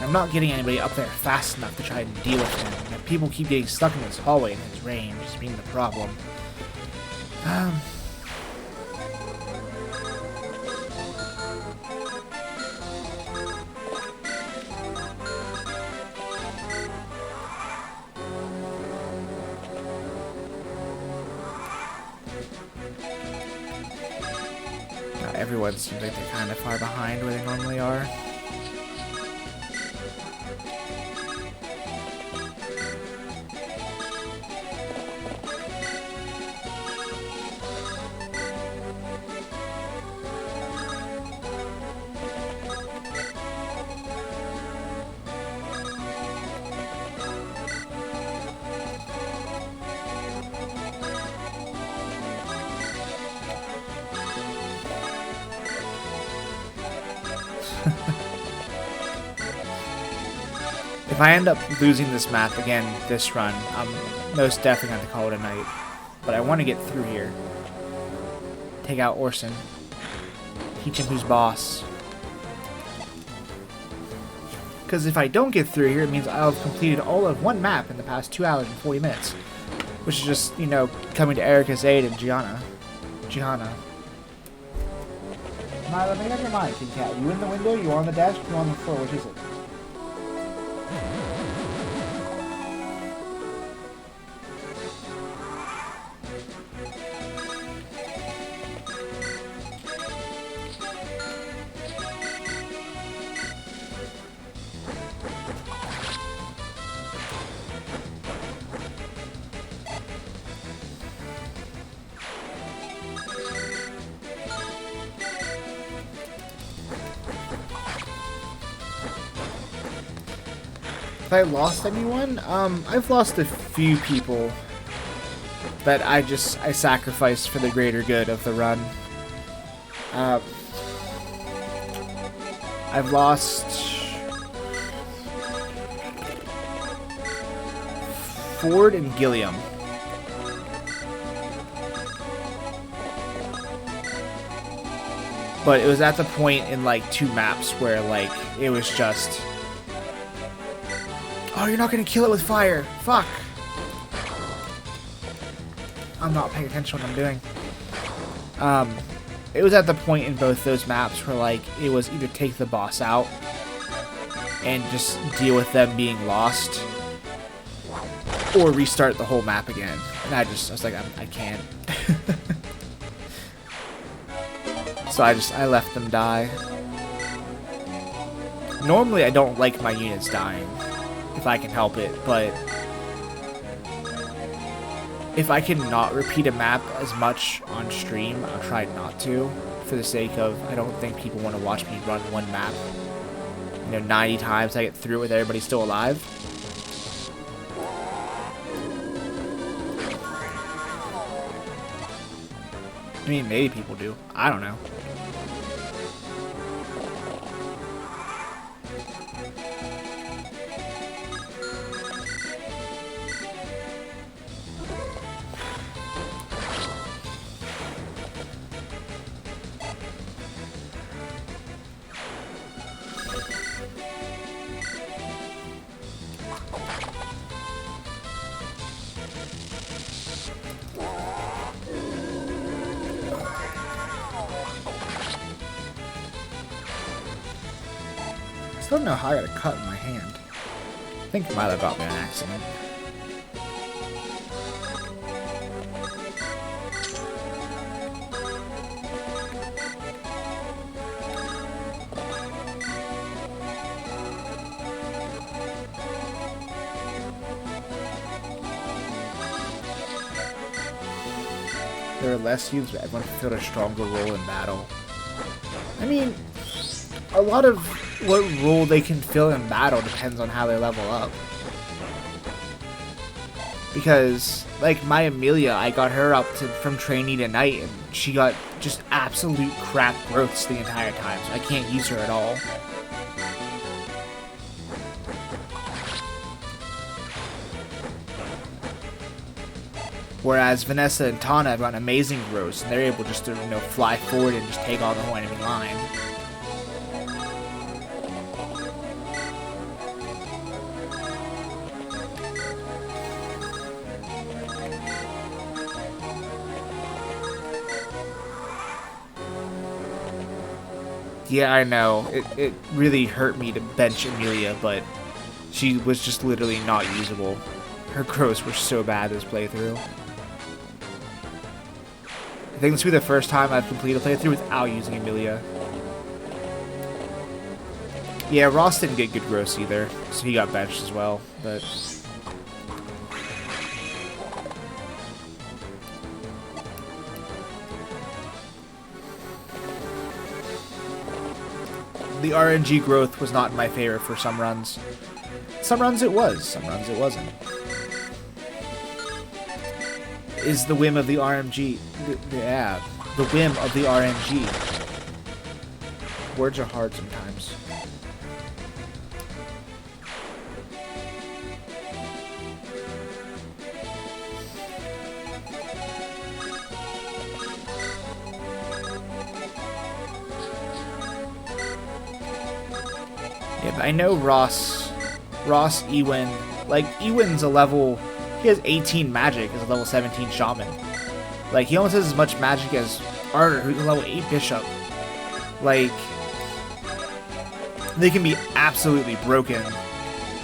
I'm not getting anybody up there fast enough to try and deal with him. And people keep getting stuck in this hallway in his range, just being the problem. Everyone seems like they're kind of far behind where they normally are. If I end up losing this map again this run, I'm most definitely going to call it a night. But I want to get through here. Take out Orson. Teach him who's boss. Because if I don't get through here, it means I'll have completed all of one map in the past 2 hours and 40 minutes. Which is just, you know, coming to Erica's aid and Gianna. Milo, make up your mind, King Cat. You in the window, you on the desk, you on the floor, which is it? If I lost anyone, I've lost a few people that I sacrificed for the greater good of the run. I've lost Ford and Gilliam. But it was at the point in like 2 maps where like it was just Oh, you're not gonna kill it with fire. Fuck. I'm not paying attention to what I'm doing. It was at the point in both those maps where, like, it was either take the boss out and just deal with them being lost, or restart the whole map again. And I was like, I can't. So I left them die. Normally I don't like my units dying, if I can help it, but if I can not repeat a map as much on stream, I'll try not to, for the sake of, I don't think people want to watch me run one map, 90 times I get through it with everybody still alive. I mean, maybe people do. I don't know. I still don't know how I got a cut in my hand. I think Milo got me on accident. There are less units, but everyone fulfilled a stronger role in battle. I mean, a lot of what role they can fill in battle depends on how they level up. Because, like, my Amelia, I got her up from trainee to knight, and she got just absolute crap growths the entire time, so I can't use her at all. Whereas Vanessa and Tana have gotten amazing growths, and they're able just to, fly forward and just take on the whole enemy line. Yeah, I know. It really hurt me to bench Amelia, but she was just literally not usable. Her growths were so bad this playthrough. I think this will be the first time I've completed a playthrough without using Amelia. Yeah, Ross didn't get good growths either, so he got benched as well, but... The RNG growth was not my favorite for some runs. Some runs it was, some runs it wasn't. Is the whim of the RNG... Yeah, the whim of the RNG. Words are hard sometimes. Yeah, but I know Ross, Ewan, like, Ewan's a level... He has 18 magic as a level 17 shaman. Like, he almost has as much magic as Arter, who's a level 8 bishop. Like, they can be absolutely broken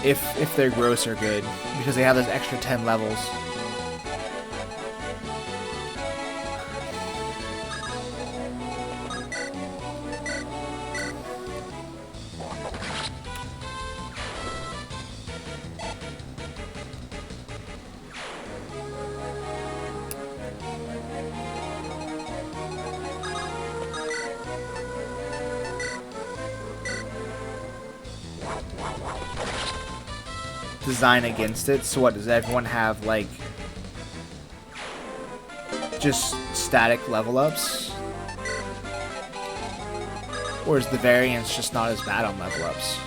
if their growths are good, because they have those extra 10 levels. Design against it. So what, does everyone have, like, just static level ups? Or is the variance just not as bad on level ups?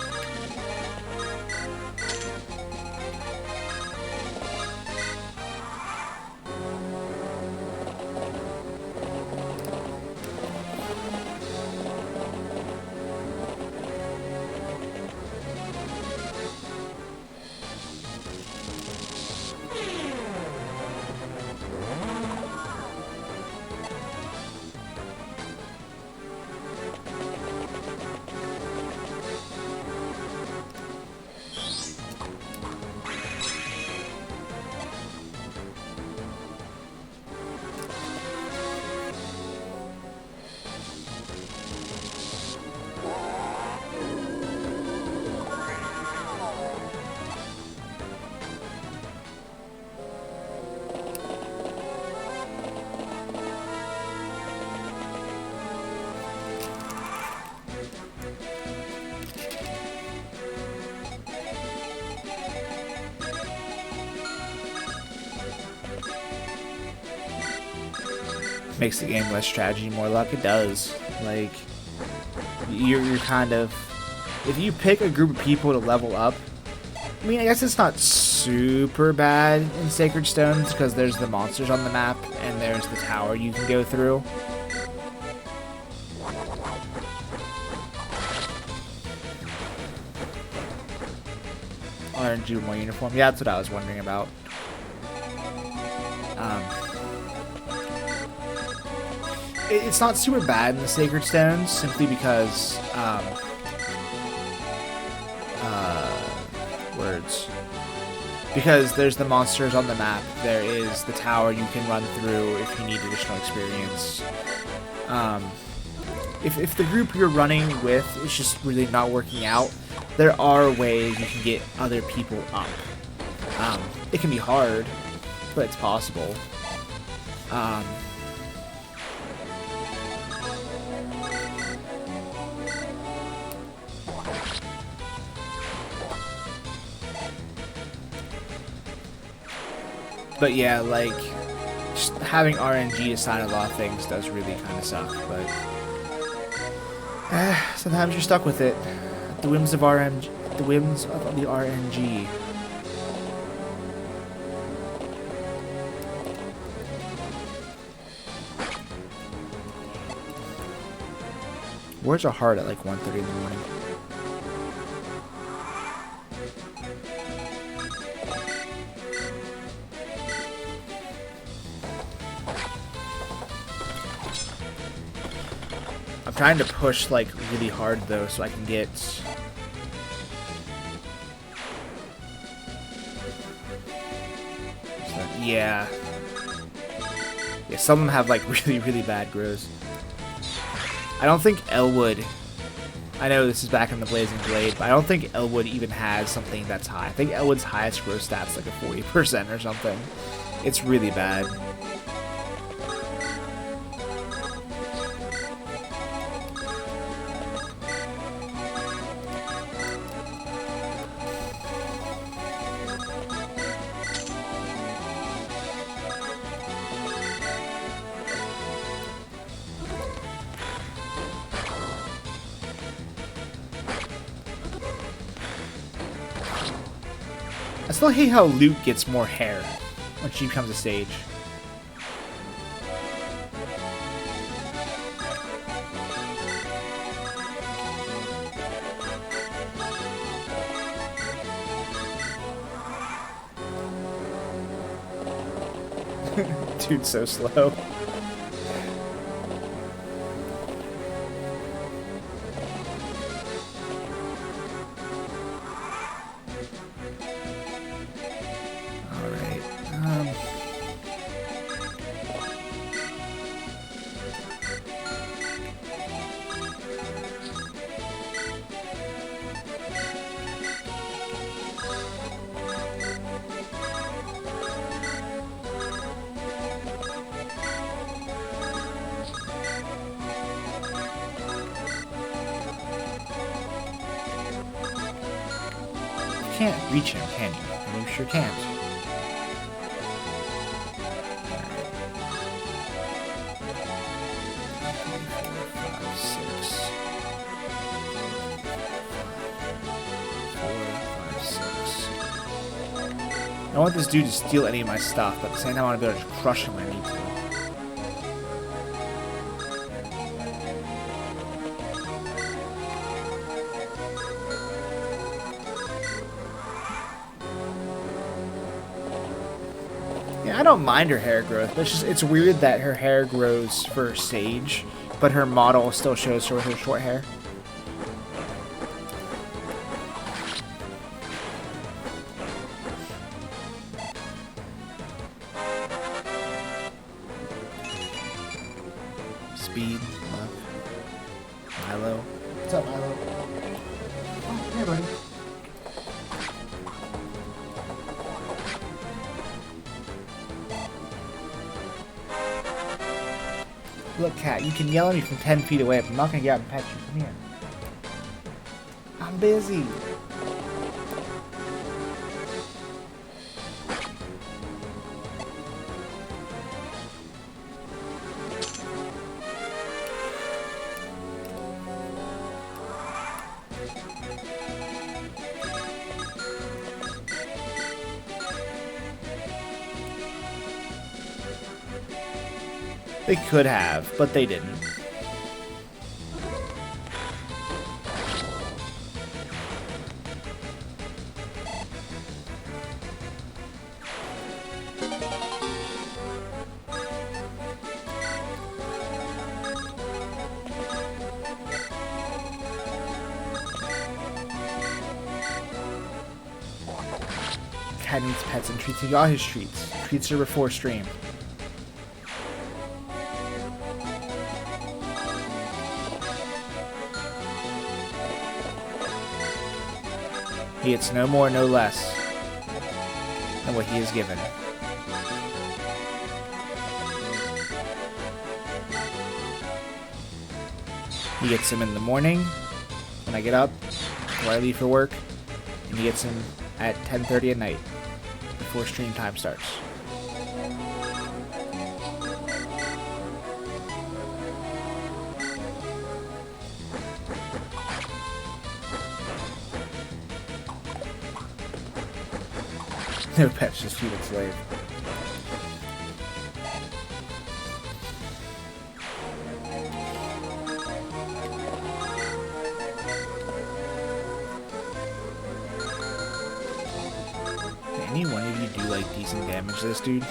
makes the game less strategy, more luck. It does. Like, you're kind of... If you pick a group of people to level up, I mean, I guess it's not super bad in Sacred Stones because there's the monsters on the map and there's the tower you can go through. RNG more uniform. Yeah, that's what I was wondering about. It's not super bad in the Sacred Stones simply because because there's the monsters on the map, there is the tower you can run through if you need additional experience. If the group you're running with is just really not working out, there are ways you can get other people up. It can be hard, but it's possible. But yeah, like, just having RNG assign a lot of things does really kind of suck, but sometimes you're stuck with it. The whims of RNG, the whims of the RNG. Where's a heart at like 1:30 in the morning? I'm trying to push like really hard though so I can get yeah, some of them have like really bad grows. I don't think Elwood, I know this is back in the Blazing Blade, but I don't think Elwood even has something that's high. I think Elwood's highest growth stat's like a 40% or something. It's really bad. I still hate how Luke gets more hair when she becomes a sage. Dude's so slow. You can't reach him, can you? You sure can't. I don't want this dude to steal any of my stuff, but at the same time I want to be able to crush him when I need to. Yeah, I don't mind her hair growth, but it's weird that her hair grows for Sage, but her model still shows her with her short hair. Speed, luck. Milo. What's up, Milo? Oh, hey, buddy. Look, cat, you can yell at me from 10 feet away, but I'm not gonna get out and pet you. Come here. I'm busy. They could have, but they didn't. Cat needs pets and treats. He got his treats. Treats are before stream. He gets no more, no less than what he is given. He gets him in the morning when I get up, before I leave for work, and he gets him at 10:30 at night before stream time starts. No pets, just feed a slave. Any one of you do like decent damage to this dude?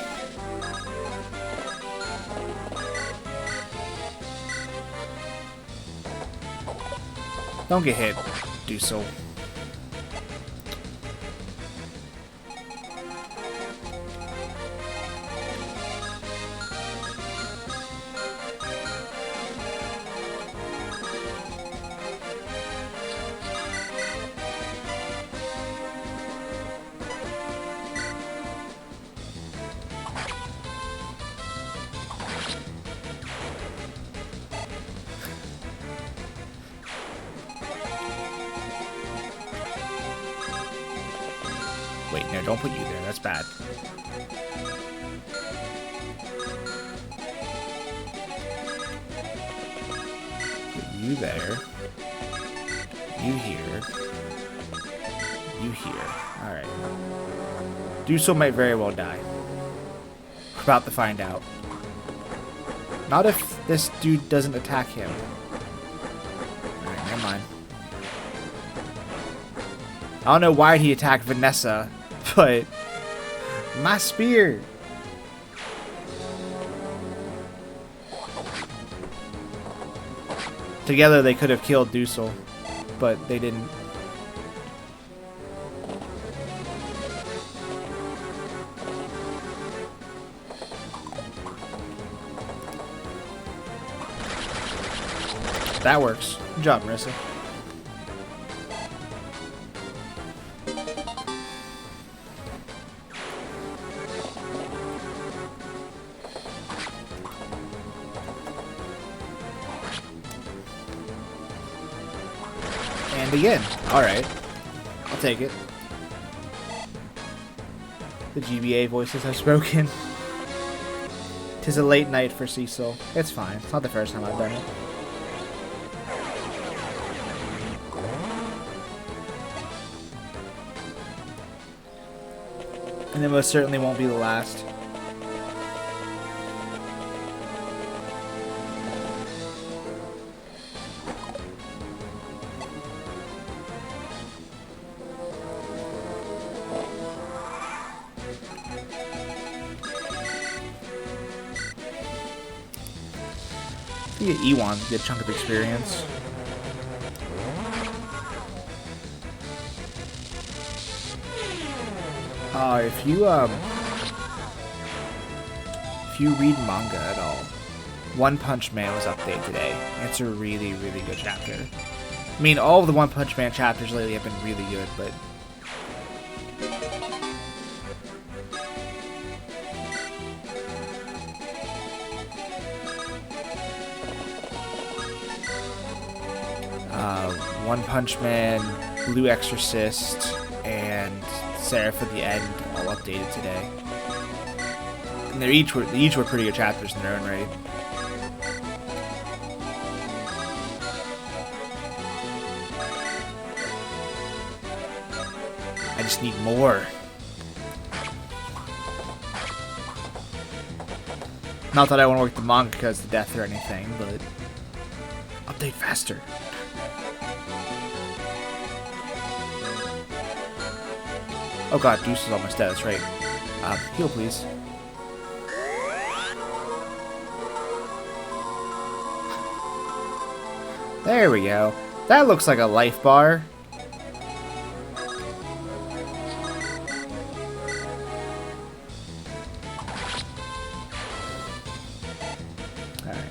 Don't get hit, do so. Wait, no, don't put you there. That's bad. Put you there. You here. You here. Alright. Duso might very well die. We're about to find out. Not if this dude doesn't attack him. Alright, never mind. I don't know why he attacked Vanessa, but my spear. Together they could have killed Dusel, but they didn't. That works. Good job, Marissa. And again. Alright. I'll take it. The GBA voices have spoken. 'Tis a late night for Cecil. It's fine. It's not the first time I've done it. And it most certainly won't be the last. You get Ewan's a good chunk of experience. If you read manga at all, One Punch Man was updated today. It's a really, really good chapter. I mean, all of the One Punch Man chapters lately have been really good, but One Punch Man, Blue Exorcist, and Seraph at the End all updated today. And they each were pretty good chapters in their own right. I just need more. Not that I want to work the manga because of death or anything, but update faster. Oh god, Deuce is almost dead, that's right. Heal please. There we go. That looks like a life bar. Alright.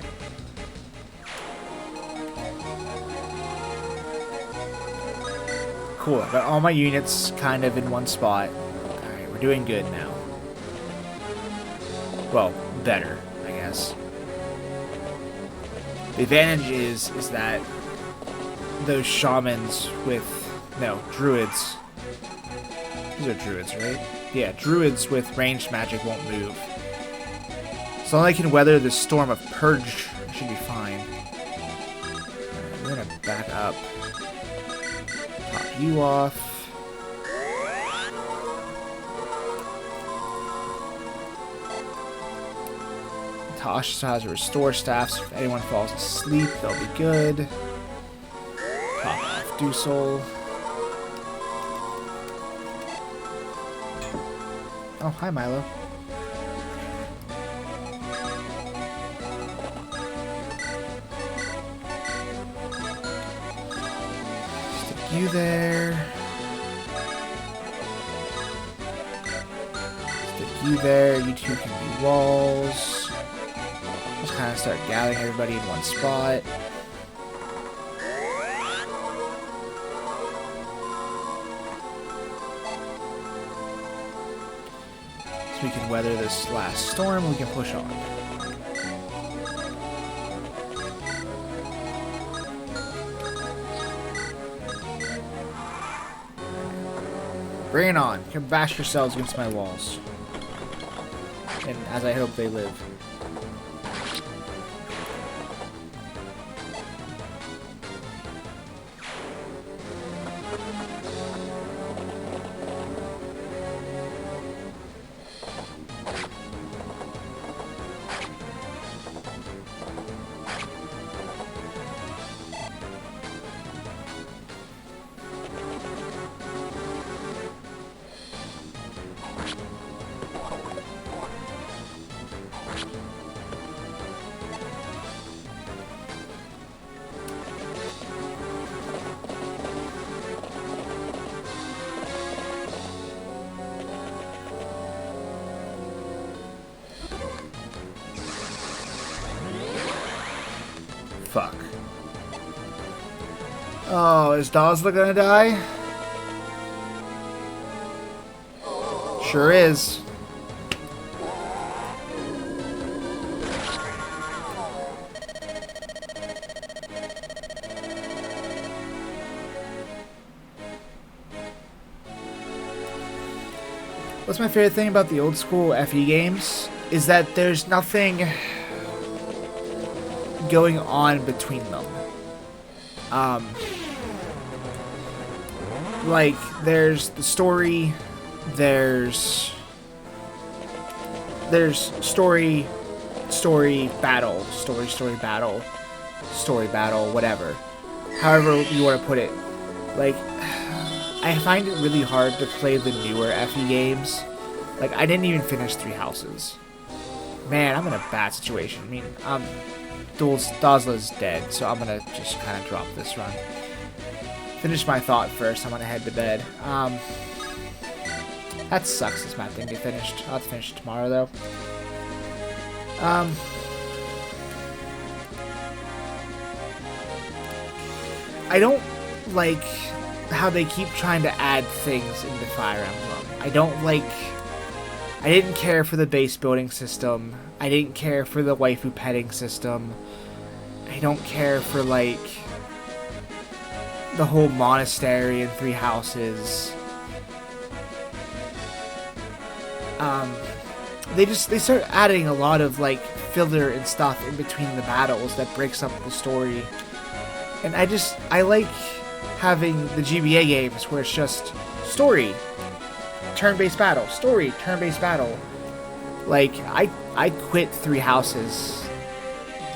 Cool, I got all my units kind of in one spot. Alright, we're doing good now. Well, better, I guess. The advantage is that those shamans with... no, druids. These are druids, right? Yeah, druids with ranged magic won't move. So long as I can weather the storm of Purge, I should be fine. Alright, we're gonna back up. Pop you off. Tosh has a restore staff, so if anyone falls asleep, they'll be good. Pop off Dusel. Oh, hi Milo. Stick you there. Stick you there. You two can be walls. Just kind of start gathering everybody in one spot. So we can weather this last storm, we can push on. Bring it on. You can bash yourselves against my walls. And as I hope they live. Fuck. Oh, is Dazla gonna die? Sure is. What's my favorite thing about the old school FE games is that there's nothing going on between them. Like, there's the story, there's story, battle, story, battle, whatever. However you want to put it. Like, I find it really hard to play the newer FE games. Like, I didn't even finish 3 Houses. Man, I'm in a bad situation. I mean, Dazla's dead, so I'm gonna just kind of drop this run. Finish my thought first. I'm gonna head to bed. That sucks. This map didn't get finished. I'll have to finish it tomorrow, though. I don't like how they keep trying to add things into Fire Emblem. I didn't care for the base building system. I didn't care for the waifu petting system. I don't care for, like, the whole monastery and 3 Houses. They start adding a lot of, like, filler and stuff in between the battles that breaks up the story. And I like having the GBA games where it's just story, turn-based battle, story, turn-based battle. Like, I quit Three Houses.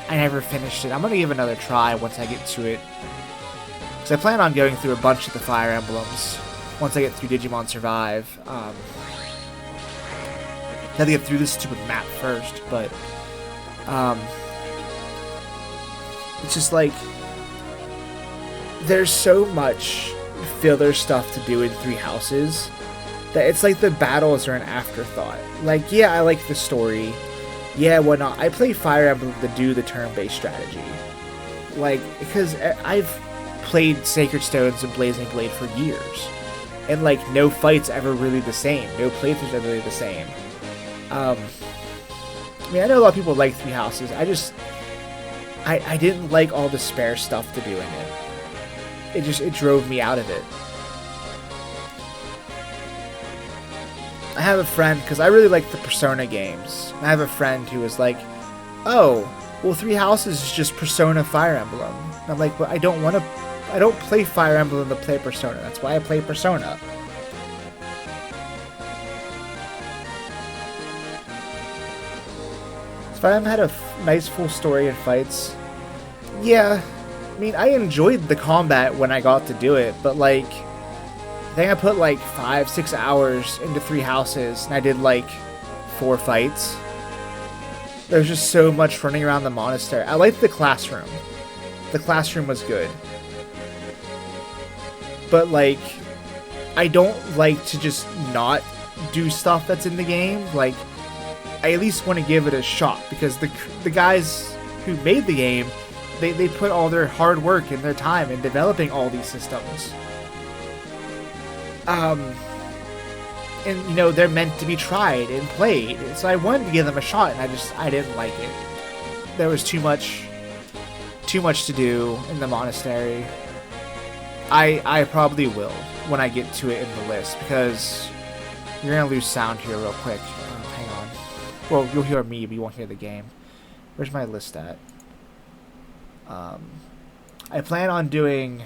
I never finished it. I'm going to give it another try once I get to it. Because I plan on going through a bunch of the Fire Emblems once I get through Digimon Survive. I have to get through this stupid map first, but it's just like there's so much filler stuff to do in Three Houses that it's like the battles are an afterthought. Like, yeah, I like the story. Yeah, whatnot. I play Fire Emblem to do the turn-based strategy. Like, because I've played Sacred Stones and Blazing Blade for years. And, like, no fight's ever really the same. No playthroughs are really the same. I mean, I know a lot of people like Three Houses. I didn't like all the spare stuff to do in it. It drove me out of it. I have a friend, because I really like the Persona games. I have a friend who was like, oh, well, Three Houses is just Persona Fire Emblem. And I'm like, but I don't play Fire Emblem to play Persona. That's why I play Persona. Fire Emblem had a nice full story and fights. Yeah, I mean, I enjoyed the combat when I got to do it, but like, I think I put like 5-6 hours into Three Houses, and I did like 4 fights. There's just so much running around the monastery. I liked the classroom. The classroom was good. But like, I don't like to just not do stuff that's in the game. Like, I at least want to give it a shot, because the guys who made the game, they put all their hard work and their time in developing all these systems. And you know, they're meant to be tried and played, so I wanted to give them a shot, and I didn't like it. There was too much to do in the monastery. I probably will when I get to it in the list, because you're gonna lose sound here real quick. Hang on. Well, you'll hear me, but you won't hear the game. Where's my list at? I plan on doing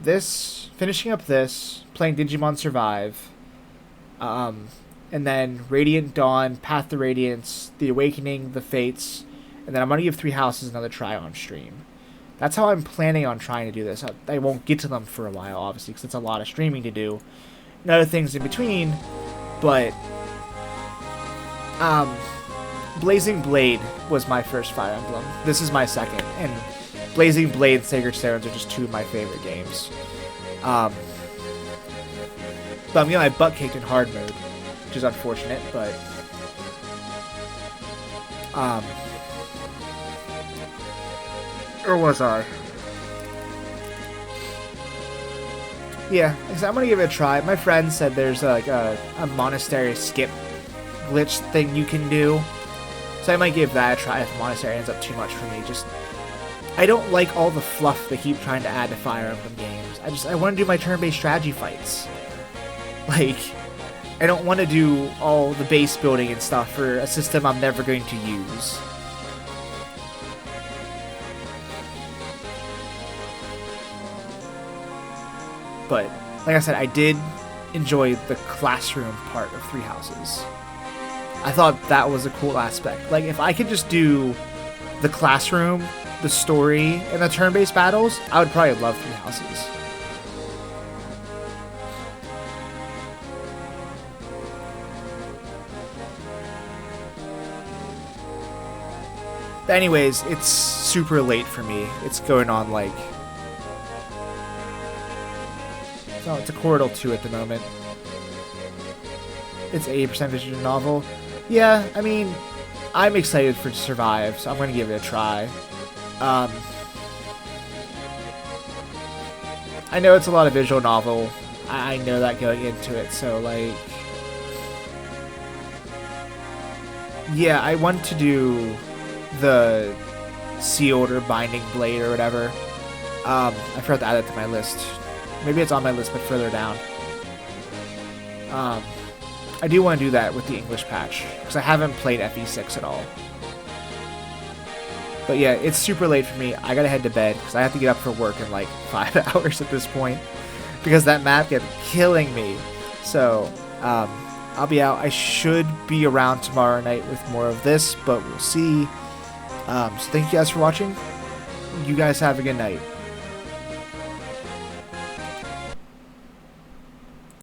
this, finishing up this, playing Digimon Survive, and then Radiant Dawn, Path to Radiance, The Awakening, The Fates, and then I'm going to give Three Houses another try on stream. That's how I'm planning on trying to do this. I won't get to them for a while, obviously, because it's a lot of streaming to do, and other things in between, but Blazing Blade was my first Fire Emblem. This is my second, and Blazing Blade and Sacred Stones are just 2 of my favorite games. But I'm getting my butt kicked in hard mode, which is unfortunate, but or was I? Yeah, I'm gonna give it a try. My friend said there's like a monastery skip glitch thing you can do, so I might give that a try if the monastery ends up too much for me. I don't like all the fluff they keep trying to add to Fire Emblem games. I want to do my turn-based strategy fights. Like, I don't want to do all the base building and stuff for a system I'm never going to use. But, like I said, I did enjoy the classroom part of Three Houses. I thought that was a cool aspect. Like, if I could just do the classroom, the story, and the turn-based battles, I would probably love Three Houses. But anyways, it's super late for me. It's going on like... No, it's a quarter till 2 at the moment. It's 80% visual novel. Yeah, I mean, I'm excited for Survive, so I'm going to give it a try. I know it's a lot of visual novel. I know that going into it, so like... Yeah, I want to do the Sealed or Binding Blade or whatever. I forgot to add that to my list. Maybe it's on my list, but further down. I do want to do that with the English patch, because I haven't played FE6 at all. But yeah, it's super late for me. I gotta head to bed, because I have to get up for work in like 5 hours at this point, because that map kept killing me. So, I'll be out. I should be around tomorrow night with more of this, but we'll see. So thank you guys for watching. You guys have a good night.